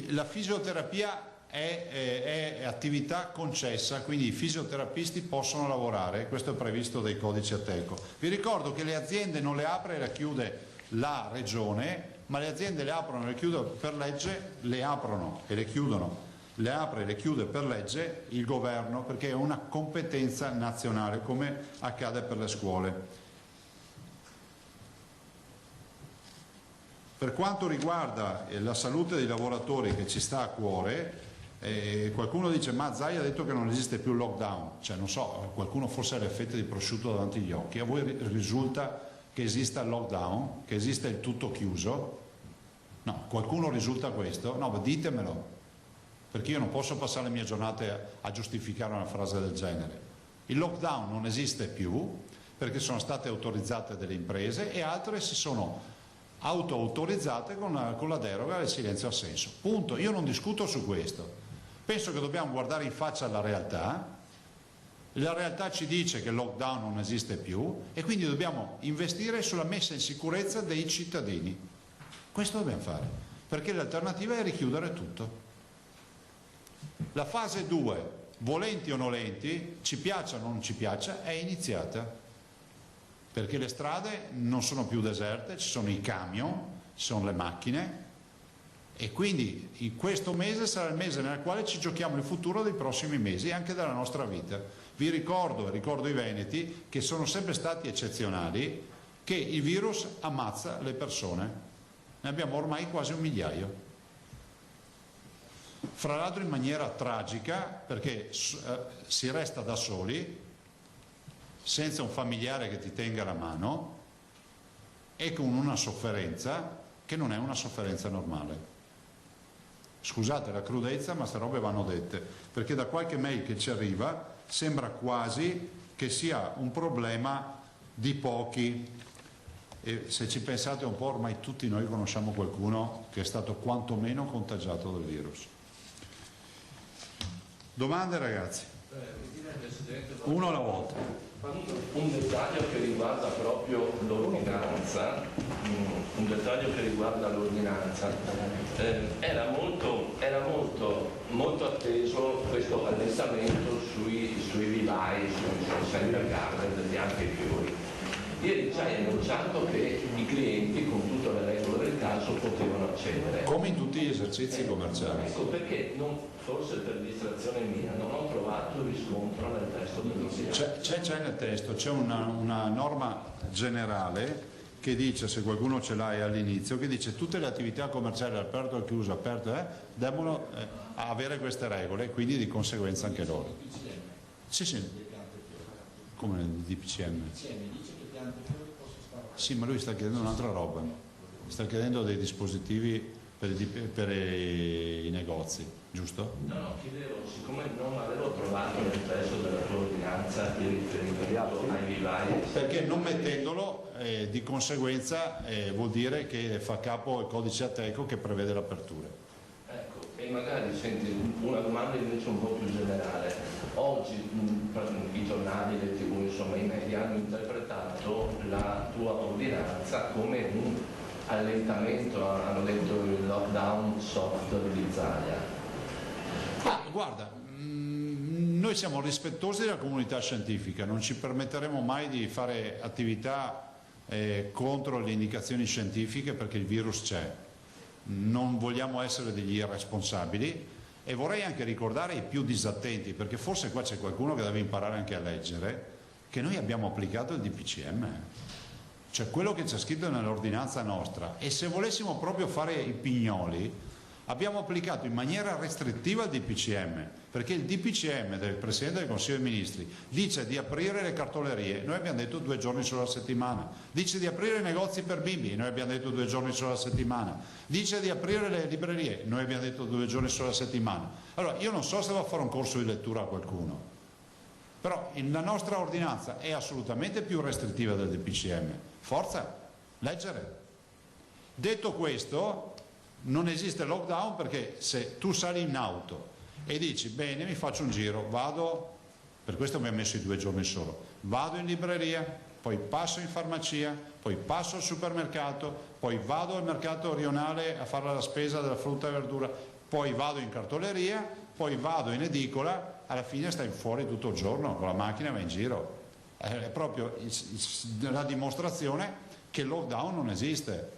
[SPEAKER 11] La fisioterapia è attività concessa, quindi i fisioterapisti possono lavorare, questo è previsto dai codici Ateco. Vi ricordo che le aziende non le apre e le chiude la regione, ma le aziende le aprono e le chiudono per legge, le aprono e le chiudono, le apre e le chiude per legge il governo, perché è una competenza nazionale, come accade per le scuole. Per quanto riguarda la salute dei lavoratori, che ci sta a cuore, qualcuno dice ma Zaia ha detto che non esiste più il lockdown, cioè non so, qualcuno forse ha le fette di prosciutto davanti agli occhi. A voi risulta che esista il lockdown, che esista il tutto chiuso? No, qualcuno risulta questo? No, ditemelo, perché io non posso passare le mie giornate a giustificare una frase del genere. Il lockdown non esiste più perché sono state autorizzate delle imprese e altre si sono auto-autorizzate con la deroga del silenzio assenso. Punto. Io non discuto su questo. Penso che dobbiamo guardare in faccia alla realtà. La realtà ci dice che il lockdown non esiste più e quindi dobbiamo investire sulla messa in sicurezza dei cittadini. Questo dobbiamo fare, perché l'alternativa è richiudere tutto. La fase 2, volenti o nolenti, ci piaccia o non ci piaccia, è iniziata. Perché le strade non sono più deserte, ci sono i camion, ci sono le macchine e quindi in questo mese sarà il mese nel quale ci giochiamo il futuro dei prossimi mesi e anche della nostra vita. Vi ricordo i veneti che sono sempre stati eccezionali, che il virus ammazza le persone, ne abbiamo ormai quasi 1 migliaio. Fra l'altro in maniera tragica perché si resta da soli, senza un familiare che ti tenga la mano e con una sofferenza che non è una sofferenza normale. Scusate la crudezza, ma queste robe vanno dette, perché da qualche mail che ci arriva sembra quasi che sia un problema di pochi. E se ci pensate un po', ormai tutti noi conosciamo qualcuno che è stato quantomeno contagiato dal virus. Domande, ragazzi? Uno alla volta.
[SPEAKER 12] Un dettaglio che riguarda proprio l'ordinanza, era molto atteso questo allentamento sui vivai, sui Center Garden e anche i fiori. Ieri già hai annunciato che i clienti con tutte le regole del caso potevano accedere.
[SPEAKER 11] Come in tutti gli esercizi commerciali.
[SPEAKER 12] Ecco perché, forse per distrazione mia, non ho trovato riscontro nel testo dell'ordinanza.
[SPEAKER 11] C'è nel testo, c'è una norma generale che dice, se qualcuno ce l'ha all'inizio, che dice tutte le attività commerciali aperto e chiuso, devono avere queste regole, quindi di conseguenza anche loro. Sì. Come nel DPCM? Sì, ma lui sta chiedendo un'altra roba, sta chiedendo dei dispositivi per i negozi, giusto?
[SPEAKER 12] No, chiedevo, siccome non avevo trovato nel testo della tua ordinanza il riferimento ai vivai.
[SPEAKER 11] Perché non mettendolo di conseguenza vuol dire che fa capo al codice Ateco che prevede l'apertura.
[SPEAKER 12] Ecco, e magari senti una domanda invece un po' più generale. Oggi i giornali, le TV, insomma i media hanno interpretato la tua ordinanza come un allentamento, hanno detto il lockdown soft dell'Italia.
[SPEAKER 11] Guarda, noi siamo rispettosi della comunità scientifica, non ci permetteremo mai di fare attività contro le indicazioni scientifiche perché il virus c'è, non vogliamo essere degli irresponsabili e vorrei anche ricordare i più disattenti, perché forse qua c'è qualcuno che deve imparare anche a leggere, che noi abbiamo applicato il DPCM. Cioè quello che c'è scritto nell'ordinanza nostra, e se volessimo proprio fare i pignoli abbiamo applicato in maniera restrittiva il DPCM, perché il DPCM del Presidente del Consiglio dei Ministri dice di aprire le cartolerie, noi abbiamo detto 2 giorni solo alla settimana, dice di aprire i negozi per bimbi, noi abbiamo detto 2 giorni solo alla settimana, dice di aprire le librerie, noi abbiamo detto 2 giorni solo alla settimana. Allora io non so se va a fare un corso di lettura a qualcuno, però la nostra ordinanza è assolutamente più restrittiva del DPCM. Forza, leggere. Detto questo, non esiste lockdown, perché se tu sali in auto e dici bene, mi faccio un giro, vado, per questo abbiamo messo i 2 giorni solo, vado in libreria, poi passo in farmacia, poi passo al supermercato, poi vado al mercato rionale a fare la spesa della frutta e verdura, poi vado in cartoleria, poi vado in edicola, alla fine stai fuori tutto il giorno con la macchina e vai in giro. È proprio la dimostrazione che il lockdown non esiste.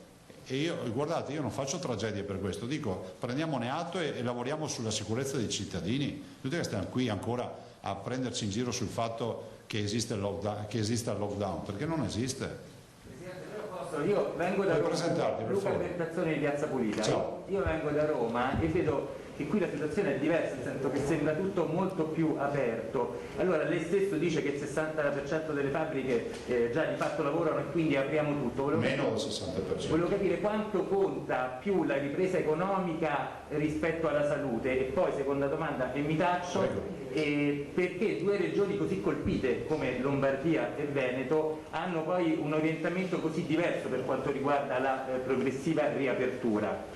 [SPEAKER 11] E io, guardate, io non faccio tragedie per questo, dico prendiamone atto e lavoriamo sulla sicurezza dei cittadini. Tutti che stiamo qui ancora a prenderci in giro sul fatto che esiste il lockdown, perché non esiste.
[SPEAKER 13] Presidente, io vengo da Roma, Luca Albertazzoni di Piazza Pulita. Io vengo da Roma e vedo che qui la situazione è diversa, nel senso che sembra tutto molto più aperto. Allora lei stesso dice che il 60% delle fabbriche già di fatto lavorano e quindi apriamo tutto.
[SPEAKER 11] Meno del 60%.
[SPEAKER 13] Volevo capire quanto conta più la ripresa economica rispetto alla salute. E poi, seconda domanda, e mi taccio, perché 2 regioni così colpite come Lombardia e Veneto hanno poi un orientamento così diverso per quanto riguarda la progressiva riapertura?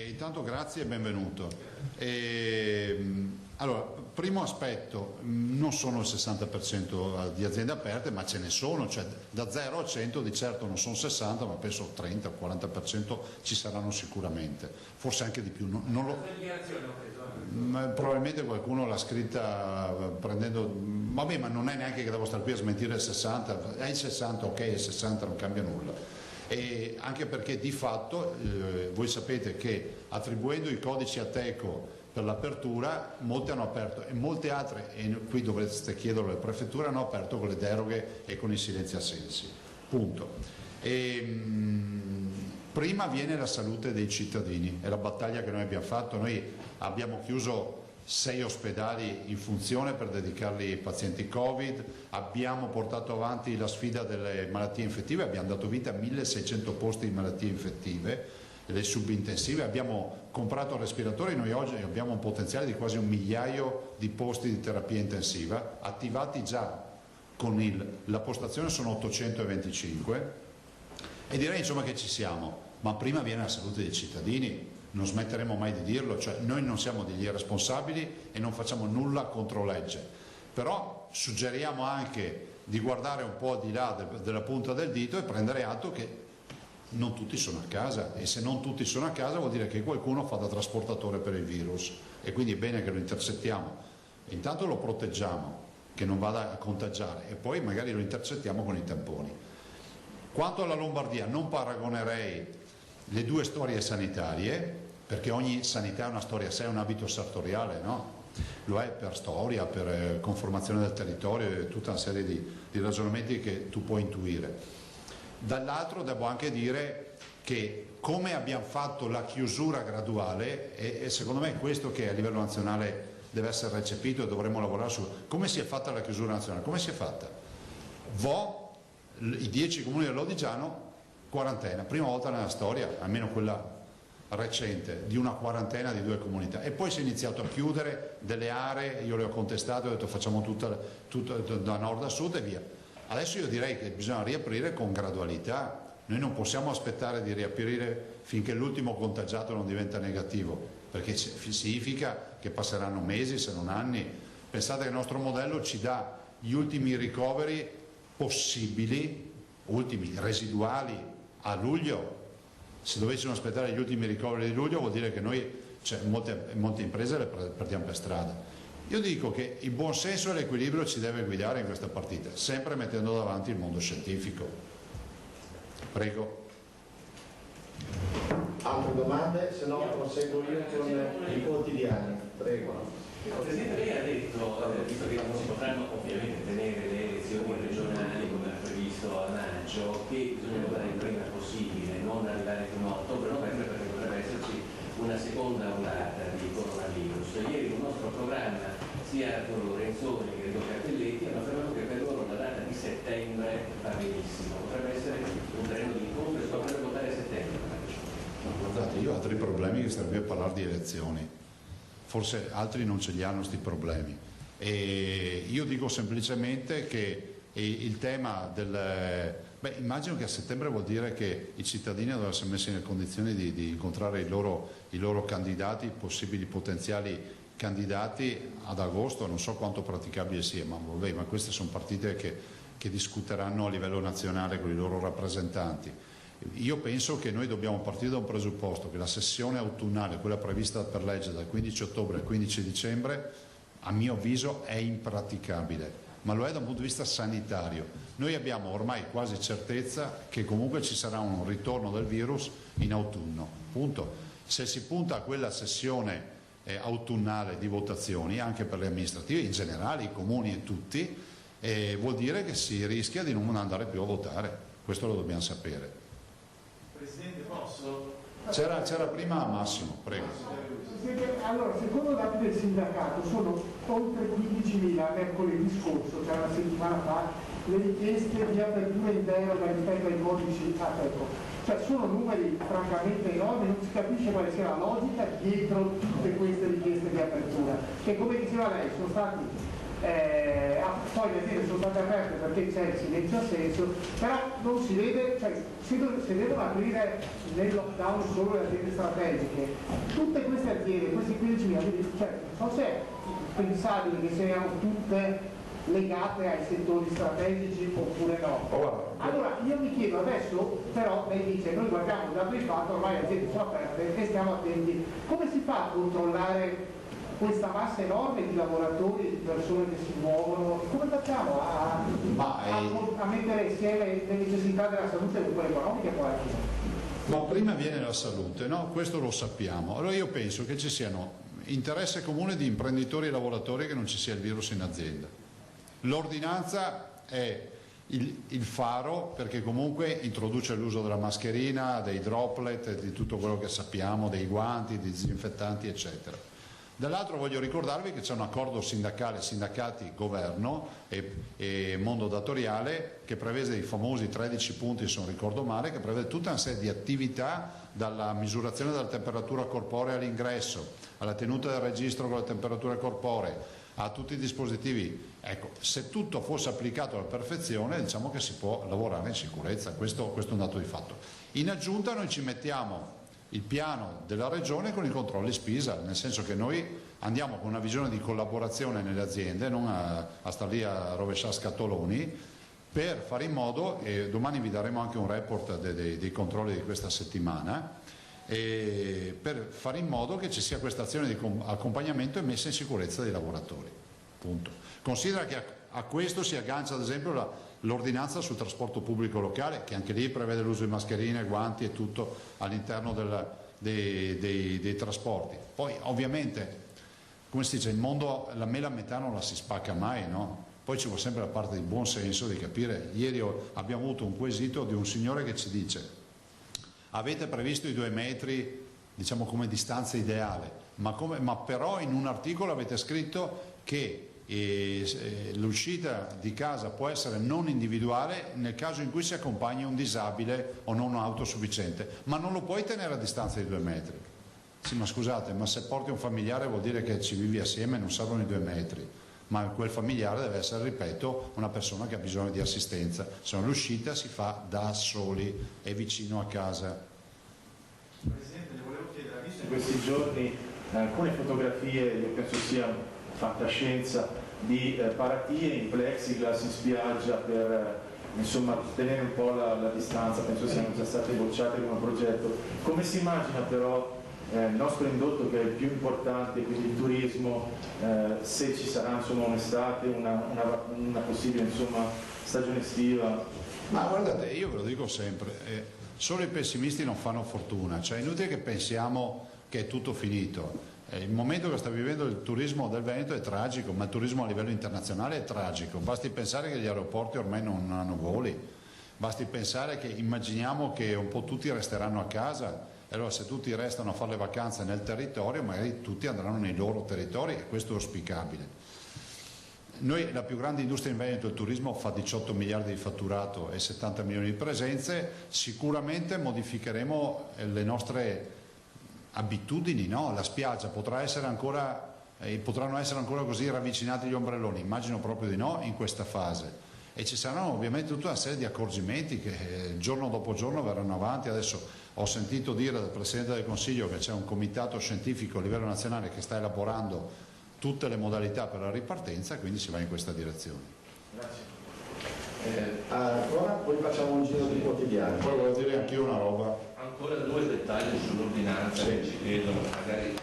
[SPEAKER 11] Intanto grazie e benvenuto. Allora, primo aspetto, non sono il 60% di aziende aperte, ma ce ne sono, cioè da 0 a 100 di certo non sono 60, ma penso 30 o 40% ci saranno sicuramente, forse anche di più. Non lo... Probabilmente qualcuno l'ha scritta prendendo, vabbè, ma non è neanche che devo stare qui a smentire il 60, è il 60, ok, il 60 non cambia nulla. E anche perché di fatto voi sapete che attribuendo i codici Ateco per l'apertura, molte hanno aperto e molte altre, e qui dovreste chiederlo alle prefetture, hanno aperto con le deroghe e con i silenzi assensi. Punto. Prima viene la salute dei cittadini, è la battaglia che noi abbiamo fatto. Noi abbiamo chiuso 6 ospedali in funzione per dedicarli ai pazienti Covid, abbiamo portato avanti la sfida delle malattie infettive, abbiamo dato vita a 1600 posti di malattie infettive, le subintensive, abbiamo comprato respiratori, noi oggi abbiamo un potenziale di quasi 1 migliaio di posti di terapia intensiva, attivati già con la postazione sono 825 e direi insomma che ci siamo, ma prima viene la salute dei cittadini. Non smetteremo mai di dirlo, cioè noi non siamo degli irresponsabili e non facciamo nulla contro legge, però suggeriamo anche di guardare un po' di là della punta del dito e prendere atto che non tutti sono a casa, e se non tutti sono a casa vuol dire che qualcuno fa da trasportatore per il virus, e quindi è bene che lo intercettiamo, intanto lo proteggiamo che non vada a contagiare e poi magari lo intercettiamo con i tamponi. Quanto alla Lombardia, non paragonerei le 2 storie sanitarie, perché ogni sanità è una storia a sé, è un abito sartoriale, no? Lo è per storia, per conformazione del territorio e tutta una serie di ragionamenti che tu puoi intuire. Dall'altro devo anche dire che come abbiamo fatto la chiusura graduale, e secondo me è questo che a livello nazionale deve essere recepito e dovremmo lavorare su come si è fatta la chiusura nazionale. Come si è fatta? i 10 comuni dell'Odigiano, quarantena, prima volta nella storia, almeno quella recente, di una quarantena di 2 comunità, e poi si è iniziato a chiudere delle aree, io le ho contestate, ho detto facciamo tutto da nord a sud e via. Adesso io direi che bisogna riaprire con gradualità, noi non possiamo aspettare di riaprire finché l'ultimo contagiato non diventa negativo, perché significa che passeranno mesi se non anni. Pensate che il nostro modello ci dà gli ultimi ricoveri possibili, ultimi residuali a luglio. Se dovessimo aspettare gli ultimi ricoveri di luglio vuol dire che noi, cioè, molte imprese le perdiamo per strada. Io dico che il buon senso e l'equilibrio ci deve guidare in questa partita, sempre mettendo davanti il mondo scientifico. Prego.
[SPEAKER 14] Altre domande? Se no proseguo io con i quotidiani. Prego.
[SPEAKER 15] Presidente, lei ha detto, visto che non si potranno ovviamente tenere le elezioni regionali come era previsto a maggio, che bisogna lavorare il prima possibile, non arrivare fino a ottobre-novembre, perché potrebbe esserci una seconda ondata di coronavirus. Ieri il nostro programma, sia Arturo Lorenzoni che Enrico Cartelletti, hanno affermato che per loro la data di settembre va benissimo, potrebbe essere un terreno di incontro e si potrebbe votare a settembre.
[SPEAKER 11] Guardate, io ho altri problemi che sarebbe a parlare di elezioni. Forse altri non ce li hanno questi problemi, e io dico semplicemente che il tema del... immagino che a settembre vuol dire che i cittadini devono essere messi nelle condizioni di incontrare i loro candidati, possibili potenziali candidati ad agosto. Non so quanto praticabile sia, ma queste sono partite che discuteranno a livello nazionale con i loro rappresentanti. Io penso che noi dobbiamo partire da un presupposto, che la sessione autunnale, quella prevista per legge dal 15 ottobre al 15 dicembre, a mio avviso è impraticabile, ma lo è da un punto di vista sanitario. Noi abbiamo ormai quasi certezza che comunque ci sarà un ritorno del virus in autunno, punto. Se si punta a quella sessione autunnale di votazioni, anche per le amministrative, in generale i comuni e tutti, vuol dire che si rischia di non andare più a votare, questo lo dobbiamo sapere.
[SPEAKER 16] Presidente, posso?
[SPEAKER 11] C'era prima Massimo, prego.
[SPEAKER 16] Presidente, allora, secondo i dati del sindacato sono oltre 15.000 mercoledì scorso, cioè una settimana fa, le richieste di apertura in deroga rispetto ai codici ATECO. Cioè sono numeri francamente enormi, non si capisce quale sia la logica dietro tutte queste richieste di apertura, che come diceva lei sono stati poi le aziende sono state aperte perché c'è il silenzio assenso, però non si vede, cioè se devono aprire nel lockdown solo le aziende strategiche, tutte queste aziende, questi 15.000, cioè non so se è pensabile che siano tutte legate ai settori strategici oppure no. Allora io mi chiedo adesso, però lei dice noi guardiamo il dato di fatto, ormai le aziende sono aperte e stiamo attenti, come si fa a controllare questa massa enorme di lavoratori, di persone che si muovono, come facciamo a mettere insieme le necessità della salute con quelle economiche poi?
[SPEAKER 11] Ma prima viene la salute, no? Questo lo sappiamo. Allora io penso che ci siano interesse comune di imprenditori e lavoratori che non ci sia il virus in azienda. L'ordinanza è il faro, perché comunque introduce l'uso della mascherina, dei droplet, di tutto quello che sappiamo, dei guanti, dei disinfettanti eccetera. Dall'altro voglio ricordarvi che c'è un accordo sindacale, sindacati, governo e mondo datoriale, che prevede i famosi 13 punti, se non ricordo male, che prevede tutta una serie di attività, dalla misurazione della temperatura corporea all'ingresso, alla tenuta del registro con la temperatura corporea, a tutti i dispositivi. Ecco, se tutto fosse applicato alla perfezione, diciamo che si può lavorare in sicurezza, questo è un dato di fatto. In aggiunta noi ci mettiamo il piano della regione con i controlli Spisa, nel senso che noi andiamo con una visione di collaborazione nelle aziende, non a star lì a rovesciare scatoloni, per fare in modo, e domani vi daremo anche un report dei controlli di questa settimana, per fare in modo che ci sia questa azione di accompagnamento e messa in sicurezza dei lavoratori. Punto. Considera che a questo si aggancia ad esempio l'ordinanza sul trasporto pubblico locale, che anche lì prevede l'uso di mascherine, guanti e tutto all'interno dei trasporti. Poi ovviamente, come si dice, il mondo, la mela a metà non la si spacca mai, no? Poi ci vuole sempre la parte di buon senso, di capire. Ieri abbiamo avuto un quesito di un signore che ci dice: avete previsto i 2 metri, diciamo, come distanza ideale, ma però in un articolo avete scritto che l'uscita di casa può essere non individuale nel caso in cui si accompagni un disabile o non autosufficiente, ma non lo puoi tenere a distanza di 2 metri. Sì, ma scusate, ma se porti un familiare vuol dire che ci vivi assieme, non servono i 2 metri, ma quel familiare deve essere, ripeto, una persona che ha bisogno di assistenza, se no l'uscita si fa da soli e vicino a casa.
[SPEAKER 17] Presidente, le volevo chiedere, ha visto in questi giorni alcune fotografie, io penso sia fantascienza, di paratie in plexiglass in spiaggia per insomma tenere un po' la distanza, penso siano già state bocciate come progetto. Come si immagina però il nostro indotto, che è il più importante, quindi il turismo, se ci sarà insomma un'estate, una possibile insomma stagione estiva?
[SPEAKER 11] Ma guardate, io ve lo dico sempre, solo i pessimisti non fanno fortuna, cioè è inutile che pensiamo che è tutto finito. Il momento che sta vivendo il turismo del Veneto è tragico, ma il turismo a livello internazionale è tragico. Basti pensare che gli aeroporti ormai non hanno voli, basti pensare che immaginiamo che un po' tutti resteranno a casa, e allora se tutti restano a fare le vacanze nel territorio, magari tutti andranno nei loro territori, e questo è auspicabile. Noi, la più grande industria in Veneto, il turismo, fa 18 miliardi di fatturato e 70 milioni di presenze. Sicuramente modificheremo le nostre abitudini, no? La spiaggia potranno essere ancora così ravvicinati gli ombrelloni? Immagino proprio di no in questa fase, e ci saranno ovviamente tutta una serie di accorgimenti che giorno dopo giorno verranno avanti. Adesso ho sentito dire dal Presidente del Consiglio che c'è un comitato scientifico a livello nazionale che sta elaborando tutte le modalità per la ripartenza, quindi si va in questa direzione.
[SPEAKER 17] Grazie.
[SPEAKER 14] Ancora poi facciamo un giro di quotidiani.
[SPEAKER 11] Poi volevo dire anch'io una roba.
[SPEAKER 12] Ancora 2 dettagli sull'ordinanza che ci chiedono, magari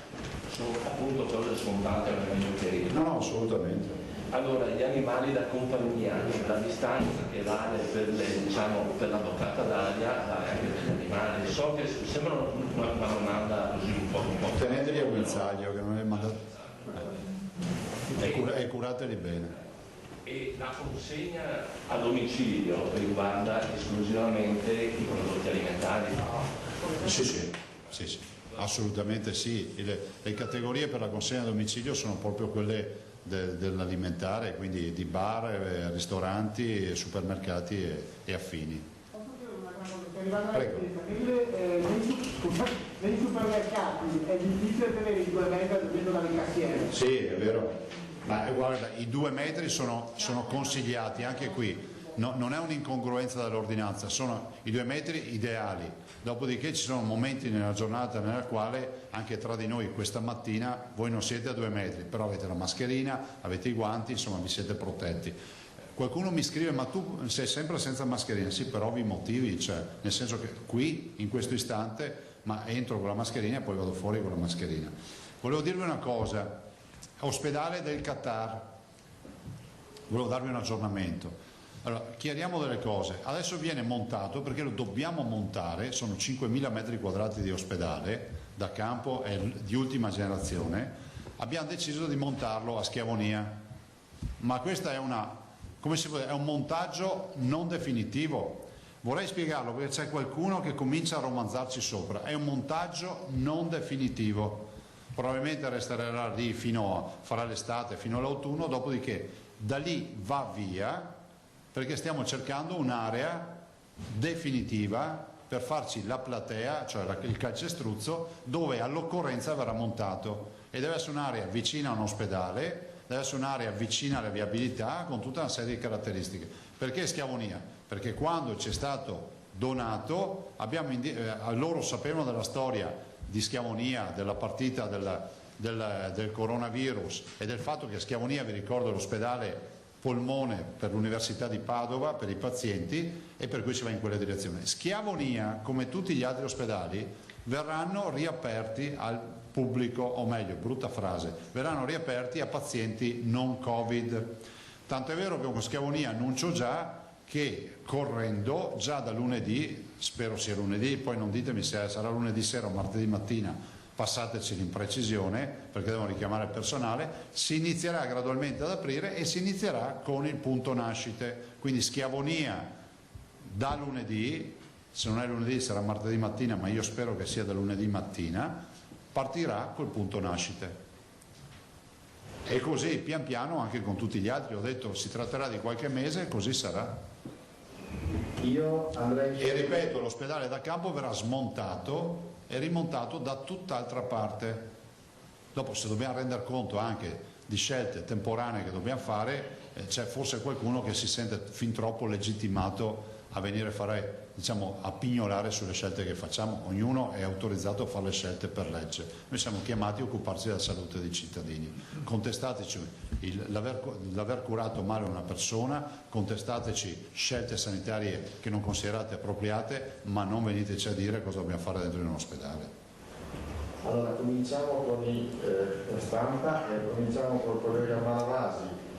[SPEAKER 12] su appunto cose scontate ma meglio chiarire.
[SPEAKER 11] No, assolutamente.
[SPEAKER 12] Allora, gli animali da compagnia, la distanza che vale per la boccata d'aria vale anche per gli animali. So che sembra una domanda così un po'.
[SPEAKER 11] Teneteli a guinzaglio, che non è mandato. E curateli bene.
[SPEAKER 12] E la consegna a domicilio riguarda esclusivamente i prodotti alimentari?
[SPEAKER 11] Sì, assolutamente sì. Le categorie per la consegna a domicilio sono proprio quelle dell'alimentare, quindi di bar, ristoranti, supermercati e affini. Prego.
[SPEAKER 16] Nei supermercati è difficile tenere i 2 metri almeno dalle cassiere.
[SPEAKER 11] Sì, è vero. Ma guarda, i 2 metri sono consigliati anche qui, non è un'incongruenza dell'ordinanza, sono i 2 metri ideali. Dopodiché ci sono momenti nella giornata nella quale anche tra di noi questa mattina voi non siete a 2 metri, però avete la mascherina, avete i guanti, insomma vi siete protetti. Qualcuno mi scrive: ma tu sei sempre senza mascherina? Sì, per ovvi motivi, cioè nel senso che qui in questo istante ma entro con la mascherina e poi vado fuori con la mascherina. Volevo dirvi una cosa. Ospedale del Qatar, volevo darvi un aggiornamento. Allora, chiariamo delle cose. Adesso viene montato, perché lo dobbiamo montare, sono 5.000 metri quadrati di ospedale da campo, è di ultima generazione. Abbiamo deciso di montarlo a Schiavonia, ma questa è è un montaggio non definitivo. Vorrei spiegarlo perché c'è qualcuno che comincia a romanzarci sopra. È un montaggio non definitivo. Probabilmente resterà lì farà l'estate, fino all'autunno, dopodiché da lì va via, perché stiamo cercando un'area definitiva per farci la platea, cioè il calcestruzzo, dove all'occorrenza verrà montato, e deve essere un'area vicina a un ospedale, deve essere un'area vicina alle viabilità, con tutta una serie di caratteristiche. Perché Schiavonia? Perché quando ci è stato donato, loro sapevano della storia di Schiavonia, della partita del coronavirus e del fatto che Schiavonia, vi ricordo, l'ospedale polmone per l'Università di Padova per i pazienti, e per cui si va in quella direzione. Schiavonia, come tutti gli altri ospedali, verranno riaperti al pubblico, o meglio, brutta frase, verranno riaperti a pazienti non Covid. Tanto è vero che con Schiavonia annuncio già che correndo già da lunedì, spero sia lunedì, poi non ditemi se sarà lunedì sera o martedì mattina, passateci l'imprecisione perché devono richiamare il personale, si inizierà gradualmente ad aprire e si inizierà con il punto nascite, quindi Schiavonia da lunedì, se non è lunedì sarà martedì mattina, ma io spero che sia da lunedì mattina, partirà col punto nascite. E così pian piano anche con tutti gli altri. Ho detto si tratterà di qualche mese e così sarà.
[SPEAKER 14] Io andrei...
[SPEAKER 11] E ripeto, l'ospedale da campo verrà smontato e rimontato da tutt'altra parte. Dopo, se dobbiamo rendere conto anche di scelte temporanee che dobbiamo fare, c'è forse qualcuno che si sente fin troppo legittimato a venire a fare, diciamo, a pignolare sulle scelte che facciamo. Ognuno è autorizzato a fare le scelte per legge. Noi siamo chiamati a occuparci della salute dei cittadini. Contestateci l'aver curato male una persona, contestateci scelte sanitarie che non considerate appropriate, ma non veniteci a dire cosa dobbiamo fare dentro in un ospedale.
[SPEAKER 14] Allora, cominciamo con la stampa e cominciamo col collega Malavasi.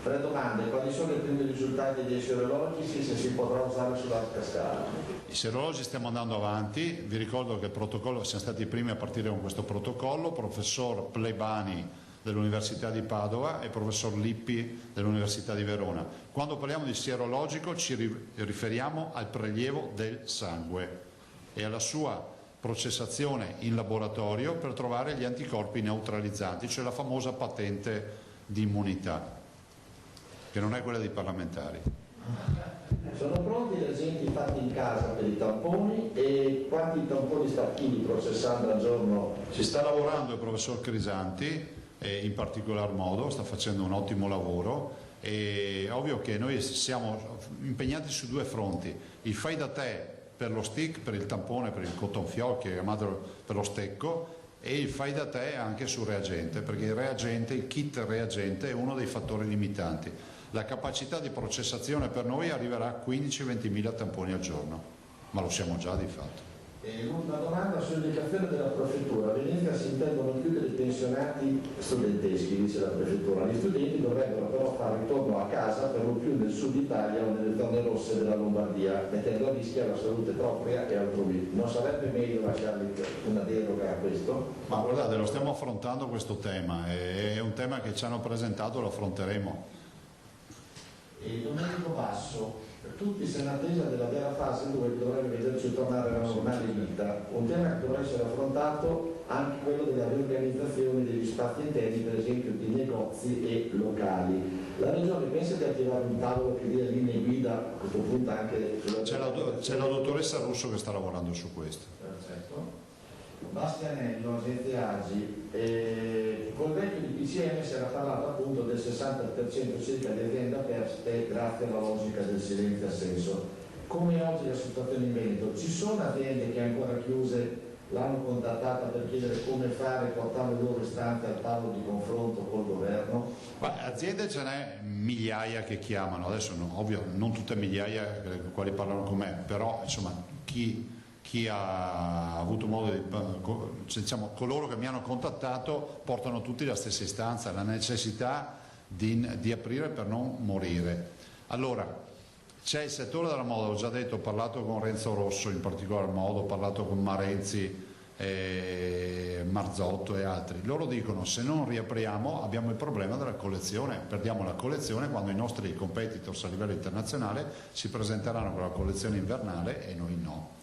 [SPEAKER 14] 3 domande: quali sono i primi risultati dei serologici, se si potrà usare sulla larga scala?
[SPEAKER 11] I serologi stiamo andando avanti, vi ricordo che il protocollo, siamo stati i primi a partire con questo protocollo, professor Plebani dell'Università di Padova e professor Lippi dell'Università di Verona. Quando parliamo di sierologico ci riferiamo al prelievo del sangue e alla sua processazione in laboratorio per trovare gli anticorpi neutralizzanti, cioè la famosa patente di immunità, che non è quella dei parlamentari.
[SPEAKER 14] Sono pronti gli agenti fatti in casa per i tamponi e quanti tamponi sta Chini processando al giorno?
[SPEAKER 11] Si sta lavorando il professor Crisanti, in particolar modo, sta facendo un ottimo lavoro. È ovvio che noi siamo impegnati su 2 fronti: il fai da te per lo stick, per il tampone, per il cotton fioc, chiamato per lo stecco, e il fai da te anche sul reagente, perché il kit reagente è uno dei fattori limitanti. La capacità di processazione per noi arriverà a 15-20 mila tamponi al giorno, ma lo siamo già di fatto.
[SPEAKER 14] E l'ultima domanda sull'indicazione della prefettura. A Venezia si intendono chiudere i pensionati studenteschi, dice la prefettura. Gli studenti dovrebbero però fare ritorno a casa, per lo più nel sud Italia o nelle zone rosse della Lombardia, mettendo a rischio la salute propria e altrui. Non sarebbe meglio lasciargli una deroga a questo?
[SPEAKER 11] Ma guardate, lo stiamo affrontando questo tema, è un tema che ci hanno presentato, lo affronteremo.
[SPEAKER 14] E Domenico Basso, tutti sono in attesa della vera fase 2 che dovrebbe vederci tornare alla normale vita. Un tema che dovrà essere affrontato anche quello della riorganizzazione degli spazi interni, per esempio di negozi e locali. La Regione pensa di attivare un tavolo che dia linee guida a questo punto anche sulla...
[SPEAKER 11] C'è la dottoressa Russo che sta lavorando su questo.
[SPEAKER 14] Perfetto. Bastianello, agenzia AGI, col vecchio di PCM si era parlato appunto del 60% circa di aziende aperte grazie alla logica del silenzio assenso. Come oggi la situazione in Veneto? Ci sono aziende che ancora chiuse l'hanno contattata per chiedere come fare, portare le loro istanze al tavolo di confronto col governo?
[SPEAKER 11] Aziende ce n'è migliaia che chiamano, adesso ovvio non tutte migliaia le quali parlano con me, però insomma chi ha avuto modo di, diciamo, coloro che mi hanno contattato portano tutti la stessa istanza, la necessità di aprire per non morire. Allora, c'è il settore della moda, ho già detto, ho parlato con Renzo Rosso in particolar modo, ho parlato con Marenzi, Marzotto e altri. Loro dicono: se non riapriamo abbiamo il problema della collezione, perdiamo la collezione quando i nostri competitors a livello internazionale si presenteranno con la collezione invernale e noi no.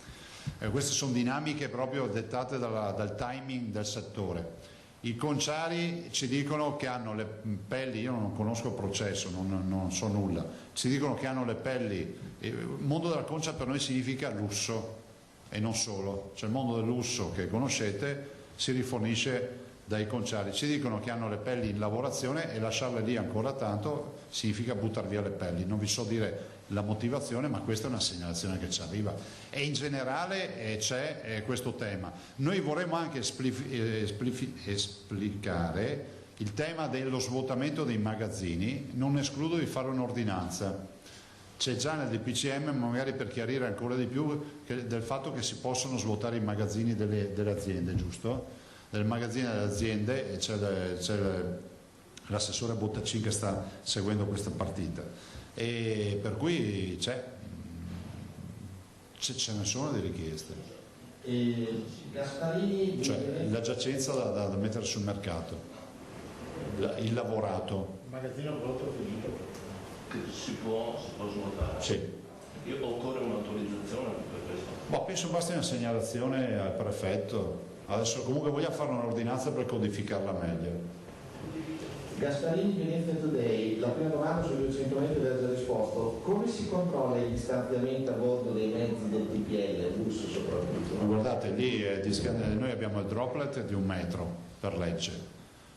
[SPEAKER 11] Queste sono dinamiche proprio dettate dal timing del settore. I conciari ci dicono che hanno le pelli, io non conosco il processo, non so nulla, ci dicono che hanno le pelli, il mondo della concia per noi significa lusso e non solo, cioè il mondo del lusso che conoscete si rifornisce dai conciari, ci dicono che hanno le pelli in lavorazione e lasciarle lì ancora tanto significa buttare via le pelli, non vi so dire la motivazione, ma questa è una segnalazione che ci arriva e in generale c'è questo tema. Noi vorremmo anche esplicare il tema dello svuotamento dei magazzini, non escludo di fare un'ordinanza, c'è già nel DPCM, magari per chiarire ancora di più del fatto che si possono svuotare i magazzini delle aziende, giusto? Del magazzino delle aziende, e c'è l'assessore Bottacin che sta seguendo questa partita. E per cui ce ne sono di richieste,
[SPEAKER 14] Gasparini,
[SPEAKER 11] cioè la giacenza da mettere sul mercato, il lavorato.
[SPEAKER 14] Il magazzino pronto finito
[SPEAKER 12] che si può svuotare.
[SPEAKER 11] Sì.
[SPEAKER 12] Occorre un'autorizzazione per questo?
[SPEAKER 11] Penso basti una segnalazione al prefetto. Adesso comunque vogliamo fare un'ordinanza per codificarla meglio.
[SPEAKER 14] Gasparini, Venezia Today, la prima domanda sui 200 metri aveva già risposto. Come si controlla il distanziamento a bordo dei mezzi del TPL, bus soprattutto?
[SPEAKER 11] Guardate, lì noi abbiamo il droplet di 1 metro per legge,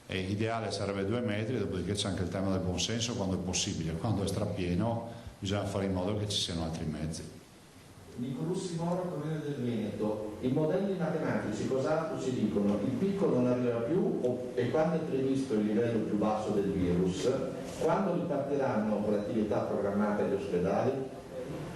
[SPEAKER 11] e ideale sarebbe 2 metri, dopodiché c'è anche il tema del buonsenso quando è possibile, quando è strapieno bisogna fare in modo che ci siano altri mezzi.
[SPEAKER 14] Nicolussi Moro, Corriere del Veneto, i modelli matematici cos'altro ci dicono? Il picco non arriva più e quando è previsto il livello più basso del virus? Quando ripartiranno con l'attività programmata agli ospedali?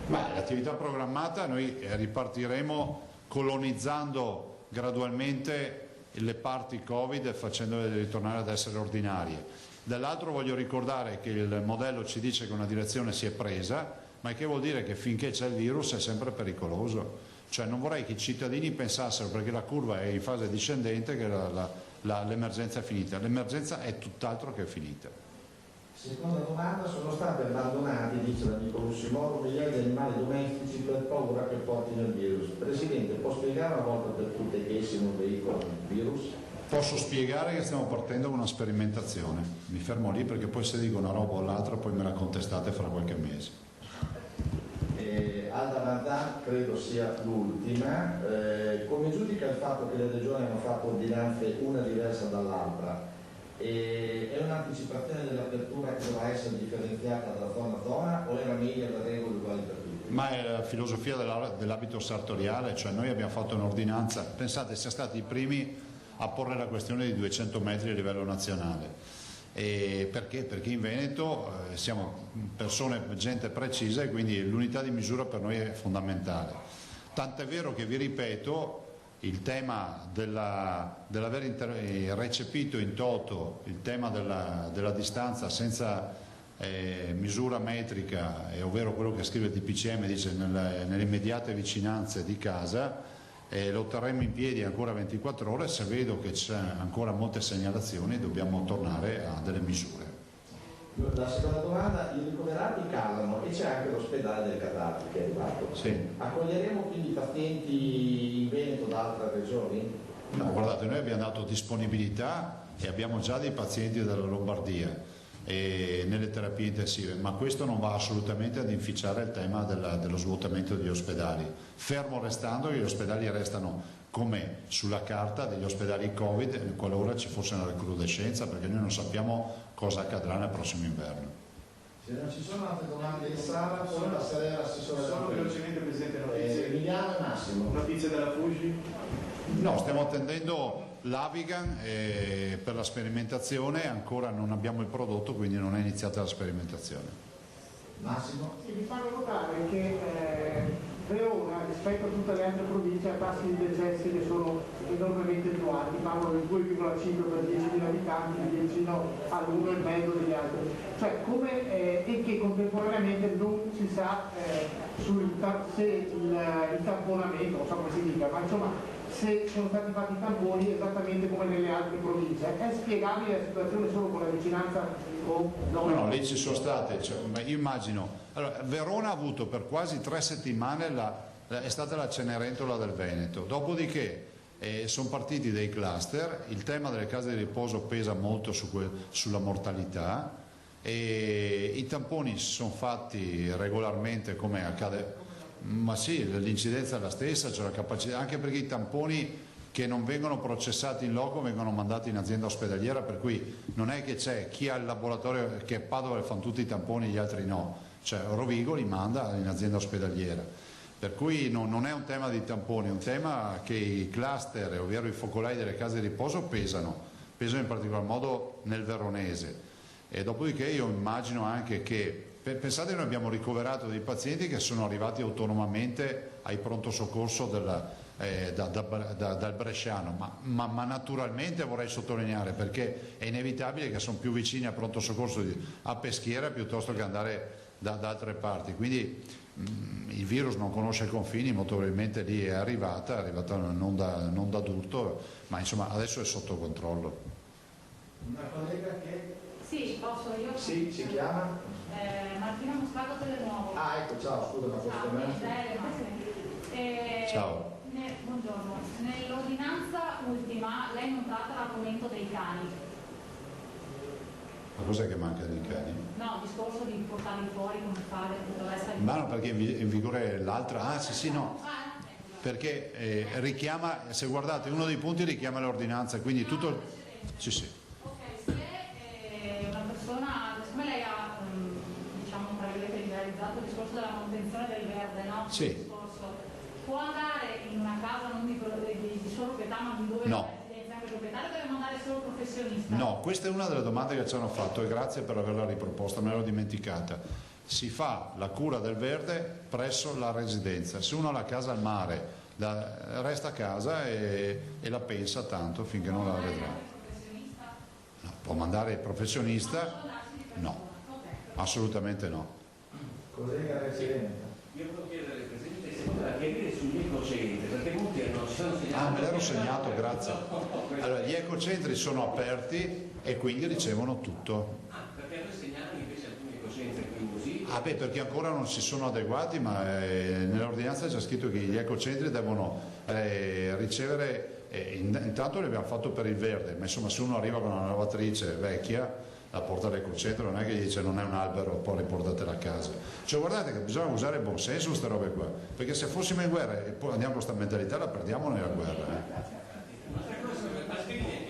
[SPEAKER 11] L'attività programmata noi ripartiremo colonizzando gradualmente le parti Covid e facendole ritornare ad essere ordinarie. Dall'altro voglio ricordare che il modello ci dice che una direzione si è presa, ma che vuol dire che finché c'è il virus è sempre pericoloso. Cioè non vorrei che i cittadini pensassero, perché la curva è in fase discendente, che l'emergenza è finita. L'emergenza è tutt'altro che finita.
[SPEAKER 14] Seconda domanda, sono stati abbandonati, dice l'amico Russimoro, migliaia di animali domestici per paura che portino il virus. Presidente, può spiegare una volta per tutte che essi non veicolano il virus?
[SPEAKER 11] Posso spiegare che stiamo partendo con una sperimentazione. Mi fermo lì perché poi se dico una roba o l'altra poi me la contestate fra qualche mese.
[SPEAKER 14] Alda Vandan credo sia l'ultima. Come giudica il fatto che le regioni hanno fatto ordinanze una diversa dall'altra? È un'anticipazione dell'apertura che dovrà essere differenziata da zona a zona o era meglio le regole uguali per tutti?
[SPEAKER 11] Ma è la filosofia dell'abito sartoriale, cioè noi abbiamo fatto un'ordinanza, pensate, siamo stati i primi a porre la questione di 200 metri a livello nazionale. E perché? Perché in Veneto siamo gente precisa e quindi l'unità di misura per noi è fondamentale. Tant'è vero che vi ripeto, il tema dell'aver recepito in toto il tema della distanza senza misura metrica, ovvero quello che scrive il DPCM, dice nelle immediate vicinanze di casa, lo terremo in piedi ancora 24 ore. Se vedo che c'è ancora molte segnalazioni dobbiamo tornare a delle misure.
[SPEAKER 14] La seconda domanda, i ricoverati calano e c'è anche l'ospedale del Catari che è arrivato.
[SPEAKER 11] Sì.
[SPEAKER 14] Accoglieremo quindi pazienti in Veneto da altre regioni?
[SPEAKER 11] No, guardate, noi abbiamo dato disponibilità e abbiamo già dei pazienti dalla Lombardia nelle terapie intensive, ma questo non va assolutamente ad inficiare il tema dello svuotamento degli ospedali, fermo restando che gli ospedali restano come sulla carta degli ospedali Covid qualora ci fosse una recrudescenza, perché noi non sappiamo cosa accadrà nel prossimo inverno.
[SPEAKER 14] Se non ci sono altre domande in sala, poi passerei all'assessore.
[SPEAKER 17] Solo velocemente, Presidente, notizie.
[SPEAKER 14] Emiliano e Massimo.
[SPEAKER 17] Notizie dalla Fuji?
[SPEAKER 11] No, stiamo attendendo l'Avigan per la sperimentazione, ancora non abbiamo il prodotto, quindi non è iniziata la sperimentazione.
[SPEAKER 14] Massimo?
[SPEAKER 16] Sì, vi fanno notare che Verona rispetto a tutte le altre province ha tassi di decessi che sono enormemente più alti, parlo del 2,5 per 10.000 abitanti vicino all'1,5 degli altri, cioè e che contemporaneamente non si sa se il tamponamento, non so come si dica, ma insomma se sono stati fatti i tamponi esattamente come nelle altre province. È spiegabile la situazione solo con la vicinanza o no?
[SPEAKER 11] No, lì ci sono state, io immagino, allora, Verona ha avuto per quasi 3 settimane è stata la Cenerentola del Veneto, dopodiché sono partiti dei cluster, il tema delle case di riposo pesa molto sulla mortalità e i tamponi si sono fatti regolarmente come accade. Ma sì, l'incidenza è la stessa, c'è la capacità, anche perché i tamponi che non vengono processati in loco vengono mandati in azienda ospedaliera, per cui non è che c'è chi ha il laboratorio che a Padova fanno tutti i tamponi e gli altri no, cioè Rovigo li manda in azienda ospedaliera, per cui non è un tema di tamponi, è un tema che i cluster, ovvero i focolai delle case di riposo pesano in particolar modo nel veronese, e dopodiché io immagino anche che pensate, noi abbiamo ricoverato dei pazienti che sono arrivati autonomamente ai pronto soccorso dal bresciano, ma naturalmente vorrei sottolineare, perché è inevitabile che sono più vicini al pronto soccorso a Peschiera piuttosto che andare da altre parti, quindi il virus non conosce confini, molto probabilmente lì è arrivata non da adulto, ma insomma adesso è sotto controllo.
[SPEAKER 14] Una collega che...
[SPEAKER 18] Sì, posso io?
[SPEAKER 14] Sì, si chiama?
[SPEAKER 18] Martina Moscato Telenuovo.
[SPEAKER 14] Ah, ecco, ciao, scusa, ma questo
[SPEAKER 11] Ciao.
[SPEAKER 18] Buongiorno. Nell'ordinanza ultima lei non tratta l'argomento dei cani.
[SPEAKER 11] Ma cos'è che manca dei cani?
[SPEAKER 18] No, il discorso di portarli fuori come fare tutto il resto.
[SPEAKER 11] Ma no, perché in vigore l'altra, ah sì no, perché richiama, se guardate uno dei punti richiama l'ordinanza, quindi tutto, sì.
[SPEAKER 18] Ok, se una persona, siccome lei ha, diciamo, tra virgolette, liberalizzato il discorso della manutenzione del verde, no?
[SPEAKER 11] Sì.
[SPEAKER 18] Il discorso, può andare in una casa non di solo proprietà, ma di dove
[SPEAKER 11] No.
[SPEAKER 18] il proprietario deve mandare solo il professionista?
[SPEAKER 11] No, questa è una delle domande che ci hanno fatto e grazie per averla riproposta, me l'ero dimenticata. Si fa la cura del verde presso la residenza, se uno ha la casa al mare resta a casa e la pensa tanto finché non la vedrà. No, può mandare il professionista? No, assolutamente no.
[SPEAKER 14] Collega Presidente.
[SPEAKER 15] Io volevo chiedere al Presidente se poteva chiarire sugli ecocentri, perché molti hanno segnato.
[SPEAKER 11] Ah, me l'ero segnato, grazie. Allora, gli ecocentri sono aperti e quindi ricevono tutto.
[SPEAKER 15] Perché noi segnaliamo invece alcuni ecocentri chiusi.
[SPEAKER 11] Ah beh, perché ancora non si sono adeguati, ma nell'ordinanza c'è scritto che gli ecocentri devono ricevere, intanto li abbiamo fatto per il verde, ma insomma se uno arriva con una lavatrice vecchia, la porta all'ecocentro, non è che gli dice non è un albero, poi riportatela a casa. Cioè guardate che bisogna usare il buon senso queste robe qua, perché se fossimo in guerra e poi andiamo con questa mentalità la perdiamo nella guerra.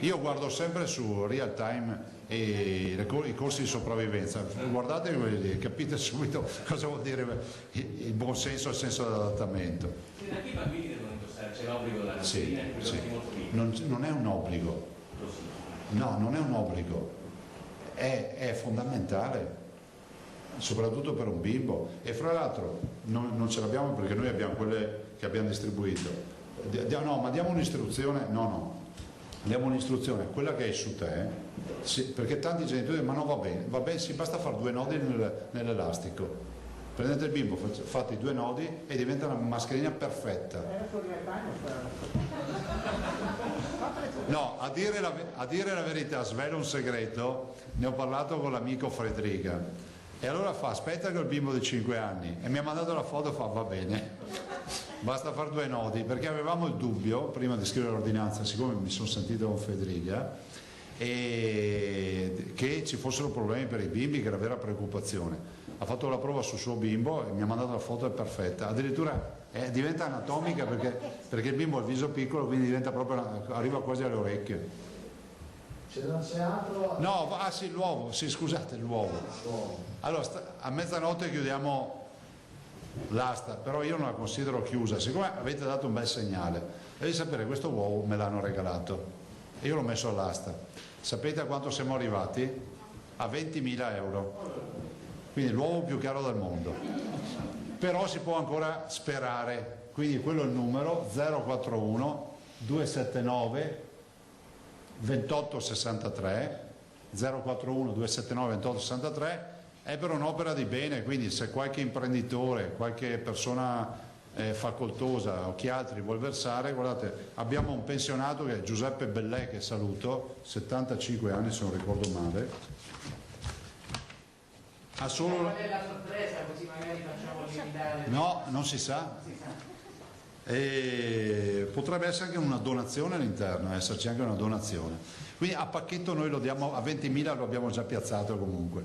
[SPEAKER 11] Io guardo sempre su real time i corsi di sopravvivenza, guardate quelli lì, capite subito cosa vuol dire il buon senso e il senso dell'adattamento.
[SPEAKER 15] Anche i bambini devono indossare, c'è l'obbligo della mascherina,
[SPEAKER 11] Sì. Non è un obbligo, no, non è un obbligo, è fondamentale, soprattutto per un bimbo. E fra l'altro non ce l'abbiamo perché noi abbiamo quelle che abbiamo distribuito. No, ma diamo un'istruzione, diamo un'istruzione, quella che hai su te, perché tanti genitori dicono ma no va bene, sì, basta fare 2 nodi nell'elastico, prendete il bimbo, fate i 2 nodi e diventa una mascherina perfetta. No, a dire la verità, svelo un segreto, ne ho parlato con l'amico Frederica e allora aspetta che ho il bimbo di 5 anni e mi ha mandato la foto, va bene, basta fare 2 nodi, perché avevamo il dubbio prima di scrivere l'ordinanza, siccome mi sono sentito con Federica, che ci fossero problemi per i bimbi, che era vera preoccupazione. Ha fatto la prova sul suo bimbo e mi ha mandato la foto, è perfetta, addirittura diventa anatomica perché il bimbo ha il viso piccolo, quindi diventa proprio, arriva quasi alle orecchie.
[SPEAKER 14] Se non c'è altro...
[SPEAKER 11] No, sì, l'uovo, sì, scusate, l'uovo. Allora, a mezzanotte chiudiamo l'asta, però io non la considero chiusa, siccome avete dato un bel segnale, devi sapere, questo uovo me l'hanno regalato e io l'ho messo all'asta. Sapete a quanto siamo arrivati? A 20.000 euro, quindi l'uovo più caro del mondo. Però si può ancora sperare, quindi quello è il numero 041 279 2863, 041 279 2863, è per un'opera di bene, quindi se qualche imprenditore, qualche persona facoltosa o chi altri vuol versare, guardate, abbiamo un pensionato che è Giuseppe Bellè, che saluto, 75 anni se non ricordo male, ha solo...
[SPEAKER 13] Qual è la sorpresa, così magari facciamo limitare...
[SPEAKER 11] No, non si sa. E potrebbe essere anche una donazione all'interno, esserci anche una donazione, quindi a pacchetto noi lo diamo a 20.000, lo abbiamo già piazzato comunque.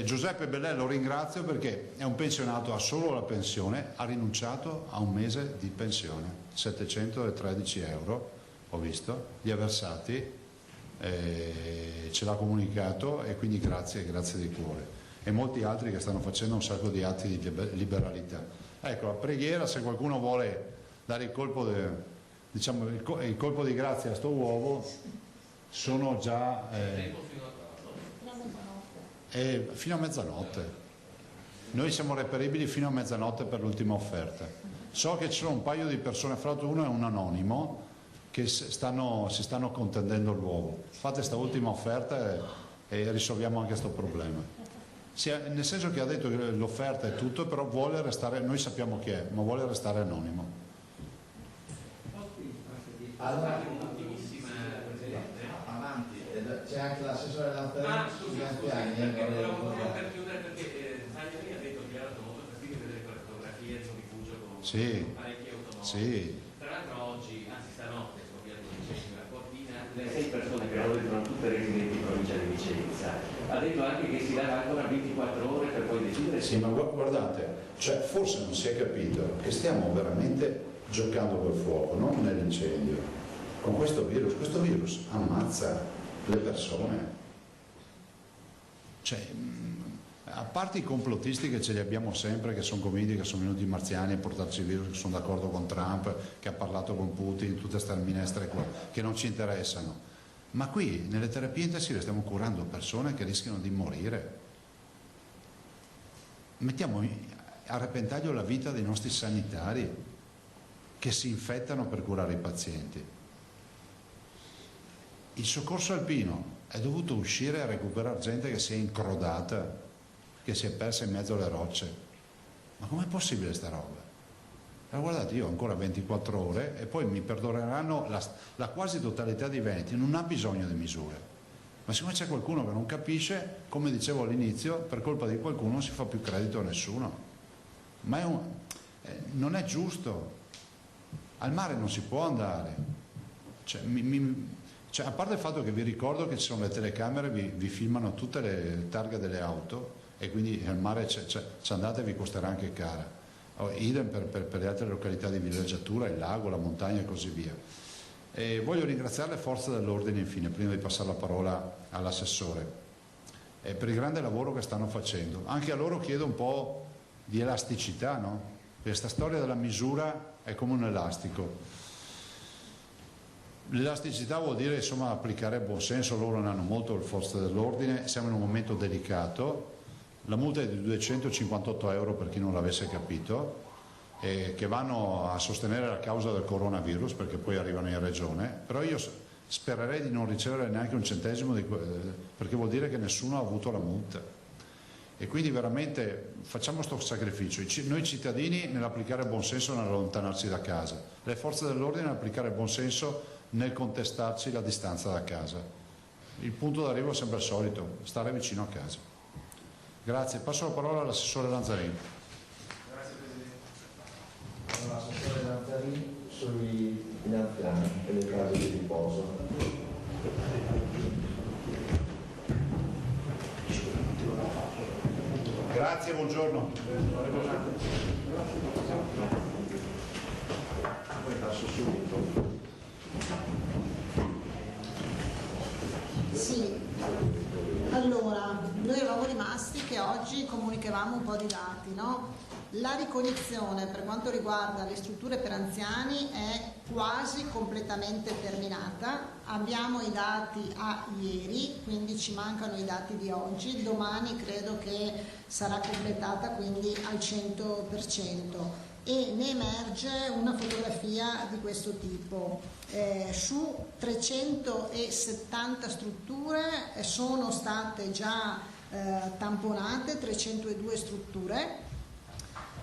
[SPEAKER 11] Giuseppe Bellè lo ringrazio perché è un pensionato, ha solo la pensione, ha rinunciato a un mese di pensione, 713 euro ho visto, li ha versati, ce l'ha comunicato e quindi grazie di cuore, e molti altri che stanno facendo un sacco di atti di liberalità. Ecco, la preghiera, se qualcuno vuole dare il colpo di grazia a sto uovo, sono già fino a mezzanotte. Noi siamo reperibili fino a mezzanotte per l'ultima offerta. So che ci sono un paio di persone, fra l'altro uno è un anonimo, che si stanno contendendo l'uovo. Fate questa ultima offerta e risolviamo anche questo problema. Nel senso che ha detto che l'offerta è tutto, però vuole restare, noi sappiamo chi è, ma vuole restare anonimo.
[SPEAKER 14] Allora, avanti, c'è anche l'assessore Lanzarini sugli anziani.
[SPEAKER 15] Per chiudere, perché Tagliari ha detto che ha dato molto fastidio vedere quelle fotografie di un rifugio con parecchie automobili.
[SPEAKER 11] Sì.
[SPEAKER 15] Tra l'altro oggi, anzi stanotte, scoppiato il 12° a Cortina, le 6 persone che lavorano sono tutte residenti in provincia di Vicenza.
[SPEAKER 12] ha detto anche che si darà ancora 24 ore per poi decidere.
[SPEAKER 11] Sì, ma guardate, cioè, forse non si è capito che stiamo veramente giocando col fuoco, non nell'incendio. Con questo virus ammazza le persone. Cioè, a parte i complottisti che ce li abbiamo sempre, che sono convinti che sono venuti i marziani a portarci il virus, che sono d'accordo con Trump, che ha parlato con Putin, tutte queste minestre qua, che non ci interessano. Ma qui nelle terapie intensive stiamo curando persone che rischiano di morire. Mettiamo a repentaglio la vita dei nostri sanitari che si infettano per curare i pazienti. Il soccorso alpino è dovuto uscire a recuperare gente che si è incrodata, che si è persa in mezzo alle rocce. Ma com'è possibile sta roba? Ma guardate, io ho ancora 24 ore e poi mi perdoneranno la quasi totalità dei veneti, non ha bisogno di misure. Ma siccome c'è qualcuno che non capisce, come dicevo all'inizio, per colpa di qualcuno non si fa più credito a nessuno. Ma non è giusto. Al mare non si può andare. Cioè, a parte il fatto che vi ricordo che ci sono le telecamere, vi filmano tutte le targhe delle auto e quindi al mare ci andate e vi costerà anche cara. Idem per le altre località di villeggiatura, il lago, la montagna e così via. E voglio ringraziare le forze dell'ordine infine, prima di passare la parola all'assessore, per il grande lavoro che stanno facendo. Anche a loro chiedo un po' di elasticità, no? Questa storia della misura è come un elastico. L'elasticità vuol dire insomma applicare buon senso, loro ne hanno molto le forze dell'ordine, siamo in un momento delicato. La multa è di 258 euro per chi non l'avesse capito, che vanno a sostenere la causa del coronavirus perché poi arrivano in regione, però io spererei di non ricevere neanche un centesimo perché vuol dire che nessuno ha avuto la multa. E quindi veramente facciamo questo sacrificio, noi cittadini nell'applicare buon senso e nell'allontanarci da casa, le forze dell'ordine nell'applicare buon senso nel contestarci la distanza da casa. Il punto d'arrivo è sempre il solito, stare vicino a casa. Grazie, passo la parola all'assessore Lanzarin.
[SPEAKER 14] Grazie Presidente. Allora, l'assessore Lanzarin sui anziani e le case di riposo.
[SPEAKER 11] Grazie, buongiorno. Poi passo subito.
[SPEAKER 19] Sì, allora, noi eravamo rimasti che oggi comunicavamo un po' di dati, no? La ricognizione per quanto riguarda le strutture per anziani è quasi completamente terminata, abbiamo i dati a ieri, quindi ci mancano i dati di oggi, domani credo che sarà completata quindi al 100%. E ne emerge una fotografia di questo tipo. Su 370 strutture sono state già tamponate 302 strutture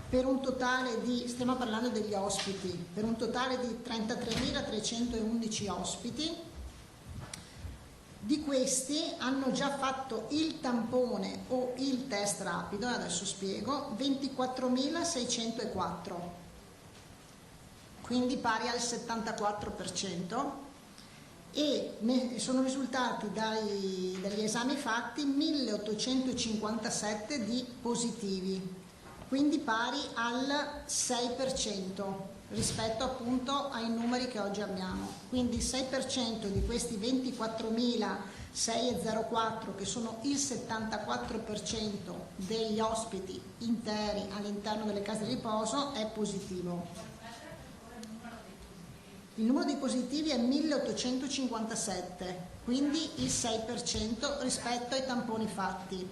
[SPEAKER 19] per un totale di, stiamo parlando degli ospiti, per un totale di 33.311 ospiti. Di questi hanno già fatto il tampone o il test rapido, adesso spiego, 24.604, quindi pari al 74%, e ne sono risultati dagli esami fatti 1.857 di positivi, quindi pari al 6%. Rispetto appunto ai numeri che oggi abbiamo, quindi il 6% di questi 24.604 che sono il 74% degli ospiti interi all'interno delle case di riposo è positivo. Il numero di positivi è 1.857, quindi il 6% rispetto ai tamponi fatti.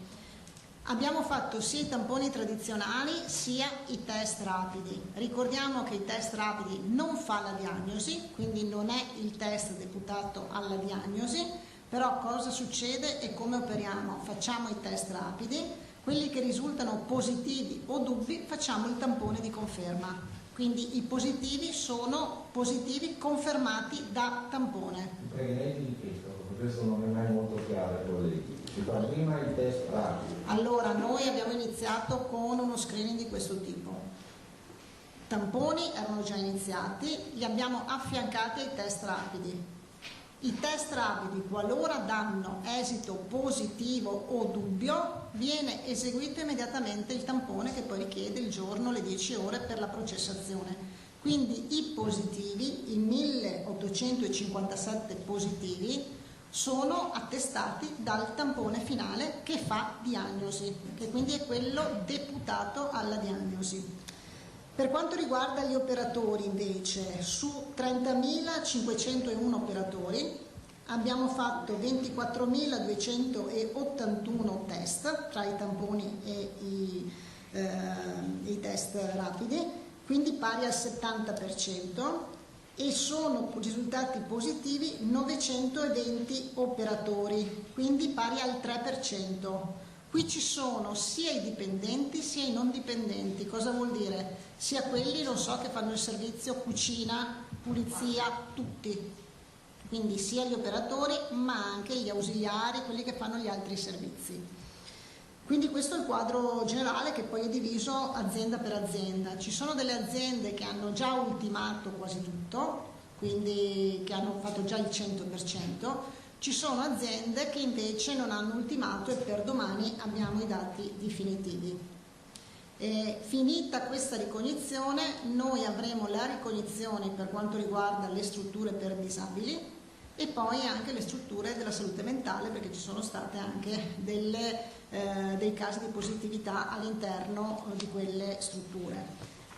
[SPEAKER 19] Abbiamo fatto sia i tamponi tradizionali sia i test rapidi. Ricordiamo che i test rapidi non fa la diagnosi, quindi non è il test deputato alla diagnosi, però cosa succede e come operiamo? Facciamo i test rapidi, quelli che risultano positivi o dubbi facciamo il tampone di conferma. Quindi i positivi sono positivi confermati da tampone.
[SPEAKER 14] Pregherei di ripeterlo, perché questo non è mai molto chiaro ai colleghi. Si fa prima il test rapido.
[SPEAKER 19] Allora, noi abbiamo iniziato con uno screening di questo tipo. Tamponi erano già iniziati, li abbiamo affiancati ai test rapidi. I test rapidi, qualora danno esito positivo o dubbio, viene eseguito immediatamente il tampone che poi richiede il giorno, le 10 ore per la processazione. Quindi i positivi, i 1857 positivi, sono attestati dal tampone finale che fa diagnosi, che quindi è quello deputato alla diagnosi. Per quanto riguarda gli operatori invece, su 30.501 operatori abbiamo fatto 24.281 test tra i tamponi e i test rapidi, quindi pari al 70%, e sono risultati positivi 920 operatori, quindi pari al 3%. Qui ci sono sia i dipendenti sia i non dipendenti. Cosa vuol dire? Sia quelli, non so, che fanno il servizio cucina, pulizia, tutti. Quindi sia gli operatori ma anche gli ausiliari, quelli che fanno gli altri servizi. Quindi questo è il quadro generale, che poi è diviso azienda per azienda. Ci sono delle aziende che hanno già ultimato quasi tutto, quindi che hanno fatto già il 100%. Ci sono aziende che invece non hanno ultimato e per domani abbiamo i dati definitivi. Finita questa ricognizione, noi avremo la ricognizione per quanto riguarda le strutture per disabili e poi anche le strutture della salute mentale, perché ci sono state anche dei casi di positività all'interno di quelle strutture.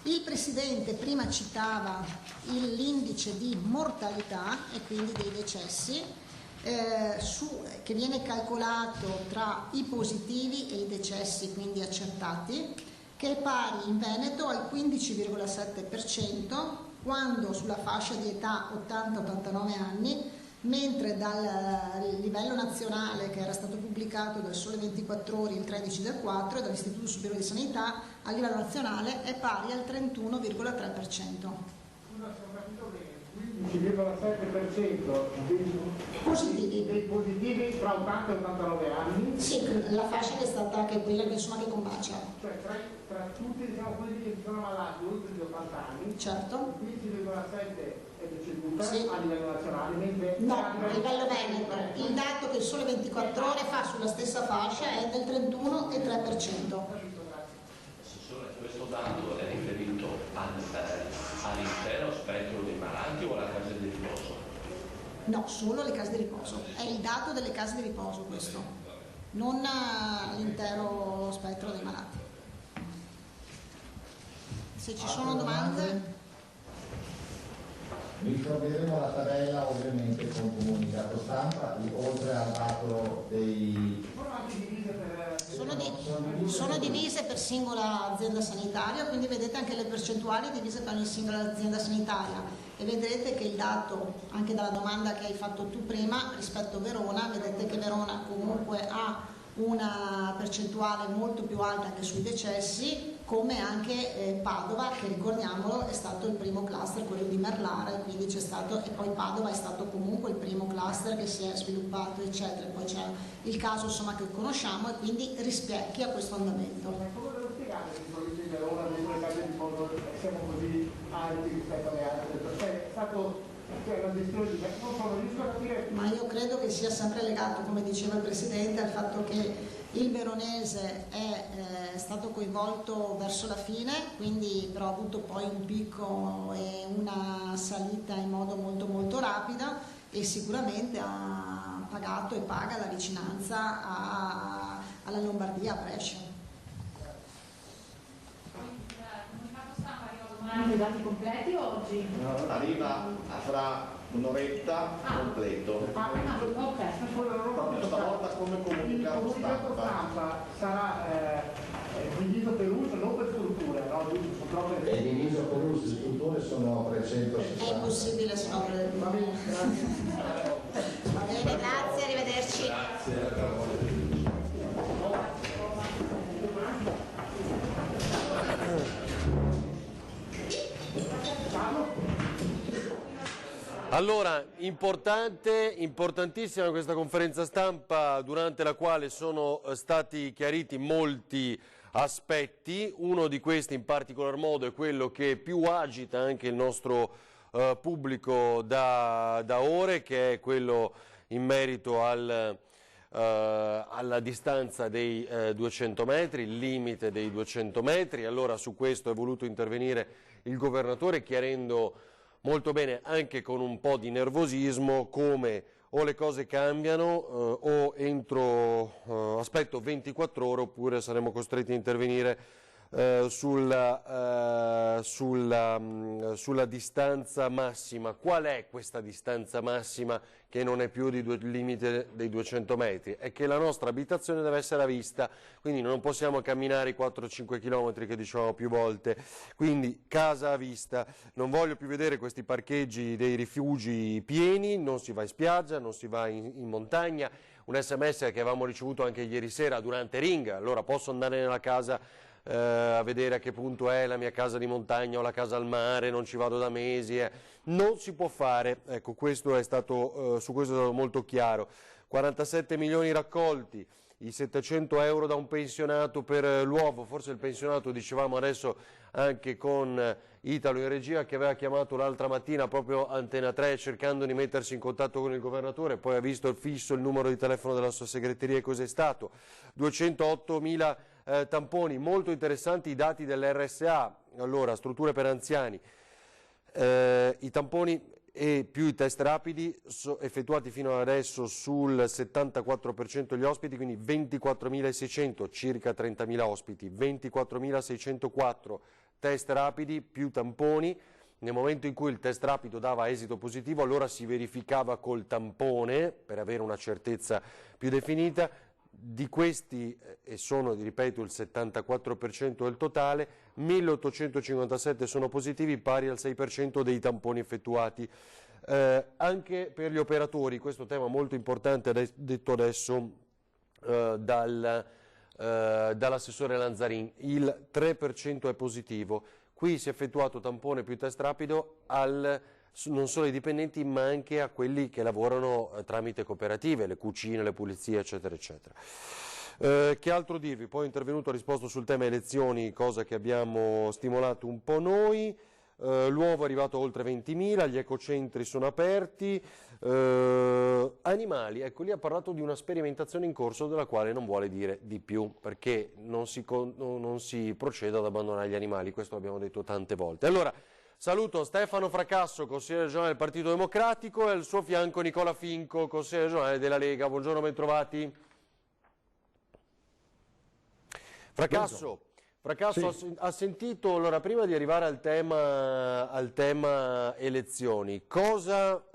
[SPEAKER 19] Il Presidente prima citava l'indice di mortalità e quindi dei decessi, che viene calcolato tra i positivi e i decessi, quindi accertati, che è pari in Veneto al 15,7%, quando sulla fascia di età 80-89 anni, mentre dal livello nazionale, che era stato pubblicato dal Sole 24 Ore il 13/4 e dall'Istituto Superiore di Sanità, a livello nazionale è pari al 31,3%.
[SPEAKER 16] 15,7% dei positivi tra 80 e 89 anni?
[SPEAKER 19] Sì, la fascia che è stata anche quella che combacia.
[SPEAKER 16] Cioè tra tutti, diciamo, quelli che sono malati oltre gli 80 anni,
[SPEAKER 19] certo.
[SPEAKER 16] Il 15,7 è deceduta,
[SPEAKER 19] sì,
[SPEAKER 16] a livello nazionale, mentre
[SPEAKER 19] no, a livello Veneto. Il dato che il Sole 24 Ore fa sulla stessa fascia è del 31,3%.
[SPEAKER 12] Questo dato è riferito all'intero spettro dei malati o alla casa di riposo?
[SPEAKER 19] No, solo alle case di riposo. È il dato delle case di riposo questo, non all'intero spettro dei malati. Se ci sono domande...
[SPEAKER 14] Ritroveremo la tabella ovviamente con comunicato stampa, oltre al dato dei...
[SPEAKER 19] Sono divise per singola azienda sanitaria, quindi vedete anche le percentuali divise per ogni singola azienda sanitaria e vedrete che il dato, anche dalla domanda che hai fatto tu prima, rispetto a Verona, vedete che Verona comunque ha una percentuale molto più alta anche sui decessi, come anche Padova, che ricordiamolo è stato il primo cluster, quello di Merlara, e quindi c'è stato, e poi Padova è stato comunque il primo cluster che si è sviluppato, eccetera. Poi c'è il caso, insomma, che conosciamo, e quindi rispecchia questo andamento.
[SPEAKER 16] Come devo spiegare che in provincia di Verona dentro le case di riposo siamo così alti rispetto alle altre? Perché è stato una gestione di... non riesco a capire.
[SPEAKER 19] Ma io credo che sia sempre legato, come diceva il Presidente, al fatto che il veronese è stato coinvolto verso la fine, quindi però ha avuto poi un picco e una salita in modo molto molto rapida, e sicuramente ha pagato e paga la vicinanza alla Lombardia, a Brescia.
[SPEAKER 18] Domani i dati completi o oggi?
[SPEAKER 14] No, arriva fra un'oretta completo.
[SPEAKER 18] Ok.
[SPEAKER 14] Proprio stavolta come comunicato
[SPEAKER 16] stampa sarà diviso per uso, non per strutture, no?
[SPEAKER 14] È diviso per uso, le strutture sono 360.
[SPEAKER 19] È impossibile, se no. Va bene, grazie, arrivederci.
[SPEAKER 1] Allora, importantissima questa conferenza stampa, durante la quale sono stati chiariti molti aspetti. Uno di questi in particolar modo è quello che più agita anche il nostro pubblico da ore, che è quello in merito alla distanza dei 200 metri, il limite dei 200 metri. Allora su questo è voluto intervenire il governatore, chiarendo molto bene, anche con un po' di nervosismo, come o le cose cambiano o entro aspetto 24 ore, oppure saremo costretti a intervenire sulla distanza massima. Qual è questa distanza massima che non è più il limite dei 200 metri? È che la nostra abitazione deve essere a vista, quindi non possiamo camminare i 4-5 km che dicevamo più volte, quindi casa a vista. Non voglio più vedere questi parcheggi dei rifugi pieni, non si va in spiaggia, non si va in montagna. Un SMS che avevamo ricevuto anche ieri sera durante Ring: allora posso andare nella casa a vedere a che punto è la mia casa di montagna o la casa al mare, non ci vado da mesi, non si può fare. Ecco, questo è stato, su questo è stato molto chiaro. 47 milioni raccolti, i 700 euro da un pensionato per l'uovo, forse il pensionato, dicevamo adesso anche con Italo in regia, che aveva chiamato l'altra mattina proprio Antena 3 cercando di mettersi in contatto con il governatore, poi ha visto il fisso, il numero di telefono della sua segreteria e cos'è stato. 208.000 tamponi, molto interessanti i dati dell'RSA. Allora, strutture per anziani, i tamponi e più i test rapidi effettuati fino ad adesso sul 74% degli ospiti, quindi 24.600, circa 30.000 ospiti, 24.604 test rapidi più tamponi. Nel momento in cui il test rapido dava esito positivo, allora si verificava col tampone per avere una certezza più definita. Di questi, e sono, ripeto, il 74% del totale, 1.857 sono positivi, pari al 6% dei tamponi effettuati. Anche per gli operatori, questo tema molto importante, detto adesso dall'assessore Lanzarin, il 3% è positivo. Qui si è effettuato tampone più test rapido non solo ai dipendenti, ma anche a quelli che lavorano tramite cooperative, le cucine, le pulizie, eccetera, eccetera. Che altro dirvi? Poi è intervenuto, ha risposto sul tema elezioni, cosa che abbiamo stimolato un po' noi. L'uovo è arrivato a oltre 20.000, gli ecocentri sono aperti. Animali, ecco, lì ha parlato di una sperimentazione in corso della quale non vuole dire di più, perché non si procede ad abbandonare gli animali, questo l'abbiamo detto tante volte. Allora, saluto Stefano Fracasso, consigliere regionale del Partito Democratico, e al suo fianco Nicola Finco, consigliere regionale della Lega. Buongiorno, bentrovati. Fracasso, sì. Ha sentito, allora, prima di arrivare al tema elezioni, cosa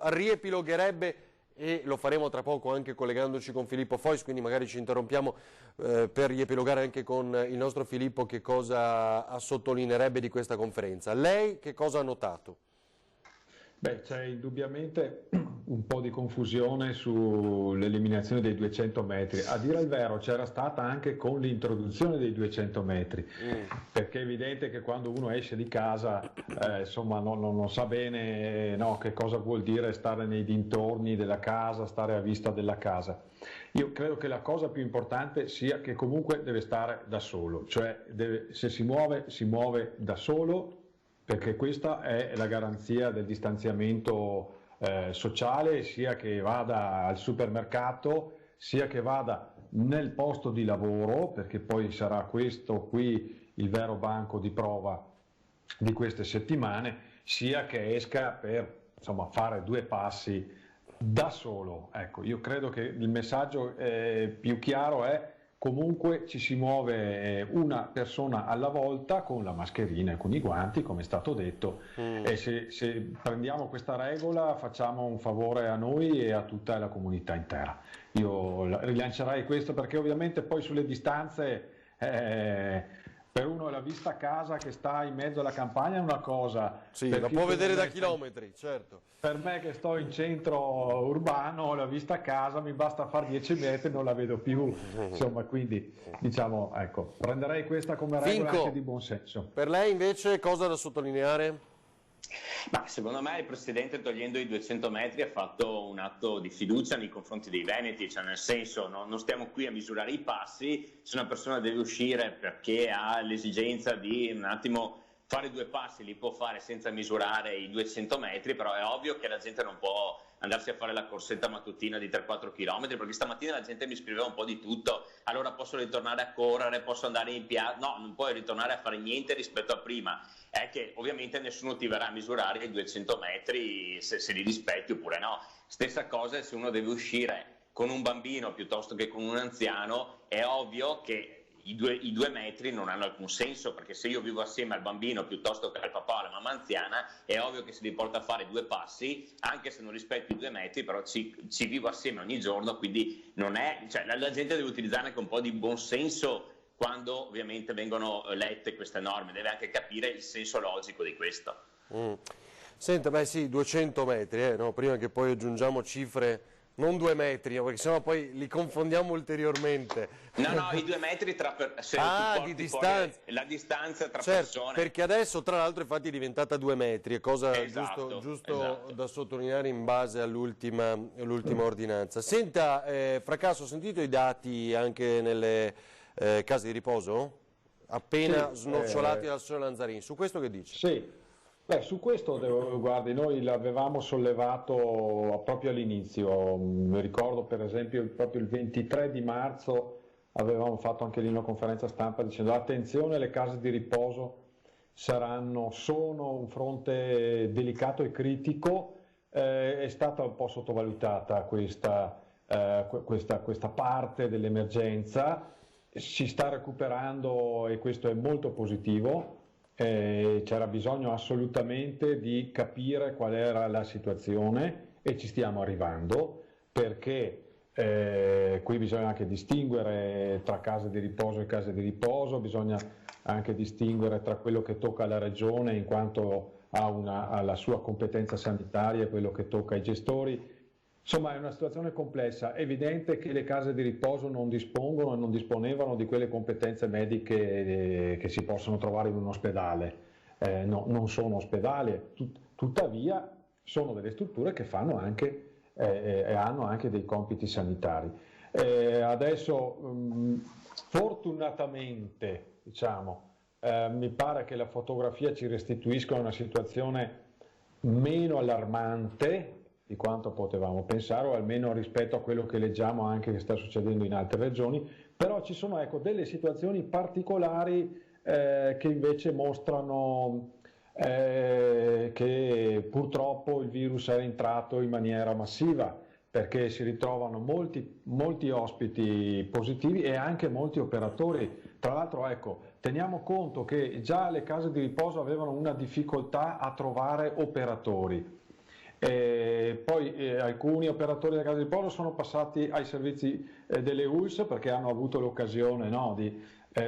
[SPEAKER 1] riepilogherebbe, e lo faremo tra poco anche collegandoci con Filippo Fois, quindi magari ci interrompiamo per riepilogare anche con il nostro Filippo, che cosa sottolineerebbe di questa conferenza. Lei che cosa ha notato?
[SPEAKER 20] Beh, c'è indubbiamente un po' di confusione sull'eliminazione dei 200 metri. A dire il vero c'era stata anche con l'introduzione dei 200 metri, perché è evidente che quando uno esce di casa insomma non sa bene che cosa vuol dire stare nei dintorni della casa, stare a vista della casa. Io credo che la cosa più importante sia che comunque deve stare da solo, cioè se si muove da solo, perché questa è la garanzia del distanziamento sociale, sia che vada al supermercato, sia che vada nel posto di lavoro, perché poi sarà questo qui il vero banco di prova di queste settimane, sia che esca per fare due passi da solo. Ecco, io credo che il messaggio più chiaro è: comunque ci si muove una persona alla volta, con la mascherina e con i guanti, come è stato detto, e se prendiamo questa regola facciamo un favore a noi e a tutta la comunità intera. Io rilancerei questo, perché ovviamente poi sulle distanze per uno la vista a casa che sta in mezzo alla campagna è una cosa.
[SPEAKER 1] Sì, la può vedere da chilometri, certo.
[SPEAKER 20] Per me che sto in centro urbano, la vista a casa mi basta fare 10 metri, non la vedo più. Insomma, quindi ecco, prenderei questa come regola anche di buon senso.
[SPEAKER 1] Per lei invece cosa da sottolineare?
[SPEAKER 21] Ma secondo me il Presidente, togliendo i 200 metri, ha fatto un atto di fiducia nei confronti dei veneti, cioè nel senso non stiamo qui a misurare i passi, se una persona deve uscire perché ha l'esigenza di un attimo fare 2 passi li può fare senza misurare i 200 metri, però è ovvio che la gente non può andarsi a fare la corsetta mattutina di 3-4 km, perché stamattina la gente mi scriveva un po' di tutto, allora posso ritornare a correre, posso andare in piazza, no, non puoi ritornare a fare niente rispetto a prima, è che ovviamente nessuno ti verrà a misurare i 200 metri se li rispetti oppure no. Stessa cosa se uno deve uscire con un bambino piuttosto che con un anziano, è ovvio che i due metri non hanno alcun senso, perché se io vivo assieme al bambino piuttosto che al papà o alla mamma anziana, è ovvio che se li porta a fare 2 passi, anche se non rispetto i 2 metri, però ci vivo assieme ogni giorno, quindi non è, cioè, la gente deve utilizzare anche un po' di buon senso quando ovviamente vengono lette queste norme, deve anche capire il senso logico di questo.
[SPEAKER 1] Senta, beh sì, 200 metri, no? Prima che poi aggiungiamo cifre, non 2 metri, perché sennò poi li confondiamo ulteriormente.
[SPEAKER 21] No, i 2 metri tra
[SPEAKER 1] di distanza.
[SPEAKER 21] La distanza tra
[SPEAKER 1] certo,
[SPEAKER 21] persone.
[SPEAKER 1] Perché adesso tra l'altro infatti è diventata 2 metri, è cosa
[SPEAKER 21] Esatto.
[SPEAKER 1] da sottolineare in base all'ultima ordinanza. Senta, Fracasso, ho sentito i dati anche nelle case di riposo? Appena snocciolati dal signor Lanzarin, su questo che dice?
[SPEAKER 20] Sì. Su questo, guardi, noi l'avevamo sollevato proprio all'inizio, mi ricordo per esempio proprio il 23 di marzo avevamo fatto anche lì una conferenza stampa dicendo attenzione, le case di riposo sono un fronte delicato e critico, è stata un po' sottovalutata questa parte dell'emergenza, si sta recuperando e questo è molto positivo. C'era bisogno assolutamente di capire qual era la situazione e ci stiamo arrivando, perché qui bisogna anche distinguere tra case di riposo e case di riposo, bisogna anche distinguere tra quello che tocca alla regione in quanto ha la sua competenza sanitaria e quello che tocca ai gestori. Insomma, è una situazione complessa. È evidente che le case di riposo non dispongono e non disponevano di quelle competenze mediche che si possono trovare in un ospedale. No, non sono ospedali, tuttavia sono delle strutture che fanno anche hanno anche dei compiti sanitari. Adesso, fortunatamente, diciamo, mi pare che la fotografia ci restituisca una situazione meno allarmante di quanto potevamo pensare, o almeno rispetto a quello che leggiamo anche che sta succedendo in altre regioni, però ci sono delle situazioni particolari che invece mostrano che purtroppo il virus è entrato in maniera massiva, perché si ritrovano molti ospiti positivi e anche molti operatori. Tra l'altro, teniamo conto che già le case di riposo avevano una difficoltà a trovare operatori. Poi alcuni operatori della casa di riposo sono passati ai servizi delle ULSS perché hanno avuto l'occasione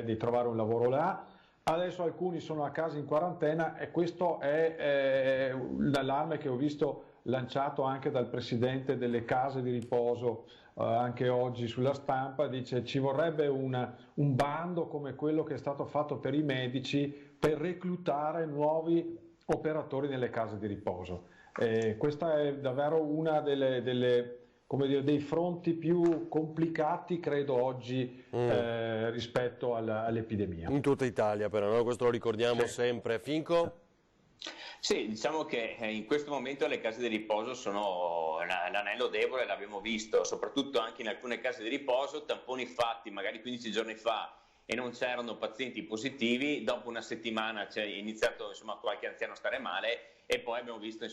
[SPEAKER 20] di trovare un lavoro là. Adesso alcuni sono a casa in quarantena e questo è l'allarme che ho visto lanciato anche dal presidente delle case di riposo anche oggi sulla stampa. Dice ci vorrebbe un bando come quello che è stato fatto per i medici per reclutare nuovi operatori nelle case di riposo. Questa è davvero una dei fronti più complicati, credo, oggi rispetto all'epidemia.
[SPEAKER 1] In tutta Italia però, no? Questo lo ricordiamo sempre. Finco?
[SPEAKER 21] Sì, diciamo che in questo momento le case di riposo sono l'anello debole, l'abbiamo visto, soprattutto anche in alcune case di riposo, tamponi fatti magari 15 giorni fa e non c'erano pazienti positivi, dopo una settimana c'è iniziato qualche anziano a stare male e poi abbiamo visto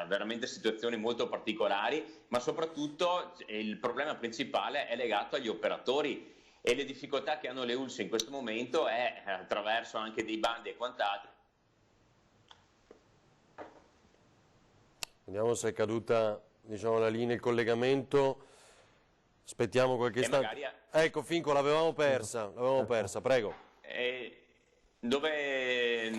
[SPEAKER 21] veramente situazioni molto particolari, ma soprattutto il problema principale è legato agli operatori e le difficoltà che hanno le ULSS in questo momento è attraverso anche dei bandi e quant'altro.
[SPEAKER 1] Vediamo se è caduta la linea, il collegamento. Aspettiamo qualche istante.
[SPEAKER 21] Magari...
[SPEAKER 1] Ecco, Finco, l'avevamo persa, prego.
[SPEAKER 21] Dove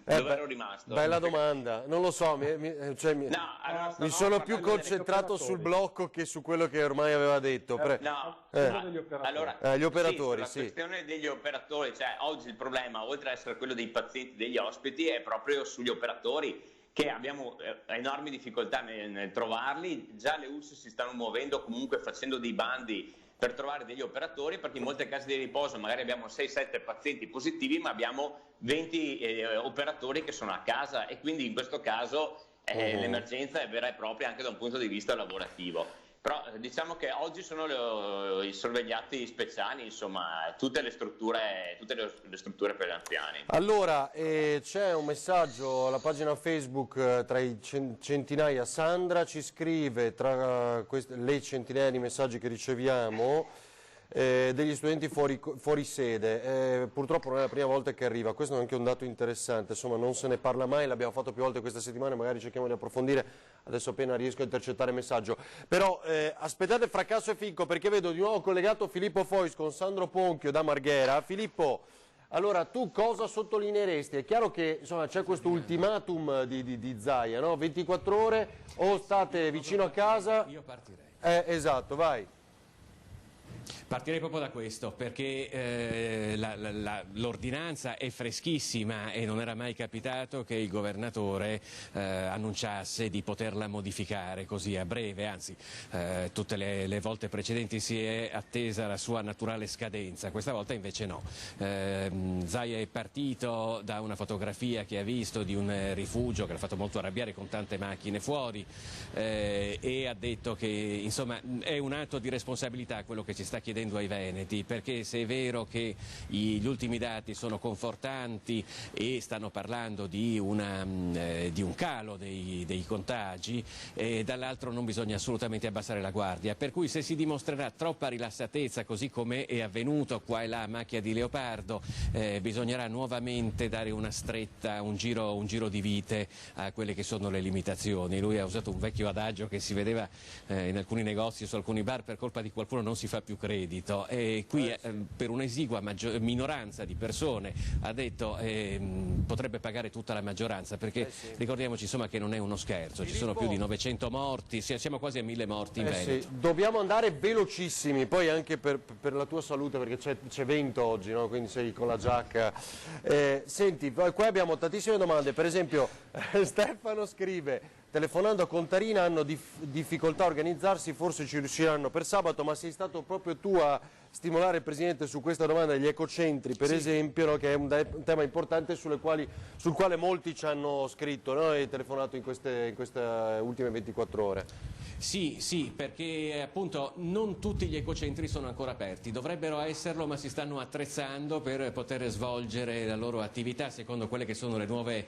[SPEAKER 21] ero rimasto?
[SPEAKER 1] Bella domanda, non lo so, mi sono più concentrato sul blocco che su quello che ormai aveva detto. Gli operatori,
[SPEAKER 21] sì. La questione degli operatori, oggi il problema, oltre ad essere quello dei pazienti, degli ospiti, è proprio sugli operatori, che abbiamo enormi difficoltà nel trovarli. Già le ULSS si stanno muovendo, comunque facendo dei bandi per trovare degli operatori, perché in molte case di riposo magari abbiamo 6-7 pazienti positivi, ma abbiamo 20 operatori che sono a casa, e quindi in questo caso l'emergenza è vera e propria anche da un punto di vista lavorativo. Però diciamo che oggi sono i sorvegliati speciali, insomma, tutte le strutture per gli anziani.
[SPEAKER 1] Allora, c'è un messaggio alla pagina Facebook tra i centinaia. Sandra ci scrive, tra le centinaia di messaggi che riceviamo, degli studenti fuori sede. Purtroppo non è la prima volta che arriva, questo è anche un dato interessante, insomma non se ne parla mai, l'abbiamo fatto più volte questa settimana, magari cerchiamo di approfondire, adesso appena riesco a intercettare il messaggio. Però aspettate Fracasso e Ficco, perché vedo di nuovo collegato Filippo Fois con Sandro Ponchio da Marghera. Filippo, allora tu cosa sottolineeresti? È chiaro che insomma c'è questo ultimatum di Zaia, no? 24 ore o state vicino a casa?
[SPEAKER 2] Io partirei.
[SPEAKER 1] Esatto, vai.
[SPEAKER 2] Partirei proprio da questo, perché l'ordinanza è freschissima e non era mai capitato che il governatore annunciasse di poterla modificare così a breve, anzi tutte le volte precedenti si è attesa la sua naturale scadenza, questa volta invece no. Zaia è partito da una fotografia che ha visto di un rifugio che l'ha fatto molto arrabbiare con tante macchine fuori e ha detto che insomma è un atto di responsabilità quello che ci sta chiedendo ai veneti, perché se è vero che gli ultimi dati sono confortanti e stanno parlando di un calo dei contagi, dall'altro non bisogna assolutamente abbassare la guardia, per cui se si dimostrerà troppa rilassatezza, così come è avvenuto qua e là a macchia di leopardo, bisognerà nuovamente dare una stretta, un giro di vite a quelle che sono le limitazioni. Lui ha usato un vecchio adagio che si vedeva in alcuni negozi, su alcuni bar: per colpa di qualcuno non si fa più credito, e qui per un'esigua minoranza di persone ha detto potrebbe pagare tutta la maggioranza, perché ricordiamoci insomma che non è uno scherzo, ci sono più di 900 morti, siamo quasi a 1000 morti in Veneto.
[SPEAKER 1] Sì. Dobbiamo andare velocissimi, poi anche per la tua salute, perché c'è vento oggi, no? Quindi sei con la giacca. Senti, qua abbiamo tantissime domande, per esempio Stefano scrive: telefonando a Contarina hanno difficoltà a organizzarsi, forse ci riusciranno per sabato, ma sei stato proprio tu a stimolare il Presidente su questa domanda degli ecocentri, per esempio, no? Che è un tema importante sul quale molti ci hanno scritto, no? E telefonato in queste ultime 24 ore.
[SPEAKER 2] Sì, perché appunto non tutti gli ecocentri sono ancora aperti, dovrebbero esserlo, ma si stanno attrezzando per poter svolgere la loro attività secondo quelle che sono le nuove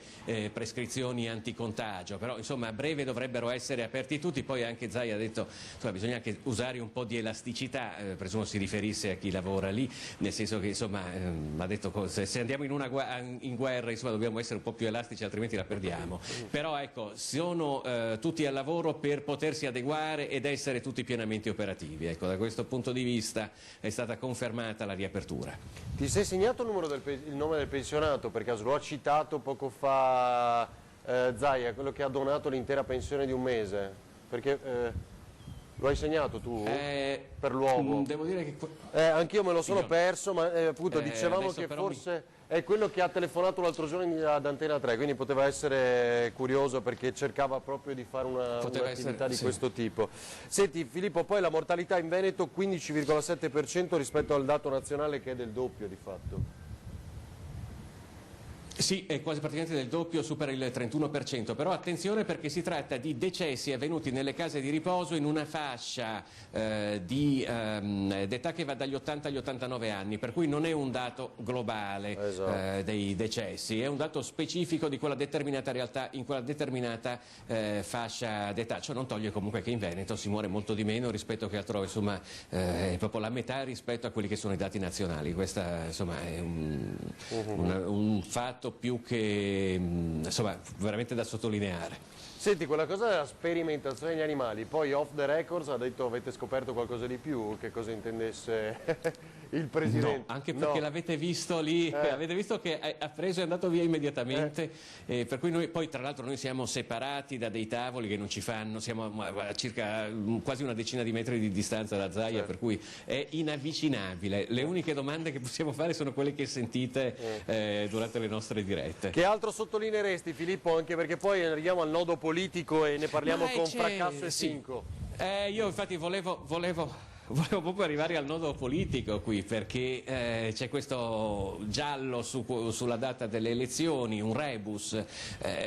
[SPEAKER 2] prescrizioni anticontagio, però insomma a breve dovrebbero essere aperti tutti. Poi anche Zaia ha detto insomma bisogna anche usare un po' di elasticità, presumo si riferisse a chi lavora lì, nel senso che insomma ha detto se andiamo in guerra insomma dobbiamo essere un po' più elastici, altrimenti la perdiamo, però ecco sono tutti al lavoro per potersi adeguare ed essere tutti pienamente operativi. Ecco, da questo punto di vista è stata confermata la riapertura.
[SPEAKER 1] Ti sei segnato il nome del pensionato? Per caso lo ha citato poco fa Zaia, quello che ha donato l'intera pensione di un mese? Perché lo hai segnato tu per l'uomo?
[SPEAKER 2] Devo dire che
[SPEAKER 1] anch'io me lo sono perso, ma appunto dicevamo che forse è quello che ha telefonato l'altro giorno ad Antena 3, quindi poteva essere curioso perché cercava proprio di fare un'attività di questo tipo. Senti Filippo, poi la mortalità in Veneto 15,7% rispetto al dato nazionale che è del doppio di fatto.
[SPEAKER 2] Sì, è quasi praticamente del doppio, supera il 31%, però attenzione perché si tratta di decessi avvenuti nelle case di riposo in una fascia d'età che va dagli 80 agli 89 anni, per cui non è un dato globale dei decessi, è un dato specifico di quella determinata realtà, in quella determinata fascia d'età. Ciò non toglie comunque che in Veneto si muore molto di meno rispetto che altrove, insomma è proprio la metà rispetto a quelli che sono i dati nazionali. Questa insomma è un fatto più che insomma veramente da sottolineare.
[SPEAKER 1] Senti, quella cosa della sperimentazione degli animali, poi off the records ha detto avete scoperto qualcosa di più, che cosa intendesse il Presidente?
[SPEAKER 2] No, anche perché l'avete visto lì, avete visto che ha preso e è andato via immediatamente, per cui noi poi tra l'altro noi siamo separati da dei tavoli che non ci fanno, siamo a circa quasi una decina di metri di distanza da Zaia, per cui è inavvicinabile. Le uniche domande che possiamo fare sono quelle che sentite durante le nostre dirette.
[SPEAKER 1] Che altro sottolineeresti Filippo, anche perché poi arriviamo al nodo politico e ne parliamo con Fracasso e Ficco?
[SPEAKER 2] Io infatti volevo Volevo proprio arrivare al nodo politico qui, perché c'è questo giallo sulla data delle elezioni, un rebus.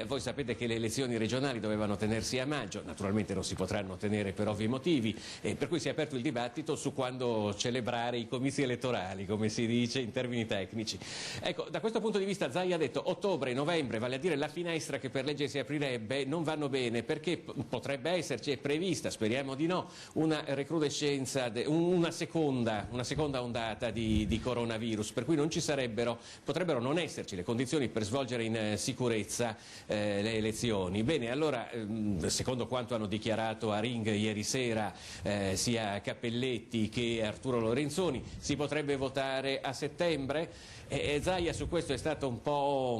[SPEAKER 2] Voi sapete che le elezioni regionali dovevano tenersi a maggio, naturalmente non si potranno tenere per ovvi motivi, per cui si è aperto il dibattito su quando celebrare i comizi elettorali, come si dice in termini tecnici. Ecco, da questo punto di vista Zaia ha detto ottobre, novembre, vale a dire la finestra che per legge si aprirebbe, non vanno bene, perché potrebbe esserci, è prevista, speriamo di no, una recrudescenza, una seconda ondata di coronavirus, per cui non ci potrebbero non esserci le condizioni per svolgere in sicurezza le elezioni. Bene, allora, secondo quanto hanno dichiarato a Ring ieri sera sia Cappelletti che Arturo Lorenzoni, si potrebbe votare a settembre. Zaia su questo è stato un po',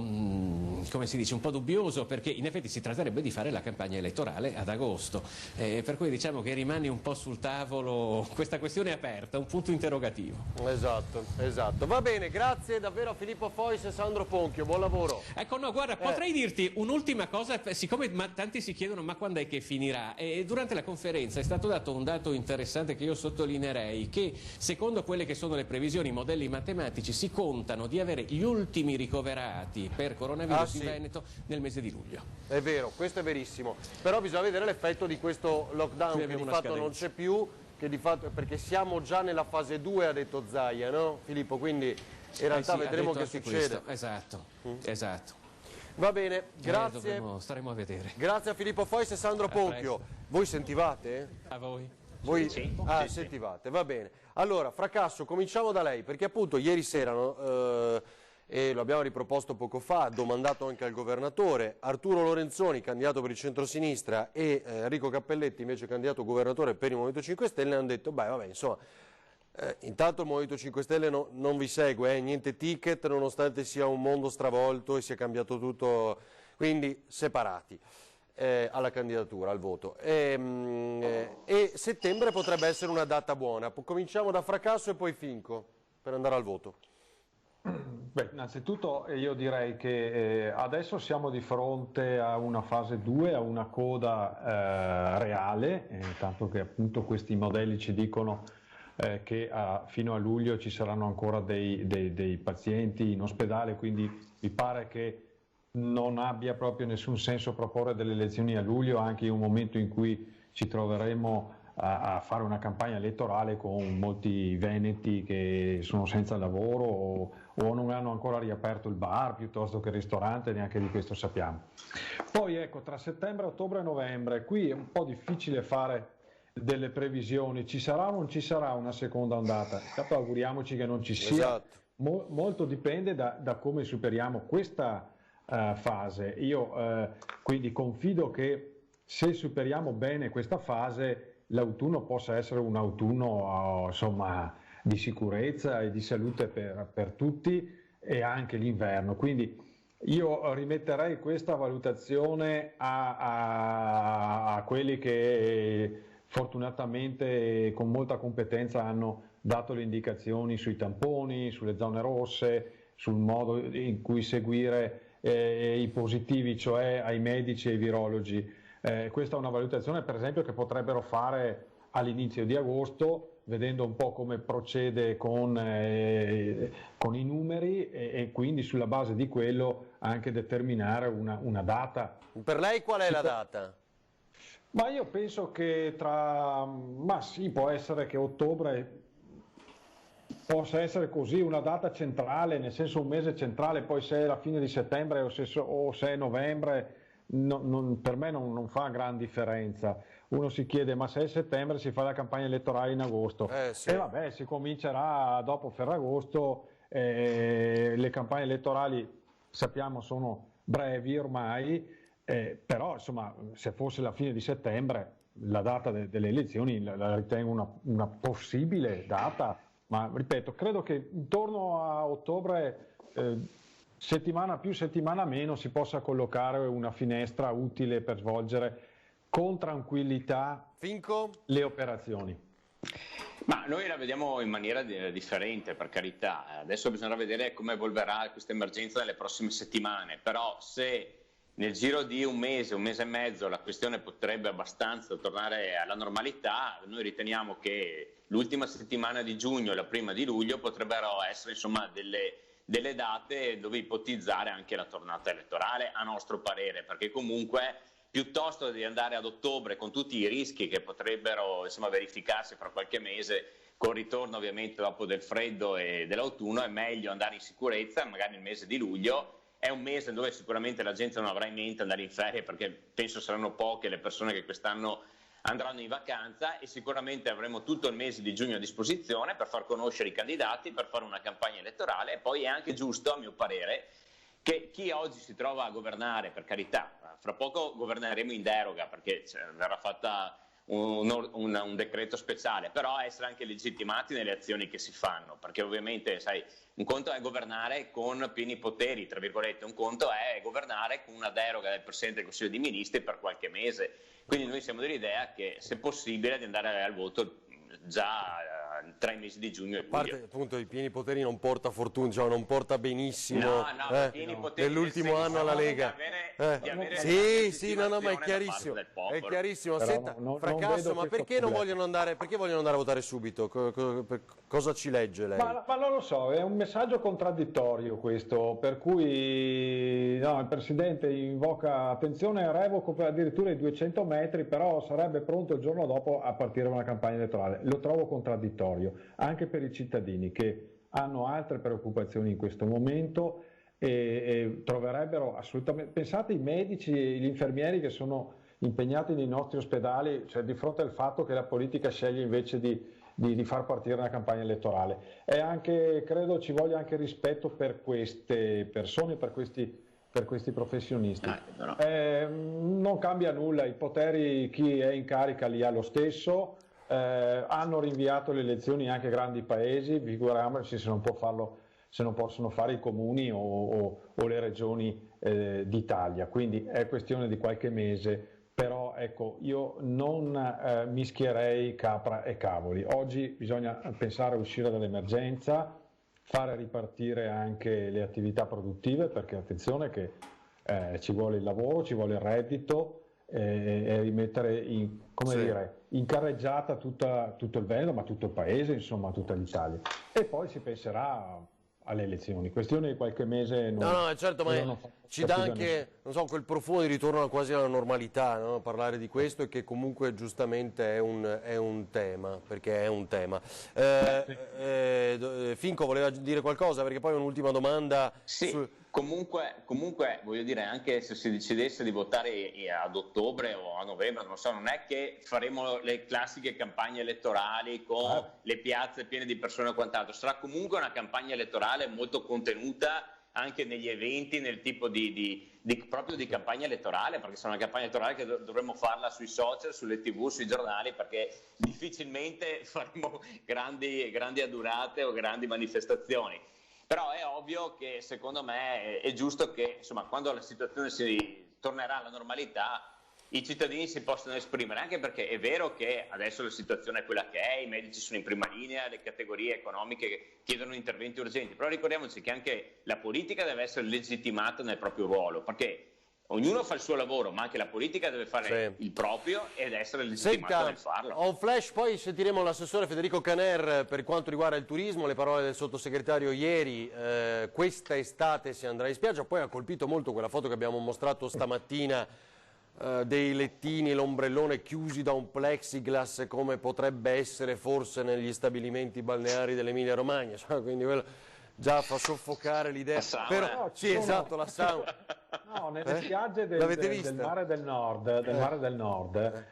[SPEAKER 2] come si dice, un po' dubbioso, perché in effetti si tratterebbe di fare la campagna elettorale ad agosto, per cui diciamo che rimane un po' sul tavolo questa questione aperta, un punto interrogativo.
[SPEAKER 1] Esatto. Va bene, grazie davvero a Filippo Fois e Sandro Ponchio, buon lavoro.
[SPEAKER 2] Ecco, no, guarda, potrei dirti un'ultima cosa, siccome tanti si chiedono ma quando è che finirà, e durante la conferenza è stato dato un dato interessante che io sottolineerei, che secondo quelle che sono le previsioni, i modelli matematici, si contano di avere gli ultimi ricoverati per coronavirus in Veneto nel mese di luglio.
[SPEAKER 1] È vero, questo è verissimo, però bisogna vedere l'effetto di questo lockdown che di fatto non c'è più, che di fatto, perché siamo già nella fase 2, ha detto Zaia, no Filippo? Quindi in realtà vedremo che succede.
[SPEAKER 2] Esatto.
[SPEAKER 1] Va bene, grazie.
[SPEAKER 2] Staremo a vedere.
[SPEAKER 1] Grazie a Filippo Fois e Sandro Ponchio. Voi sentivate?
[SPEAKER 2] A voi.
[SPEAKER 1] Voi? Sì. Sentivate, va bene. Allora, Fracasso, cominciamo da lei, perché appunto ieri sera, e lo abbiamo riproposto poco fa, domandato anche al governatore, Arturo Lorenzoni, candidato per il centrosinistra, e Enrico Cappelletti, invece candidato governatore per il Movimento 5 Stelle, hanno detto, insomma, intanto il Movimento 5 Stelle non vi segue, niente ticket, nonostante sia un mondo stravolto e sia cambiato tutto, quindi separati. Alla candidatura, al voto, e settembre potrebbe essere una data buona. Cominciamo da Fracasso e poi Finco per andare al voto.
[SPEAKER 20] Beh, innanzitutto io direi che adesso siamo di fronte a una fase 2, a una coda reale, tanto che appunto questi modelli ci dicono che fino a luglio ci saranno ancora dei pazienti in ospedale, quindi mi pare che non abbia proprio nessun senso proporre delle elezioni a luglio, anche in un momento in cui ci troveremo a fare una campagna elettorale con molti veneti che sono senza lavoro o non hanno ancora riaperto il bar piuttosto che il ristorante, neanche di questo sappiamo. Poi ecco, tra settembre, ottobre e novembre, qui è un po' difficile fare delle previsioni, ci sarà o non ci sarà una seconda ondata? Intanto auguriamoci che non ci sia, esatto. Molto dipende da come superiamo questa fase. Io quindi confido che se superiamo bene questa fase l'autunno possa essere un autunno insomma di sicurezza e di salute per tutti, e anche l'inverno, quindi io rimetterei questa valutazione a quelli che fortunatamente con molta competenza hanno dato le indicazioni sui tamponi, sulle zone rosse, sul modo in cui seguire i positivi, cioè ai medici e ai virologi. Questa è una valutazione per esempio che potrebbero fare all'inizio di agosto, vedendo un po' come procede con i numeri e quindi sulla base di quello anche determinare una data.
[SPEAKER 1] Per lei qual è la data?
[SPEAKER 20] Ma io penso che può essere che ottobre possa essere così una data centrale, nel senso un mese centrale, poi se è la fine di settembre o se è novembre, per me non fa gran differenza. Uno si chiede, ma se è settembre si fa la campagna elettorale in agosto,
[SPEAKER 1] sì.
[SPEAKER 20] E vabbè, si comincerà dopo Ferragosto, le campagne elettorali sappiamo sono brevi ormai, però insomma se fosse la fine di settembre la data delle elezioni la ritengo una possibile data. Ma ripeto, credo che intorno a ottobre, settimana più, settimana meno, si possa collocare una finestra utile per svolgere con tranquillità le operazioni.
[SPEAKER 21] Ma noi la vediamo in maniera differente, per carità. Adesso bisognerà vedere come evolverà questa emergenza nelle prossime settimane, però se nel giro di un mese e mezzo la questione potrebbe abbastanza tornare alla normalità. Noi riteniamo che l'ultima settimana di giugno e la prima di luglio potrebbero essere insomma delle date dove ipotizzare anche la tornata elettorale, a nostro parere, perché comunque piuttosto di andare ad ottobre con tutti i rischi che potrebbero insomma verificarsi fra qualche mese, con ritorno ovviamente dopo del freddo e dell'autunno, è meglio andare in sicurezza magari nel mese di luglio. È un mese dove sicuramente la gente non avrà in mente andare in ferie, perché penso saranno poche le persone che quest'anno andranno in vacanza, e sicuramente avremo tutto il mese di giugno a disposizione per far conoscere i candidati, per fare una campagna elettorale. E poi è anche giusto, a mio parere, che chi oggi si trova a governare, per carità, fra poco governeremo in deroga perché verrà fatta un decreto speciale, però essere anche legittimati nelle azioni che si fanno, perché ovviamente sai, un conto è governare con pieni poteri, tra virgolette, un conto è governare con una deroga del Presidente del Consiglio dei Ministri per qualche mese. Quindi noi siamo dell'idea che, se possibile, di andare al voto già tra i mesi di giugno e luglio.
[SPEAKER 1] A parte appunto i pieni poteri non porta fortuna, cioè non porta benissimo nell'ultimo anno alla Lega. Sì, no, ma è chiarissimo. È chiarissimo. Senta, Fracasso, ma perché non vogliono andare? Perché vogliono andare a votare subito? Cosa ci legge lei?
[SPEAKER 20] Ma non lo so, è un messaggio contraddittorio questo, per cui no, il Presidente invoca attenzione, revoco addirittura i 200 metri, però sarebbe pronto il giorno dopo a partire una campagna elettorale. Lo trovo contraddittorio, anche per i cittadini che hanno altre preoccupazioni in questo momento e troverebbero assolutamente... Pensate ai medici e gli infermieri che sono impegnati nei nostri ospedali, cioè di fronte al fatto che la politica sceglie invece di far partire una campagna elettorale. E anche, credo ci voglia anche rispetto per queste persone, per questi professionisti. Non cambia nulla, i poteri chi è in carica li ha lo stesso. Hanno rinviato le elezioni anche grandi paesi, figuriamoci se non possono fare i comuni o le regioni d'Italia, quindi è questione di qualche mese, però ecco, io non mischierei capra e cavoli. Oggi bisogna pensare a uscire dall'emergenza, fare ripartire anche le attività produttive, perché attenzione che ci vuole il lavoro, ci vuole il reddito, e rimettere in carreggiata tutto il Veneto, ma tutto il paese, insomma tutta l'Italia, e poi si penserà alle elezioni. Questione di qualche mese.
[SPEAKER 1] No, certo, ma ci dà anche, non so, quel profumo di ritorno quasi alla normalità, no? Parlare di questo, e che comunque giustamente è un tema, perché è un tema. Finco voleva dire qualcosa, perché poi un'ultima domanda.
[SPEAKER 21] Sì. Comunque voglio dire, anche se si decidesse di votare ad ottobre o a novembre, non so, non è che faremo le classiche campagne elettorali con le piazze piene di persone o quant'altro. Sarà comunque una campagna elettorale molto contenuta anche negli eventi, nel tipo proprio di campagna elettorale, perché sarà una campagna elettorale che dovremmo farla sui social, sulle TV, sui giornali, perché difficilmente faremo grandi adunate o grandi manifestazioni. Però è ovvio che, secondo me, è giusto che, insomma, quando la situazione si tornerà alla normalità, i cittadini si possano esprimere, anche perché è vero che adesso la situazione è quella che è, i medici sono in prima linea, le categorie economiche chiedono interventi urgenti, però ricordiamoci che anche la politica deve essere legittimata nel proprio ruolo, perché ognuno fa il suo lavoro, ma anche la politica deve fare il proprio ed essere legittimata nel farlo.
[SPEAKER 1] Ho un flash, poi sentiremo l'assessore Federico Caner per quanto riguarda il turismo, le parole del sottosegretario ieri, questa estate si andrà in spiaggia. Poi ha colpito molto quella foto che abbiamo mostrato stamattina dei lettini, l'ombrellone chiusi da un plexiglass, come potrebbe essere forse negli stabilimenti balneari dell'Emilia Romagna, cioè, quindi quello già fa soffocare l'idea. Però sì, esatto, la sauna.
[SPEAKER 20] No, nelle spiagge del mare del nord,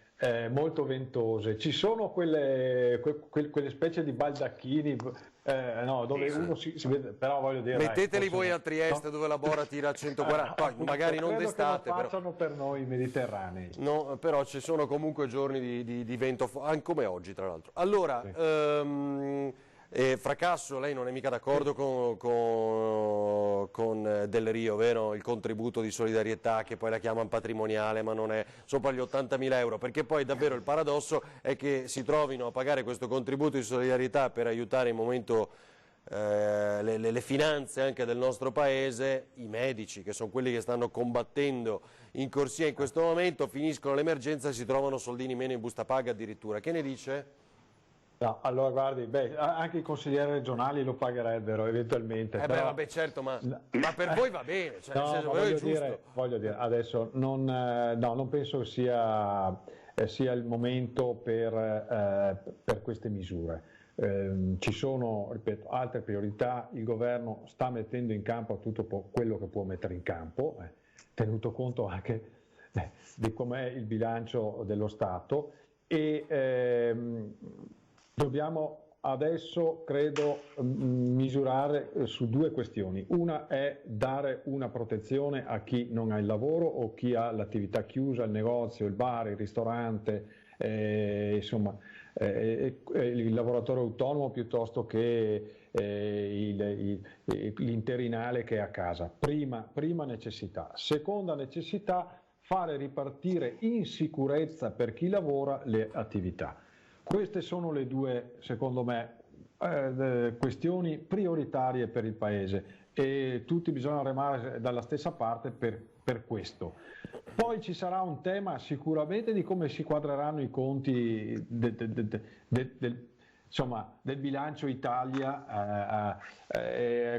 [SPEAKER 20] molto ventose, ci sono quelle specie di baldacchini dove uno si vede, però voglio dire,
[SPEAKER 1] metteteli voi a Trieste, dove la Bora tira a 140, poi magari non d'estate,
[SPEAKER 20] lo facciano per noi mediterranei.
[SPEAKER 1] No, però ci sono comunque giorni di vento, anche come oggi tra l'altro. Allora, Fracasso, lei non è mica d'accordo con Del Rio, vero? Il contributo di solidarietà, che poi la chiamano patrimoniale, ma non è sopra gli 80.000 euro, perché poi davvero il paradosso è che si trovino a pagare questo contributo di solidarietà per aiutare in momento le finanze anche del nostro paese, i medici, che sono quelli che stanno combattendo in corsia in questo momento, finiscono l'emergenza e si trovano soldini meno in busta paga addirittura. Che ne dice?
[SPEAKER 20] No, allora guardi, anche i consiglieri regionali lo pagherebbero eventualmente.
[SPEAKER 1] Beh, vabbè, certo, ma per voi va bene, cioè, nel senso, è giusto.
[SPEAKER 20] Voglio dire, adesso non penso sia il momento per queste misure. Ci sono, ripeto, altre priorità. Il governo sta mettendo in campo tutto quello che può mettere in campo, tenuto conto anche di com'è il bilancio dello Stato, e dobbiamo adesso, credo, misurare su due questioni. Una è dare una protezione a chi non ha il lavoro o chi ha l'attività chiusa, il negozio, il bar, il ristorante, insomma, il lavoratore autonomo piuttosto che l'interinale che è a casa. Prima necessità. Seconda necessità, fare ripartire in sicurezza per chi lavora le attività. Queste sono le due, secondo me, questioni prioritarie per il Paese, e tutti bisogna remare dalla stessa parte per questo. Poi ci sarà un tema sicuramente di come si quadreranno i conti del bilancio Italia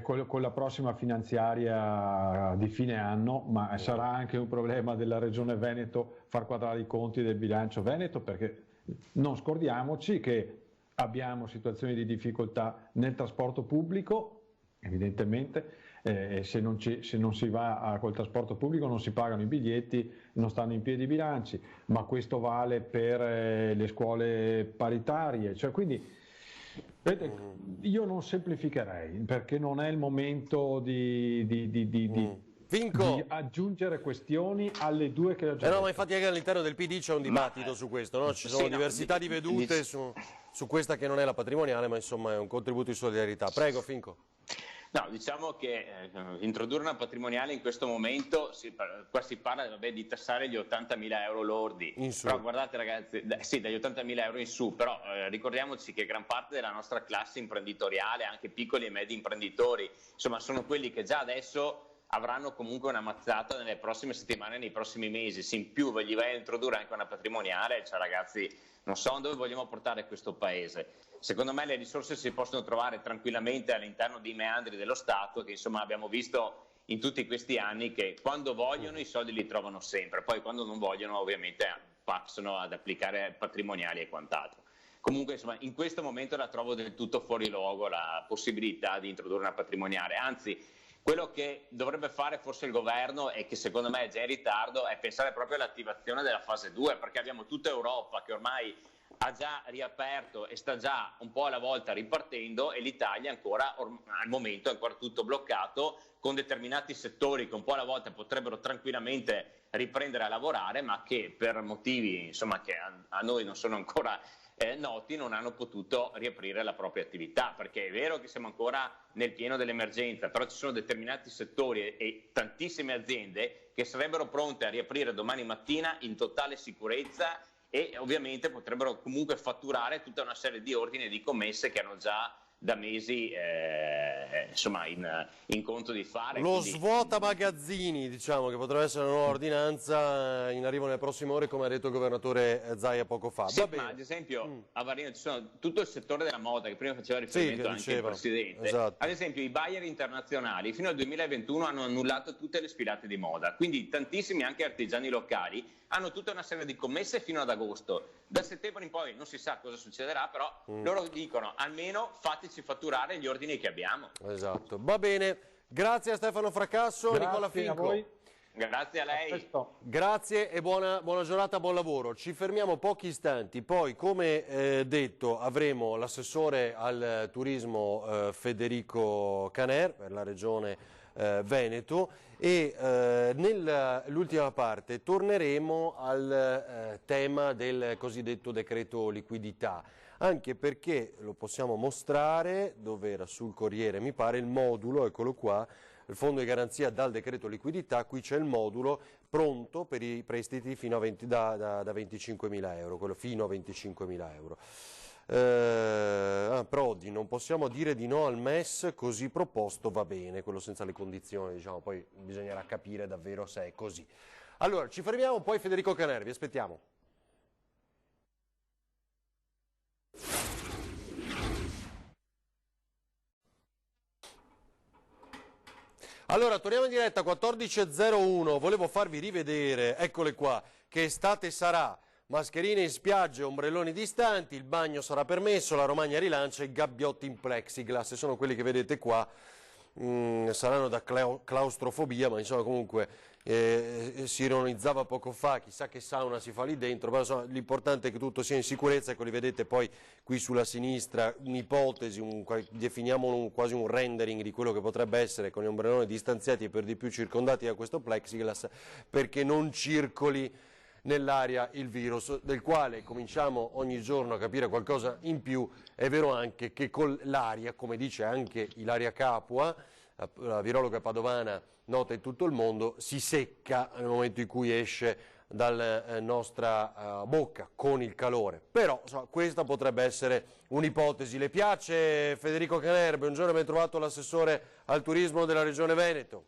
[SPEAKER 20] con la prossima finanziaria di fine anno, ma sarà anche un problema della Regione Veneto far quadrare i conti del bilancio Veneto, perché non scordiamoci che abbiamo situazioni di difficoltà nel trasporto pubblico, evidentemente. Se non si va col trasporto pubblico non si pagano i biglietti, non stanno in piedi i bilanci, ma questo vale per le scuole paritarie, cioè, quindi vedete, io non semplificherei, perché non è il momento di aggiungere questioni alle due che ho già detto.
[SPEAKER 1] No, ma infatti anche all'interno del PD c'è un dibattito su questo, no? Ci sono diversità di vedute su questa che non è la patrimoniale, ma insomma è un contributo di solidarietà. Prego, Finco.
[SPEAKER 21] No, diciamo che introdurre una patrimoniale in questo momento, qua si parla di tassare gli 80.000 euro lordi, però guardate ragazzi, sì, dagli 80.000 euro in su, però ricordiamoci che gran parte della nostra classe imprenditoriale, anche piccoli e medi imprenditori, insomma sono quelli che già adesso avranno comunque una mazzata nelle prossime settimane, nei prossimi mesi. Se in più gli vai a introdurre anche una patrimoniale, cioè ragazzi, non so dove vogliamo portare questo paese. Secondo me le risorse si possono trovare tranquillamente all'interno dei meandri dello Stato, che insomma abbiamo visto in tutti questi anni che quando vogliono i soldi li trovano sempre, poi quando non vogliono ovviamente passano ad applicare patrimoniali e quant'altro. Comunque insomma in questo momento la trovo del tutto fuori luogo la possibilità di introdurre una patrimoniale, anzi quello che dovrebbe fare forse il governo, e che secondo me è già in ritardo, è pensare proprio all'attivazione della fase 2, perché abbiamo tutta Europa che ormai ha già riaperto e sta già un po' alla volta ripartendo, e l'Italia ancora al momento è ancora tutto bloccato, con determinati settori che un po' alla volta potrebbero tranquillamente riprendere a lavorare, ma che per motivi insomma che a noi non sono ancora noti non hanno potuto riaprire la propria attività, perché è vero che siamo ancora nel pieno dell'emergenza, però ci sono determinati settori e tantissime aziende che sarebbero pronte a riaprire domani mattina in totale sicurezza, e ovviamente potrebbero comunque fatturare tutta una serie di ordini e di commesse che hanno già da mesi insomma in conto di fare.
[SPEAKER 1] Lo svuota magazzini, diciamo, che potrebbe essere una nuova ordinanza in arrivo nelle prossime ore, come ha detto il governatore Zaia poco fa.
[SPEAKER 21] Sì, ma ad esempio a Varino ci sono tutto il settore della moda, che prima faceva riferimento anche il Presidente.
[SPEAKER 1] Esatto.
[SPEAKER 21] Ad esempio i buyer internazionali fino al 2021 hanno annullato tutte le sfilate di moda, quindi tantissimi anche artigiani locali hanno tutta una serie di commesse fino ad agosto. Da settembre in poi non si sa cosa succederà, però loro dicono almeno fateci fatturare gli ordini che abbiamo.
[SPEAKER 1] Esatto, va bene. Grazie a Stefano Fracasso,
[SPEAKER 20] grazie
[SPEAKER 1] Nicola Finco.
[SPEAKER 20] A voi.
[SPEAKER 21] Grazie a lei.
[SPEAKER 1] Grazie e buona giornata, buon lavoro. Ci fermiamo pochi istanti, poi come detto avremo l'assessore al turismo Federico Caner per la regione Veneto, e nell'ultima parte torneremo al tema del cosiddetto decreto liquidità, anche perché lo possiamo mostrare, dove era sul Corriere mi pare, il modulo, eccolo qua, il fondo di garanzia dal decreto liquidità. Qui c'è il modulo pronto per i prestiti fino a da 25.000 euro, quello fino a 25.000 euro. Prodi, non possiamo dire di no al MES, così proposto va bene, quello senza le condizioni, diciamo, poi bisognerà capire davvero se è così. Allora, ci fermiamo, poi Federico Canervi, aspettiamo. Allora, torniamo in diretta, 14.01, volevo farvi rivedere, eccole qua, che estate sarà, mascherine in spiagge, ombrelloni distanti, il bagno sarà permesso, la Romagna rilancia i gabbiotti in plexiglass, e sono quelli che vedete qua, saranno da claustrofobia, ma insomma comunque si ironizzava poco fa, chissà che sauna si fa lì dentro, però insomma, l'importante è che tutto sia in sicurezza. Ecco, li vedete poi qui sulla sinistra, un'ipotesi, definiamo quasi un rendering di quello che potrebbe essere, con gli ombrelloni distanziati e per di più circondati da questo plexiglass, perché non circoli nell'aria il virus, del quale cominciamo ogni giorno a capire qualcosa in più. È vero anche che con l'aria, come dice anche Ilaria Capua, la virologa padovana nota in tutto il mondo, si secca nel momento in cui esce dalla nostra bocca con il calore. Però insomma, questa potrebbe essere un'ipotesi. Le piace Federico Canervi? Buongiorno, ben trovato l'assessore al turismo della Regione Veneto.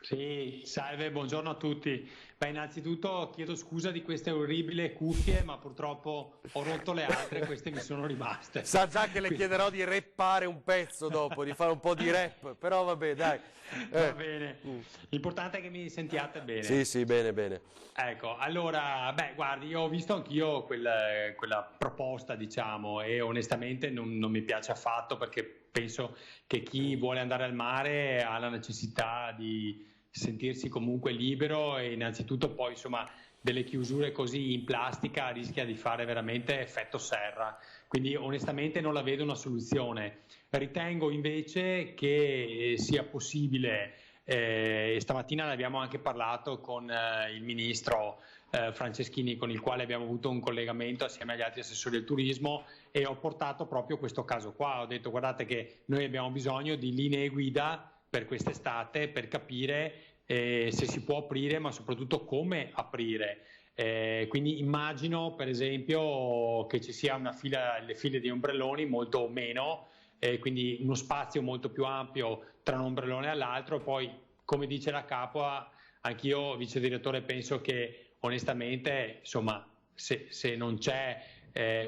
[SPEAKER 3] Sì, salve, buongiorno a tutti. Beh, innanzitutto chiedo scusa di queste orribili cuffie, ma purtroppo ho rotto le altre, queste mi sono rimaste.
[SPEAKER 1] Sa già che le chiederò di rappare un pezzo dopo, di fare un po' di rap, però vabbè, dai.
[SPEAKER 3] Va bene, l'importante è che mi sentiate bene.
[SPEAKER 1] Sì, sì, bene, bene.
[SPEAKER 3] Ecco, allora, beh, guardi, io ho visto anch'io quella proposta, diciamo, e onestamente non mi piace affatto, perché penso che chi vuole andare al mare ha la necessità di sentirsi comunque libero, e innanzitutto poi insomma delle chiusure così in plastica rischia di fare veramente effetto serra, quindi onestamente non la vedo una soluzione. Ritengo invece che sia possibile, stamattina ne abbiamo anche parlato con il ministro Franceschini, con il quale abbiamo avuto un collegamento assieme agli altri assessori del turismo, e ho portato proprio questo caso qua. Ho detto: guardate che noi abbiamo bisogno di linee guida per quest'estate, per capire se si può aprire, ma soprattutto come aprire. Quindi immagino per esempio che ci sia le file di ombrelloni molto meno, quindi uno spazio molto più ampio tra un ombrellone e l'altro. E poi, come dice la Capua, anch'io vice direttore penso che onestamente insomma se non c'è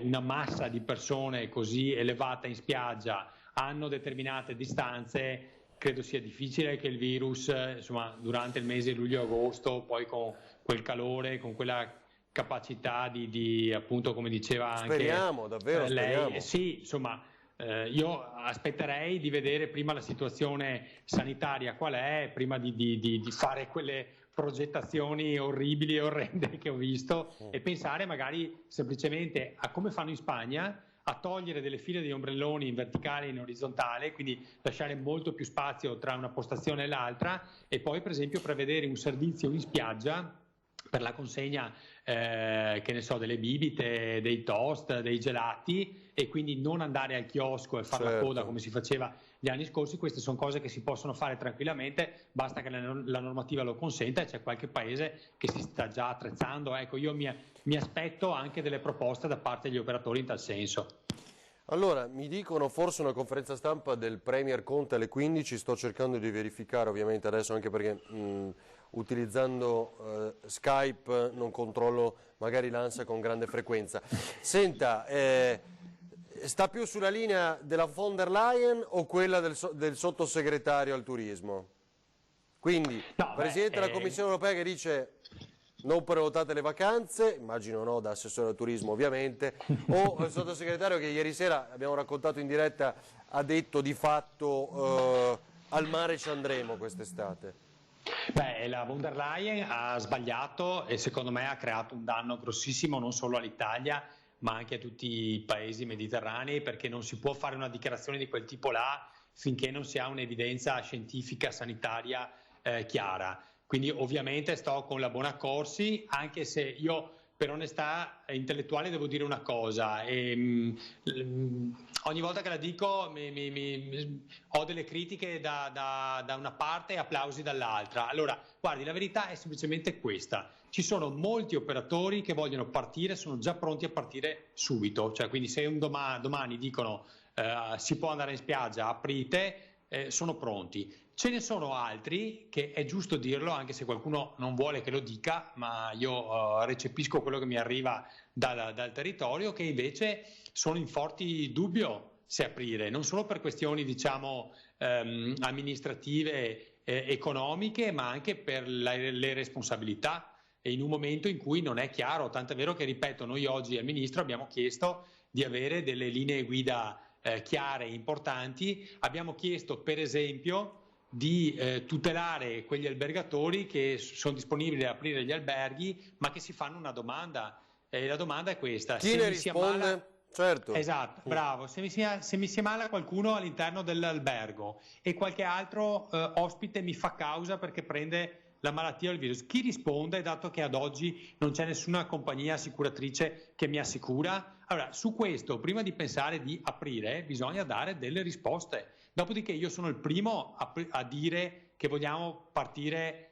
[SPEAKER 3] una massa di persone così elevata in spiaggia, hanno determinate distanze, credo sia difficile che il virus insomma durante il mese luglio-agosto, poi con quel calore, con quella capacità di appunto, come diceva anche
[SPEAKER 1] speriamo, davvero
[SPEAKER 3] lei,
[SPEAKER 1] speriamo.
[SPEAKER 3] sì, insomma io aspetterei di vedere prima la situazione sanitaria qual è, prima di fare quelle progettazioni orribili e orrende che ho visto, e pensare magari semplicemente a come fanno in Spagna, a togliere delle file di ombrelloni in verticale e in orizzontale, quindi lasciare molto più spazio tra una postazione e l'altra, e poi per esempio prevedere un servizio in spiaggia per la consegna che ne so, delle bibite, dei toast, dei gelati, e quindi non andare al chiosco e fare la coda come si faceva gli anni scorsi. Queste sono cose che si possono fare tranquillamente, basta che la normativa lo consenta, e c'è qualche paese che si sta già attrezzando. Ecco, io mi aspetto anche delle proposte da parte degli operatori in tal senso.
[SPEAKER 1] Allora, mi dicono forse una conferenza stampa del Premier Conte alle 15, sto cercando di verificare ovviamente adesso, anche perché utilizzando Skype non controllo magari l'ANSA con grande frequenza. Senta, sta più sulla linea della von der Leyen o quella del sottosegretario al turismo? Quindi, Presidente della Commissione Europea che dice non prenotate le vacanze, immagino no, da assessore al turismo ovviamente, o il sottosegretario che ieri sera, abbiamo raccontato in diretta, ha detto di fatto al mare ci andremo quest'estate?
[SPEAKER 3] Beh, la von der Leyen ha sbagliato e secondo me ha creato un danno grossissimo non solo all'Italia ma anche a tutti i paesi mediterranei, perché non si può fare una dichiarazione di quel tipo là finché non si ha un'evidenza scientifica sanitaria chiara. Quindi ovviamente sto con la Bonaccorsi, anche se io per onestà intellettuale devo dire una cosa, ogni volta che la dico ho delle critiche da una parte e applausi dall'altra. Allora, guardi, la verità è semplicemente questa: ci sono molti operatori che vogliono partire, sono già pronti a partire subito, cioè quindi se domani dicono si può andare in spiaggia, aprite, sono pronti. Ce ne sono altri, che è giusto dirlo, anche se qualcuno non vuole che lo dica, ma io recepisco quello che mi arriva dal territorio, che invece sono in forti dubbio se aprire, non solo per questioni diciamo amministrative, economiche, ma anche per le responsabilità, e in un momento in cui non è chiaro, tant'è vero che, ripeto, noi oggi al Ministro abbiamo chiesto di avere delle linee guida chiare e importanti. Abbiamo chiesto per esempio di tutelare quegli albergatori che sono disponibili a aprire gli alberghi, ma che si fanno una domanda, e la domanda è questa:
[SPEAKER 1] chi ne risponde? Certo.
[SPEAKER 3] Esatto, bravo. Se mi si ammala qualcuno all'interno dell'albergo e qualche altro ospite mi fa causa perché prende la malattia o il virus, chi risponde, dato che ad oggi non c'è nessuna compagnia assicuratrice che mi assicura? Allora, su questo, prima di pensare di aprire, bisogna dare delle risposte. Dopodiché io sono il primo a dire che vogliamo partire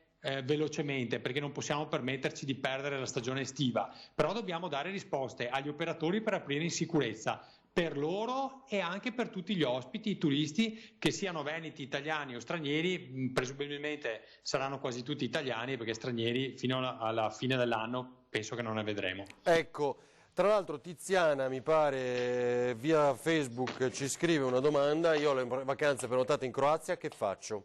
[SPEAKER 3] velocemente, perché non possiamo permetterci di perdere la stagione estiva, però dobbiamo dare risposte agli operatori per aprire in sicurezza, per loro e anche per tutti gli ospiti, i turisti, che siano veneti, italiani o stranieri. Presumibilmente saranno quasi tutti italiani, perché stranieri fino alla fine dell'anno penso che non ne vedremo.
[SPEAKER 1] Ecco, tra l'altro Tiziana, mi pare, via Facebook ci scrive una domanda: io ho le vacanze prenotate in Croazia, che faccio?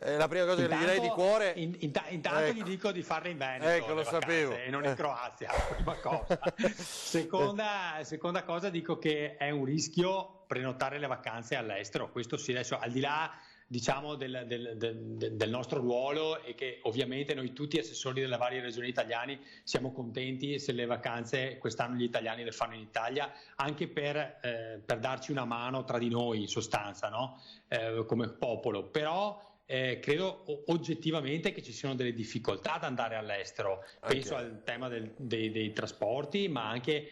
[SPEAKER 1] La prima cosa che gli direi di cuore...
[SPEAKER 3] Intanto
[SPEAKER 1] ecco,
[SPEAKER 3] gli dico di farle in Veneto,
[SPEAKER 1] ecco, lo sapevo,
[SPEAKER 3] e non in Croazia, prima cosa. Seconda cosa, dico che è un rischio prenotare le vacanze all'estero, questo sì. Adesso, al di là diciamo del nostro ruolo, e che ovviamente noi tutti assessori delle varie regioni italiane siamo contenti se le vacanze quest'anno gli italiani le fanno in Italia, anche per darci una mano tra di noi, in sostanza, no? Come popolo. Però credo oggettivamente che ci siano delle difficoltà ad andare all'estero. Penso al tema dei trasporti, ma anche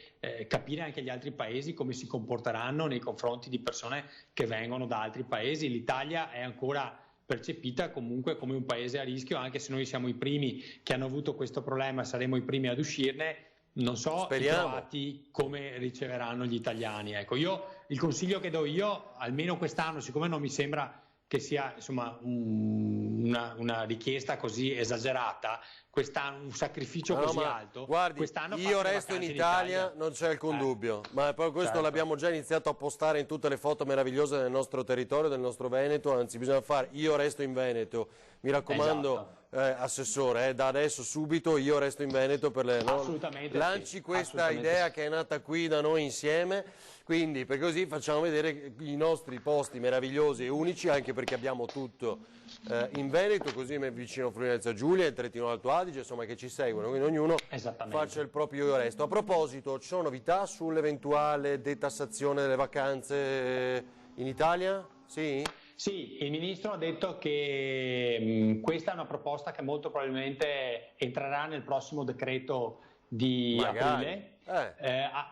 [SPEAKER 3] capire anche gli altri paesi come si comporteranno nei confronti di persone che vengono da altri paesi. L'Italia è ancora percepita comunque come un paese a rischio, anche se noi siamo i primi che hanno avuto questo problema, saremo i primi ad uscirne. Non so i croati come riceveranno gli italiani. Ecco, il consiglio che do io, almeno quest'anno, siccome non mi sembra che sia insomma una richiesta così esagerata, quest'anno un sacrificio così alto.
[SPEAKER 1] Guardi, io resto in Italia, non c'è alcun dubbio, ma poi questo l'abbiamo già iniziato a postare in tutte le foto meravigliose del nostro territorio, del nostro Veneto. Anzi, bisogna fare io resto in Veneto, mi raccomando. Assessore, da adesso subito io resto in Veneto per le, no? Lanci questa idea che è nata qui da noi insieme, quindi per così facciamo vedere i nostri posti meravigliosi e unici, anche perché abbiamo tutto in Veneto, così vicino Friuli Venezia Giulia e Trentino Alto Adige, insomma, che ci seguono, quindi ognuno faccia il proprio io resto. A proposito, ci sono novità sull'eventuale detassazione delle vacanze in Italia? Sì?
[SPEAKER 3] Sì, il Ministro ha detto che questa è una proposta che molto probabilmente entrerà nel prossimo decreto di aprile,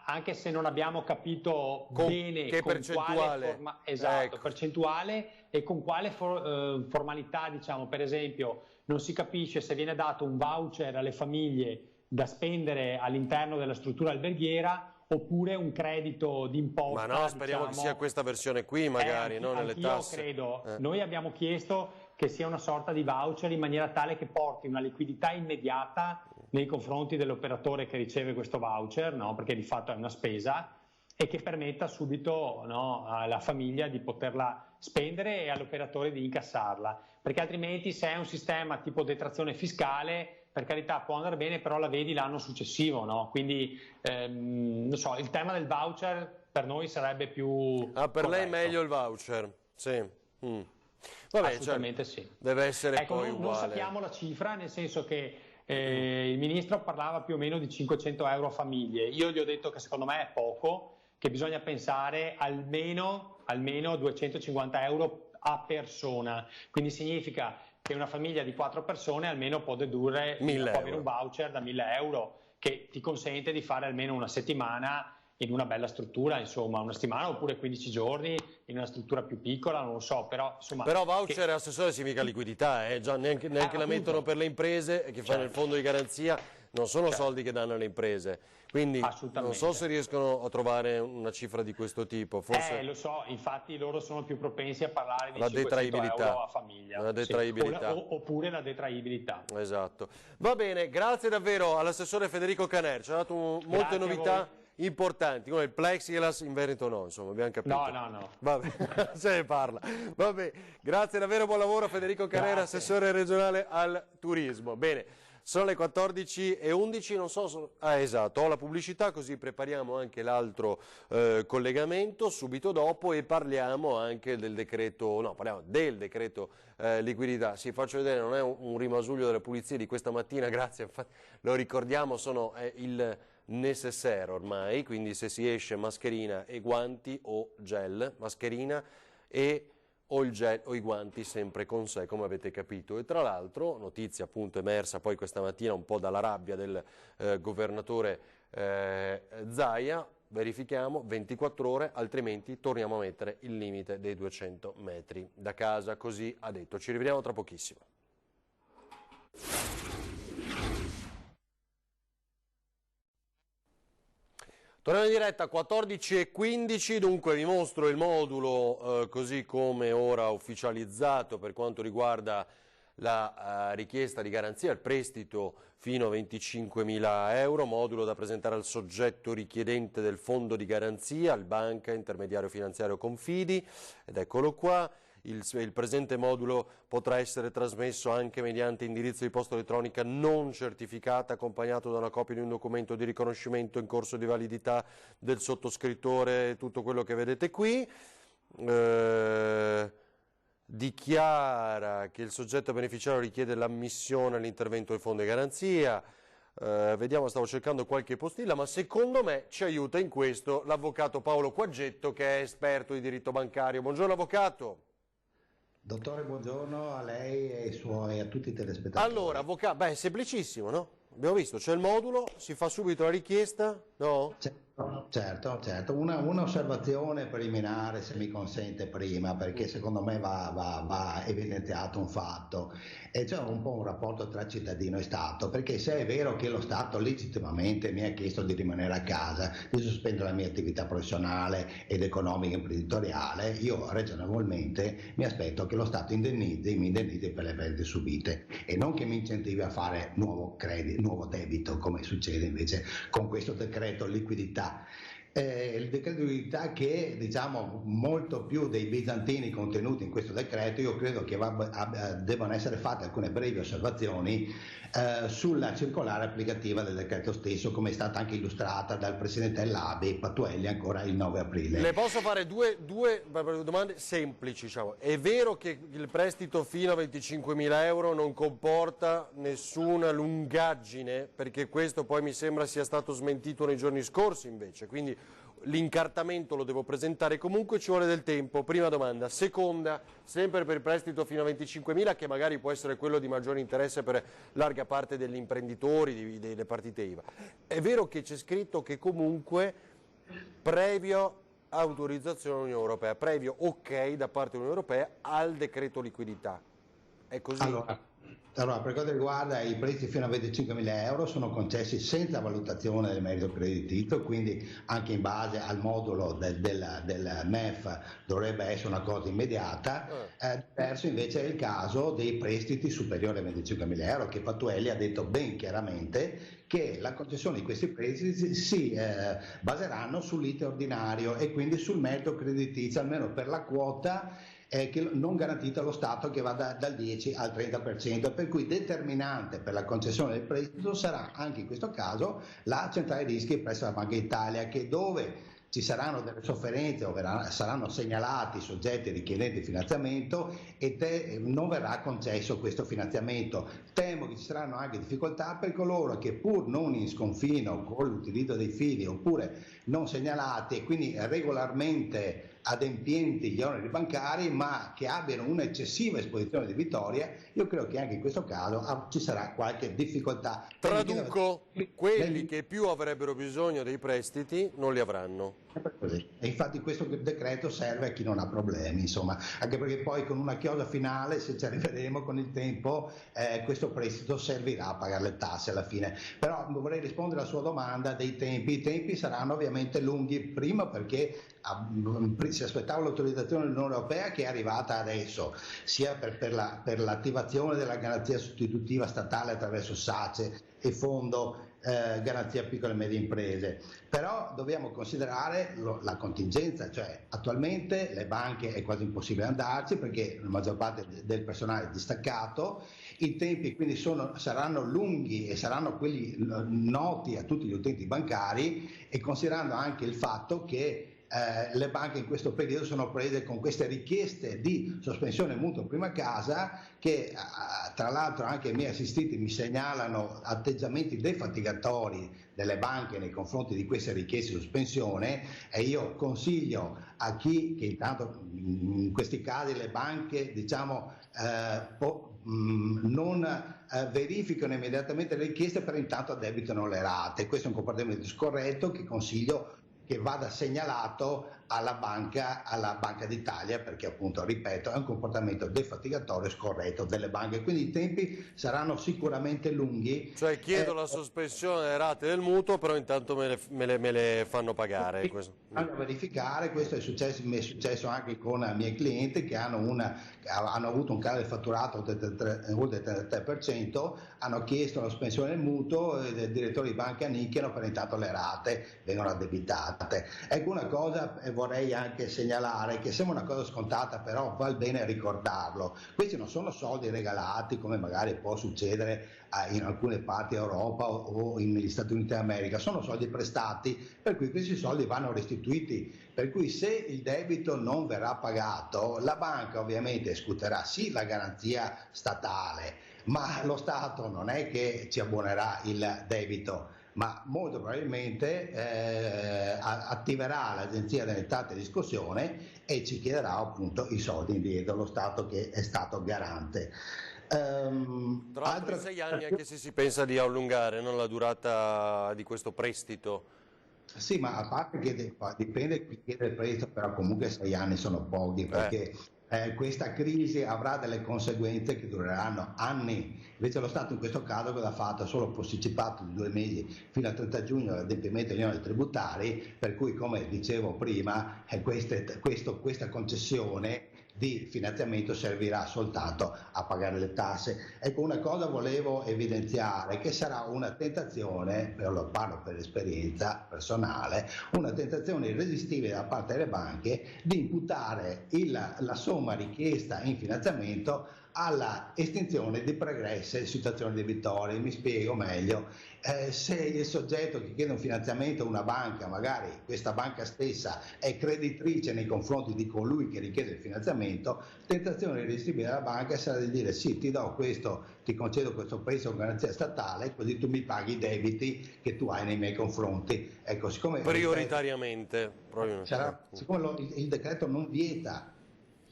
[SPEAKER 3] anche se non abbiamo capito bene
[SPEAKER 1] che
[SPEAKER 3] con
[SPEAKER 1] percentuale,
[SPEAKER 3] quale percentuale e con quale formalità, diciamo. Per esempio, non si capisce se viene dato un voucher alle famiglie da spendere all'interno della struttura alberghiera oppure un credito d'imposta.
[SPEAKER 1] Ma no, speriamo che sia questa versione qui, magari, no, nelle tasse.
[SPEAKER 3] Io credo. Noi abbiamo chiesto che sia una sorta di voucher, in maniera tale che porti una liquidità immediata nei confronti dell'operatore che riceve questo voucher, no? Perché di fatto è una spesa, e che permetta subito, no, alla famiglia di poterla spendere e all'operatore di incassarla. Perché altrimenti, se è un sistema tipo detrazione fiscale, per carità può andare bene, però la vedi l'anno successivo, no? Quindi non so, il tema del voucher per noi sarebbe più
[SPEAKER 1] per corretto. Lei meglio il voucher? Sì. Vabbè,
[SPEAKER 3] assolutamente sì.
[SPEAKER 1] Deve essere poi
[SPEAKER 3] non
[SPEAKER 1] uguale.
[SPEAKER 3] sappiamo la cifra, nel senso che il Ministro parlava più o meno di 500 euro a famiglie. Io gli ho detto che secondo me è poco, che bisogna pensare almeno 250 euro a persona, quindi significa che una famiglia di 4 persone almeno può dedurre, può avere un voucher da 1.000 euro che ti consente di fare almeno una settimana in una bella struttura, insomma, una settimana oppure 15 giorni in una struttura più piccola, non lo so, però insomma...
[SPEAKER 1] Però voucher, assessore, significa liquidità, già neanche la mettono per le imprese che fanno il fondo di garanzia, non sono soldi che danno alle imprese, quindi non so se riescono a trovare una cifra di questo tipo. Forse...
[SPEAKER 3] lo so, infatti loro sono più propensi a parlare di
[SPEAKER 1] la
[SPEAKER 3] 500 euro a famiglia.
[SPEAKER 1] La detraibilità.
[SPEAKER 3] Oppure la detraibilità.
[SPEAKER 1] Esatto. Va bene, grazie davvero all'assessore Federico Caner, ci ha dato molte novità importanti, come il plexiglass in Veneto no, insomma, abbiamo capito.
[SPEAKER 3] No.
[SPEAKER 1] Vabbè, se ne parla. Vabbè, grazie davvero, buon lavoro Federico Caner, assessore regionale al turismo. Bene, sono le 14:11, non so, esatto, ho la pubblicità così prepariamo anche l'altro collegamento subito dopo e parliamo anche del decreto, parliamo del decreto liquidità. Sì, faccio vedere, non è un rimasuglio delle pulizie di questa mattina, grazie, infatti, lo ricordiamo, sono il necessaire ormai, quindi se si esce mascherina e guanti o gel, mascherina o il gel o i guanti sempre con sé, come avete capito. E tra l'altro, notizia appunto emersa poi questa mattina un po' dalla rabbia del governatore Zaia, verifichiamo 24 ore, altrimenti torniamo a mettere il limite dei 200 metri da casa, così ha detto. Ci rivediamo tra pochissimo. Torniamo in diretta 14:15, dunque vi mostro il modulo così come ora ufficializzato per quanto riguarda la richiesta di garanzia, il prestito fino a 25.000 euro, modulo da presentare al soggetto richiedente del fondo di garanzia, al banca, intermediario finanziario Confidi, ed eccolo qua. Il presente modulo potrà essere trasmesso anche mediante indirizzo di posta elettronica non certificata, accompagnato da una copia di un documento di riconoscimento in corso di validità del sottoscrittore, tutto quello che vedete qui. Dichiara che il soggetto beneficiario richiede l'ammissione all'intervento del fondo di garanzia. Vediamo, stavo cercando qualche postilla, ma secondo me ci aiuta in questo l'avvocato Paolo Quaggetto, che è esperto di diritto bancario. Buongiorno avvocato.
[SPEAKER 4] Dottore, buongiorno a lei e a tutti i telespettatori.
[SPEAKER 1] Allora, avvocato, è semplicissimo, no? Abbiamo visto, c'è il modulo, si fa subito la richiesta, no?
[SPEAKER 4] Certo. Una osservazione preliminare, se mi consente prima, perché secondo me va evidenziato un fatto, e c'è un po' un rapporto tra cittadino e Stato, perché se è vero che lo Stato legittimamente mi ha chiesto di rimanere a casa, di sospendere la mia attività professionale ed economica e imprenditoriale, io ragionevolmente mi aspetto che lo Stato mi indennizzi per le perdite subite e non che mi incentivi a fare nuovo debito, come succede invece con questo decreto liquidità. Il decreto di liquidità che, diciamo, molto più dei bizantini contenuti in questo decreto, io credo che devono essere fatte alcune brevi osservazioni sulla circolare applicativa del decreto stesso, come è stata anche illustrata dal presidente dell'ABI Patuelli ancora il 9 aprile.
[SPEAKER 1] Le posso fare due domande semplici, diciamo. È vero che il prestito fino a 25.000 euro non comporta nessuna lungaggine, perché questo poi mi sembra sia stato smentito nei giorni scorsi invece, quindi l'incartamento lo devo presentare comunque, ci vuole del tempo. Prima domanda. Seconda, sempre per il prestito fino a 25.000, che magari può essere quello di maggiore interesse per larga parte degli imprenditori, delle partite IVA. È vero che c'è scritto che comunque previo autorizzazione dell'Unione Europea, previo ok da parte dell'Unione Europea al decreto liquidità. È così?
[SPEAKER 4] Allora, per quanto riguarda i prestiti fino a 25.000 euro sono concessi senza valutazione del merito creditizio, quindi anche in base al modulo del MEF dovrebbe essere una cosa immediata. Diverso invece è il caso dei prestiti superiori a 25.000 euro, che Patuelli ha detto ben chiaramente che la concessione di questi prestiti si baseranno sull'iter ordinario e quindi sul merito creditizio, almeno per la quota che non garantita allo Stato, che va dal 10 al 30%, per cui determinante per la concessione del prestito sarà anche in questo caso la centrale rischi presso la Banca d'Italia, che dove ci saranno delle sofferenze o saranno segnalati soggetti richiedenti finanziamento e non verrà concesso questo finanziamento. Temo che ci saranno anche difficoltà per coloro che, pur non in sconfino con l'utilizzo dei fidi oppure non segnalati e quindi regolarmente adempienti gli oneri bancari, ma che abbiano un'eccessiva esposizione di vittoria, io credo che anche in questo caso ci sarà qualche difficoltà.
[SPEAKER 1] Traduco, quelli che più avrebbero bisogno dei prestiti non li avranno.
[SPEAKER 4] Così. E infatti questo decreto serve a chi non ha problemi, insomma, anche perché poi con una chiosa finale, se ci arriveremo con il tempo, questo prestito servirà a pagare le tasse alla fine. Però vorrei rispondere alla sua domanda dei tempi. I tempi saranno ovviamente lunghi, prima perché si aspettava l'autorizzazione dell'Unione Europea, che è arrivata adesso, sia per l'attivazione della garanzia sostitutiva statale attraverso SACE e fondo garanzia piccole e medie imprese. Però dobbiamo considerare la contingenza, cioè attualmente le banche è quasi impossibile andarci perché la maggior parte del personale è distaccato, i tempi quindi saranno lunghi e saranno quelli noti a tutti gli utenti bancari, e considerando anche il fatto che le banche in questo periodo sono prese con queste richieste di sospensione mutuo prima casa, che tra l'altro anche i miei assistiti mi segnalano atteggiamenti defatigatori delle banche nei confronti di queste richieste di sospensione, e io consiglio a chi, che intanto in questi casi le banche non verificano immediatamente le richieste, però intanto addebitano le rate. Questo è un comportamento scorretto che consiglio che vada segnalato alla Banca d'Italia, perché appunto, ripeto, è un comportamento defatigatorio e scorretto delle banche, quindi i tempi saranno sicuramente lunghi.
[SPEAKER 1] Cioè chiedo la sospensione delle rate del mutuo, però intanto me le fanno pagare.
[SPEAKER 4] A verificare, questo mi è successo anche con i miei clienti che hanno avuto un calo del fatturato oltre il 33%, hanno chiesto la sospensione del mutuo e i direttori di banca annicchiano, per intanto le rate vengono addebitate. Ecco, una cosa vorrei anche segnalare, che sembra una cosa scontata, però val bene ricordarlo: questi non sono soldi regalati come magari può succedere in alcune parti d'Europa o negli Stati Uniti d'America, sono soldi prestati, per cui questi soldi vanno restituiti, per cui se il debito non verrà pagato, la banca ovviamente scuterà sì la garanzia statale, ma lo Stato non è che ci abbonerà il debito, ma molto probabilmente attiverà l'Agenzia delle Entrate di riscossione e ci chiederà appunto i soldi indietro, lo Stato che è stato garante.
[SPEAKER 1] Tra l'altro 6 anni, anche se si pensa di allungare, non la durata di questo prestito.
[SPEAKER 4] Sì, ma a parte che dipende chi chiede il prestito, però comunque 6 anni sono pochi, perché questa crisi avrà delle conseguenze che dureranno anni. Invece lo Stato in questo caso cosa ha fatto? Ha solo posticipato di 2 mesi fino al 30 giugno l'adempimento degli oneri tributari, per cui, come dicevo prima, questa concessione di finanziamento servirà soltanto a pagare le tasse. Ecco, una cosa volevo evidenziare, che sarà una tentazione, lo parlo per esperienza personale, una tentazione irresistibile da parte delle banche di imputare la somma richiesta in finanziamento alla estinzione di pregresse situazioni debitorie. Mi spiego meglio. Se il soggetto che chiede un finanziamento a una banca, magari questa banca stessa è creditrice nei confronti di colui che richiede il finanziamento, tentazione irresistibile della banca sarà di dire: sì, ti do questo, ti concedo questo prestito con garanzia statale, così tu mi paghi i debiti che tu hai nei miei confronti. Ecco, siccome
[SPEAKER 1] prioritariamente,
[SPEAKER 4] siccome il decreto non vieta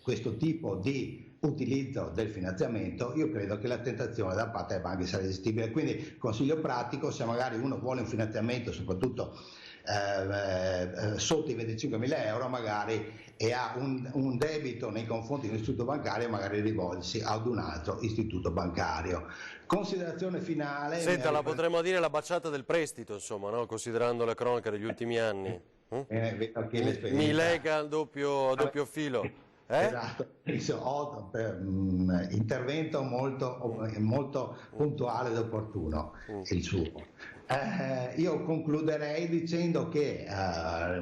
[SPEAKER 4] questo tipo di utilizzo del finanziamento, io credo che la tentazione da parte delle banche sarà irresistibile. Quindi consiglio pratico: se magari uno vuole un finanziamento, soprattutto sotto i 25.000 euro magari, e ha un debito nei confronti di un istituto bancario, magari rivolgersi ad un altro istituto bancario. Considerazione finale.
[SPEAKER 1] Senta, la potremmo dire la baciata del prestito, insomma, no? Considerando la cronaca degli ultimi anni. Mi lega al doppio filo.
[SPEAKER 4] Esatto, intervento molto puntuale ed opportuno il suo. Io concluderei dicendo che,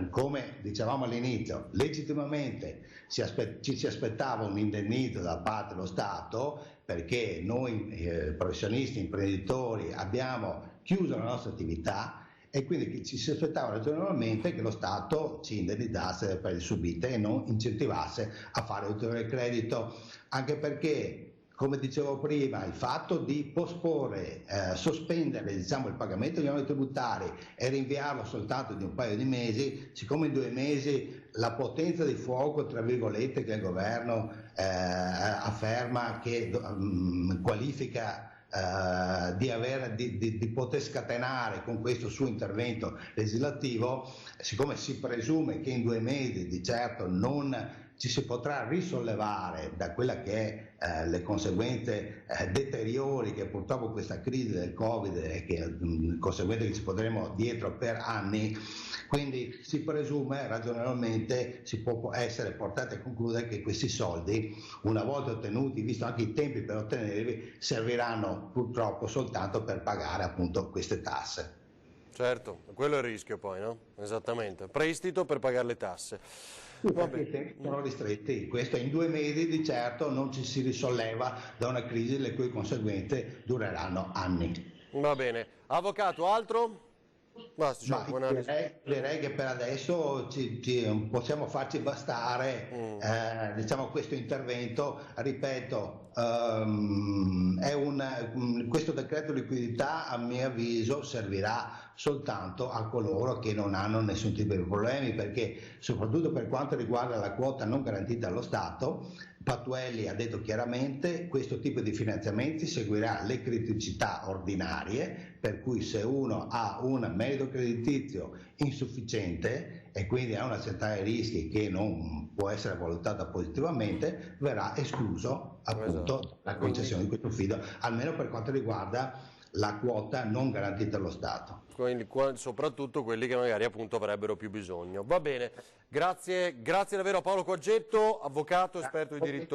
[SPEAKER 4] come dicevamo all'inizio, legittimamente ci si aspettava un indennizzo da parte dello Stato, perché noi professionisti, imprenditori, abbiamo chiuso la nostra attività e quindi ci si aspettava ragionevolmente che lo Stato ci indennizzasse le perdite subite e non incentivasse a fare ulteriore credito, anche perché, come dicevo prima, il fatto di posporre, sospendere il pagamento degli oneri tributari e rinviarlo soltanto di un paio di mesi, siccome in 2 mesi la potenza di fuoco, tra virgolette, che il governo afferma che qualifica di poter scatenare con questo suo intervento legislativo, siccome si presume che in 2 mesi di certo non ci si potrà risollevare da quella che è le conseguenze deteriori che purtroppo questa crisi del Covid e che conseguenze che ci porteremo dietro per anni, quindi si presume ragionevolmente, si può essere portati a concludere che questi soldi, una volta ottenuti, visto anche i tempi per ottenerli, serviranno purtroppo soltanto per pagare appunto queste tasse.
[SPEAKER 1] Certo, quello è il rischio poi, no? Esattamente, prestito per pagare le tasse.
[SPEAKER 4] Perché i tempi sono ristretti, questo in 2 mesi di certo non ci si risolleva da una crisi le cui conseguenze dureranno anni.
[SPEAKER 1] Va bene, avvocato, altro? Basta,
[SPEAKER 4] direi che per adesso possiamo farci bastare diciamo, questo intervento. Ripeto, questo decreto liquidità a mio avviso servirà soltanto a coloro che non hanno nessun tipo di problemi, perché soprattutto per quanto riguarda la quota non garantita allo Stato, Patuelli ha detto chiaramente questo tipo di finanziamenti seguirà le criticità ordinarie, per cui se uno ha un merito creditizio insufficiente e quindi ha una centrale rischi che non può essere valutata positivamente, verrà escluso appunto la concessione di questo fido, almeno per quanto riguarda la quota non garantita allo Stato.
[SPEAKER 1] Quindi, soprattutto quelli che magari appunto avrebbero più bisogno. Va bene, grazie davvero a Paolo Quaggetto, avvocato, esperto di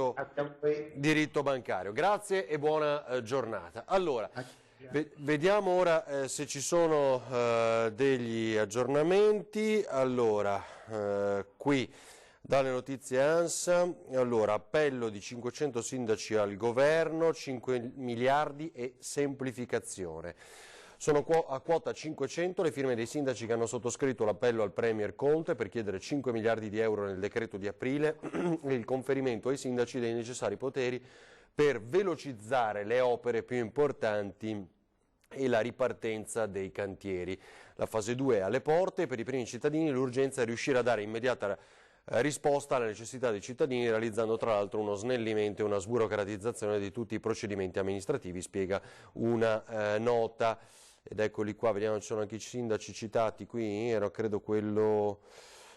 [SPEAKER 1] diritto bancario. Grazie e buona giornata. Allora, vediamo ora se ci sono degli aggiornamenti. Allora, qui dalle notizie ANSA, allora, appello di 500 sindaci al governo, 5 miliardi e semplificazione. Sono a quota 500 le firme dei sindaci che hanno sottoscritto l'appello al Premier Conte per chiedere 5 miliardi di euro nel decreto di aprile e il conferimento ai sindaci dei necessari poteri per velocizzare le opere più importanti e la ripartenza dei cantieri. La fase 2 è alle porte e per i primi cittadini l'urgenza è riuscire a dare immediata risposta alle necessità dei cittadini, realizzando tra l'altro uno snellimento e una sburocratizzazione di tutti i procedimenti amministrativi, spiega una nota. Ed eccoli qua, vediamo, ci sono anche i sindaci citati qui, era credo quello...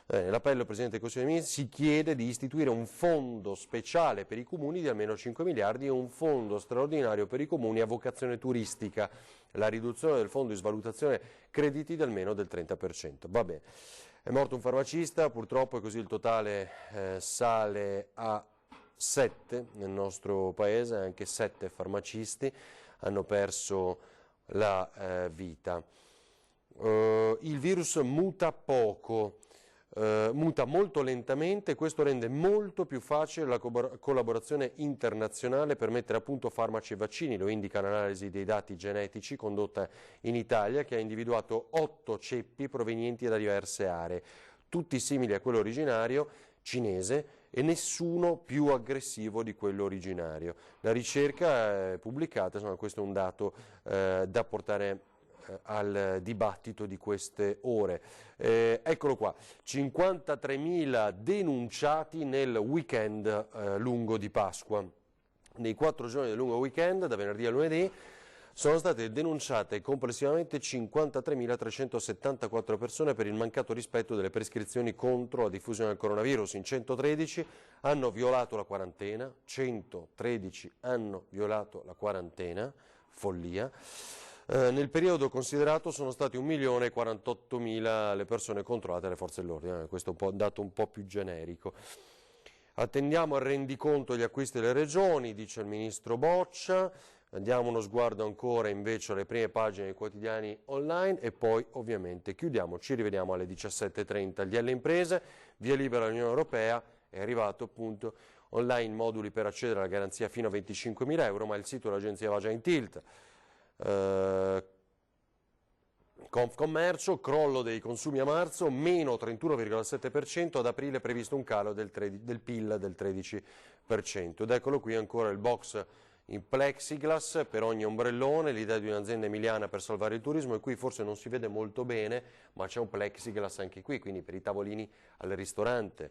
[SPEAKER 1] L'appello del Presidente del Consiglio dei Ministri: si chiede di istituire un fondo speciale per i comuni di almeno 5 miliardi e un fondo straordinario per i comuni a vocazione turistica, la riduzione del fondo di svalutazione crediti di almeno del 30%. Va bene. È morto un farmacista, purtroppo, e così il totale sale a 7 nel nostro paese, anche 7 farmacisti hanno perso la vita. Il virus muta poco, muta molto lentamente, questo rende molto più facile la collaborazione internazionale per mettere a punto farmaci e vaccini, lo indica l'analisi dei dati genetici condotta in Italia, che ha individuato 8 ceppi provenienti da diverse aree, tutti simili a quello originario cinese e nessuno più aggressivo di quello originario. La ricerca è pubblicata, insomma, questo è un dato da portare al dibattito di queste ore. Eccolo qua, 53.000 denunciati nel weekend lungo di Pasqua. Nei 4 giorni del lungo weekend, da venerdì a lunedì, sono state denunciate complessivamente 53.374 persone per il mancato rispetto delle prescrizioni contro la diffusione del coronavirus. In 113 hanno violato la quarantena, 113 hanno violato la quarantena, follia. Nel periodo considerato sono stati 1.048.000 le persone controllate dalle forze dell'ordine, questo è un dato un po' più generico. Attendiamo il rendiconto degli acquisti delle regioni, dice il ministro Boccia. Diamo uno sguardo ancora invece alle prime pagine dei quotidiani online e poi ovviamente chiudiamo, ci rivediamo alle 17.30. Gli imprese, via libera all'Unione Europea, è arrivato appunto online moduli per accedere alla garanzia fino a 25.000 euro, ma il sito dell'agenzia va già in tilt. Confcommercio, crollo dei consumi a marzo, meno 31,7%, ad aprile è previsto un calo del PIL del 13%. Ed eccolo qui ancora il box in plexiglass per ogni ombrellone, l'idea di un'azienda emiliana per salvare il turismo, e qui forse non si vede molto bene, ma c'è un plexiglass anche qui, quindi per i tavolini al ristorante.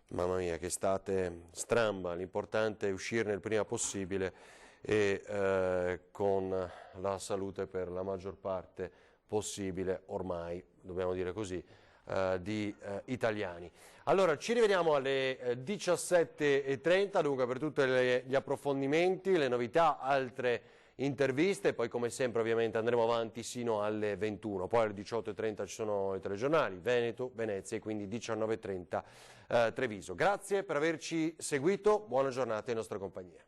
[SPEAKER 1] Mamma mia, che estate stramba, l'importante è uscirne il prima possibile e con la salute per la maggior parte possibile, ormai, dobbiamo dire così, di italiani. Allora, ci rivediamo alle 17:30, dunque per tutti gli approfondimenti, le novità, altre interviste, poi come sempre ovviamente andremo avanti sino alle 21, poi alle 18:30 ci sono i telegiornali, Veneto, Venezia e quindi 19:30 Treviso. Grazie per averci seguito, buona giornata in nostra compagnia.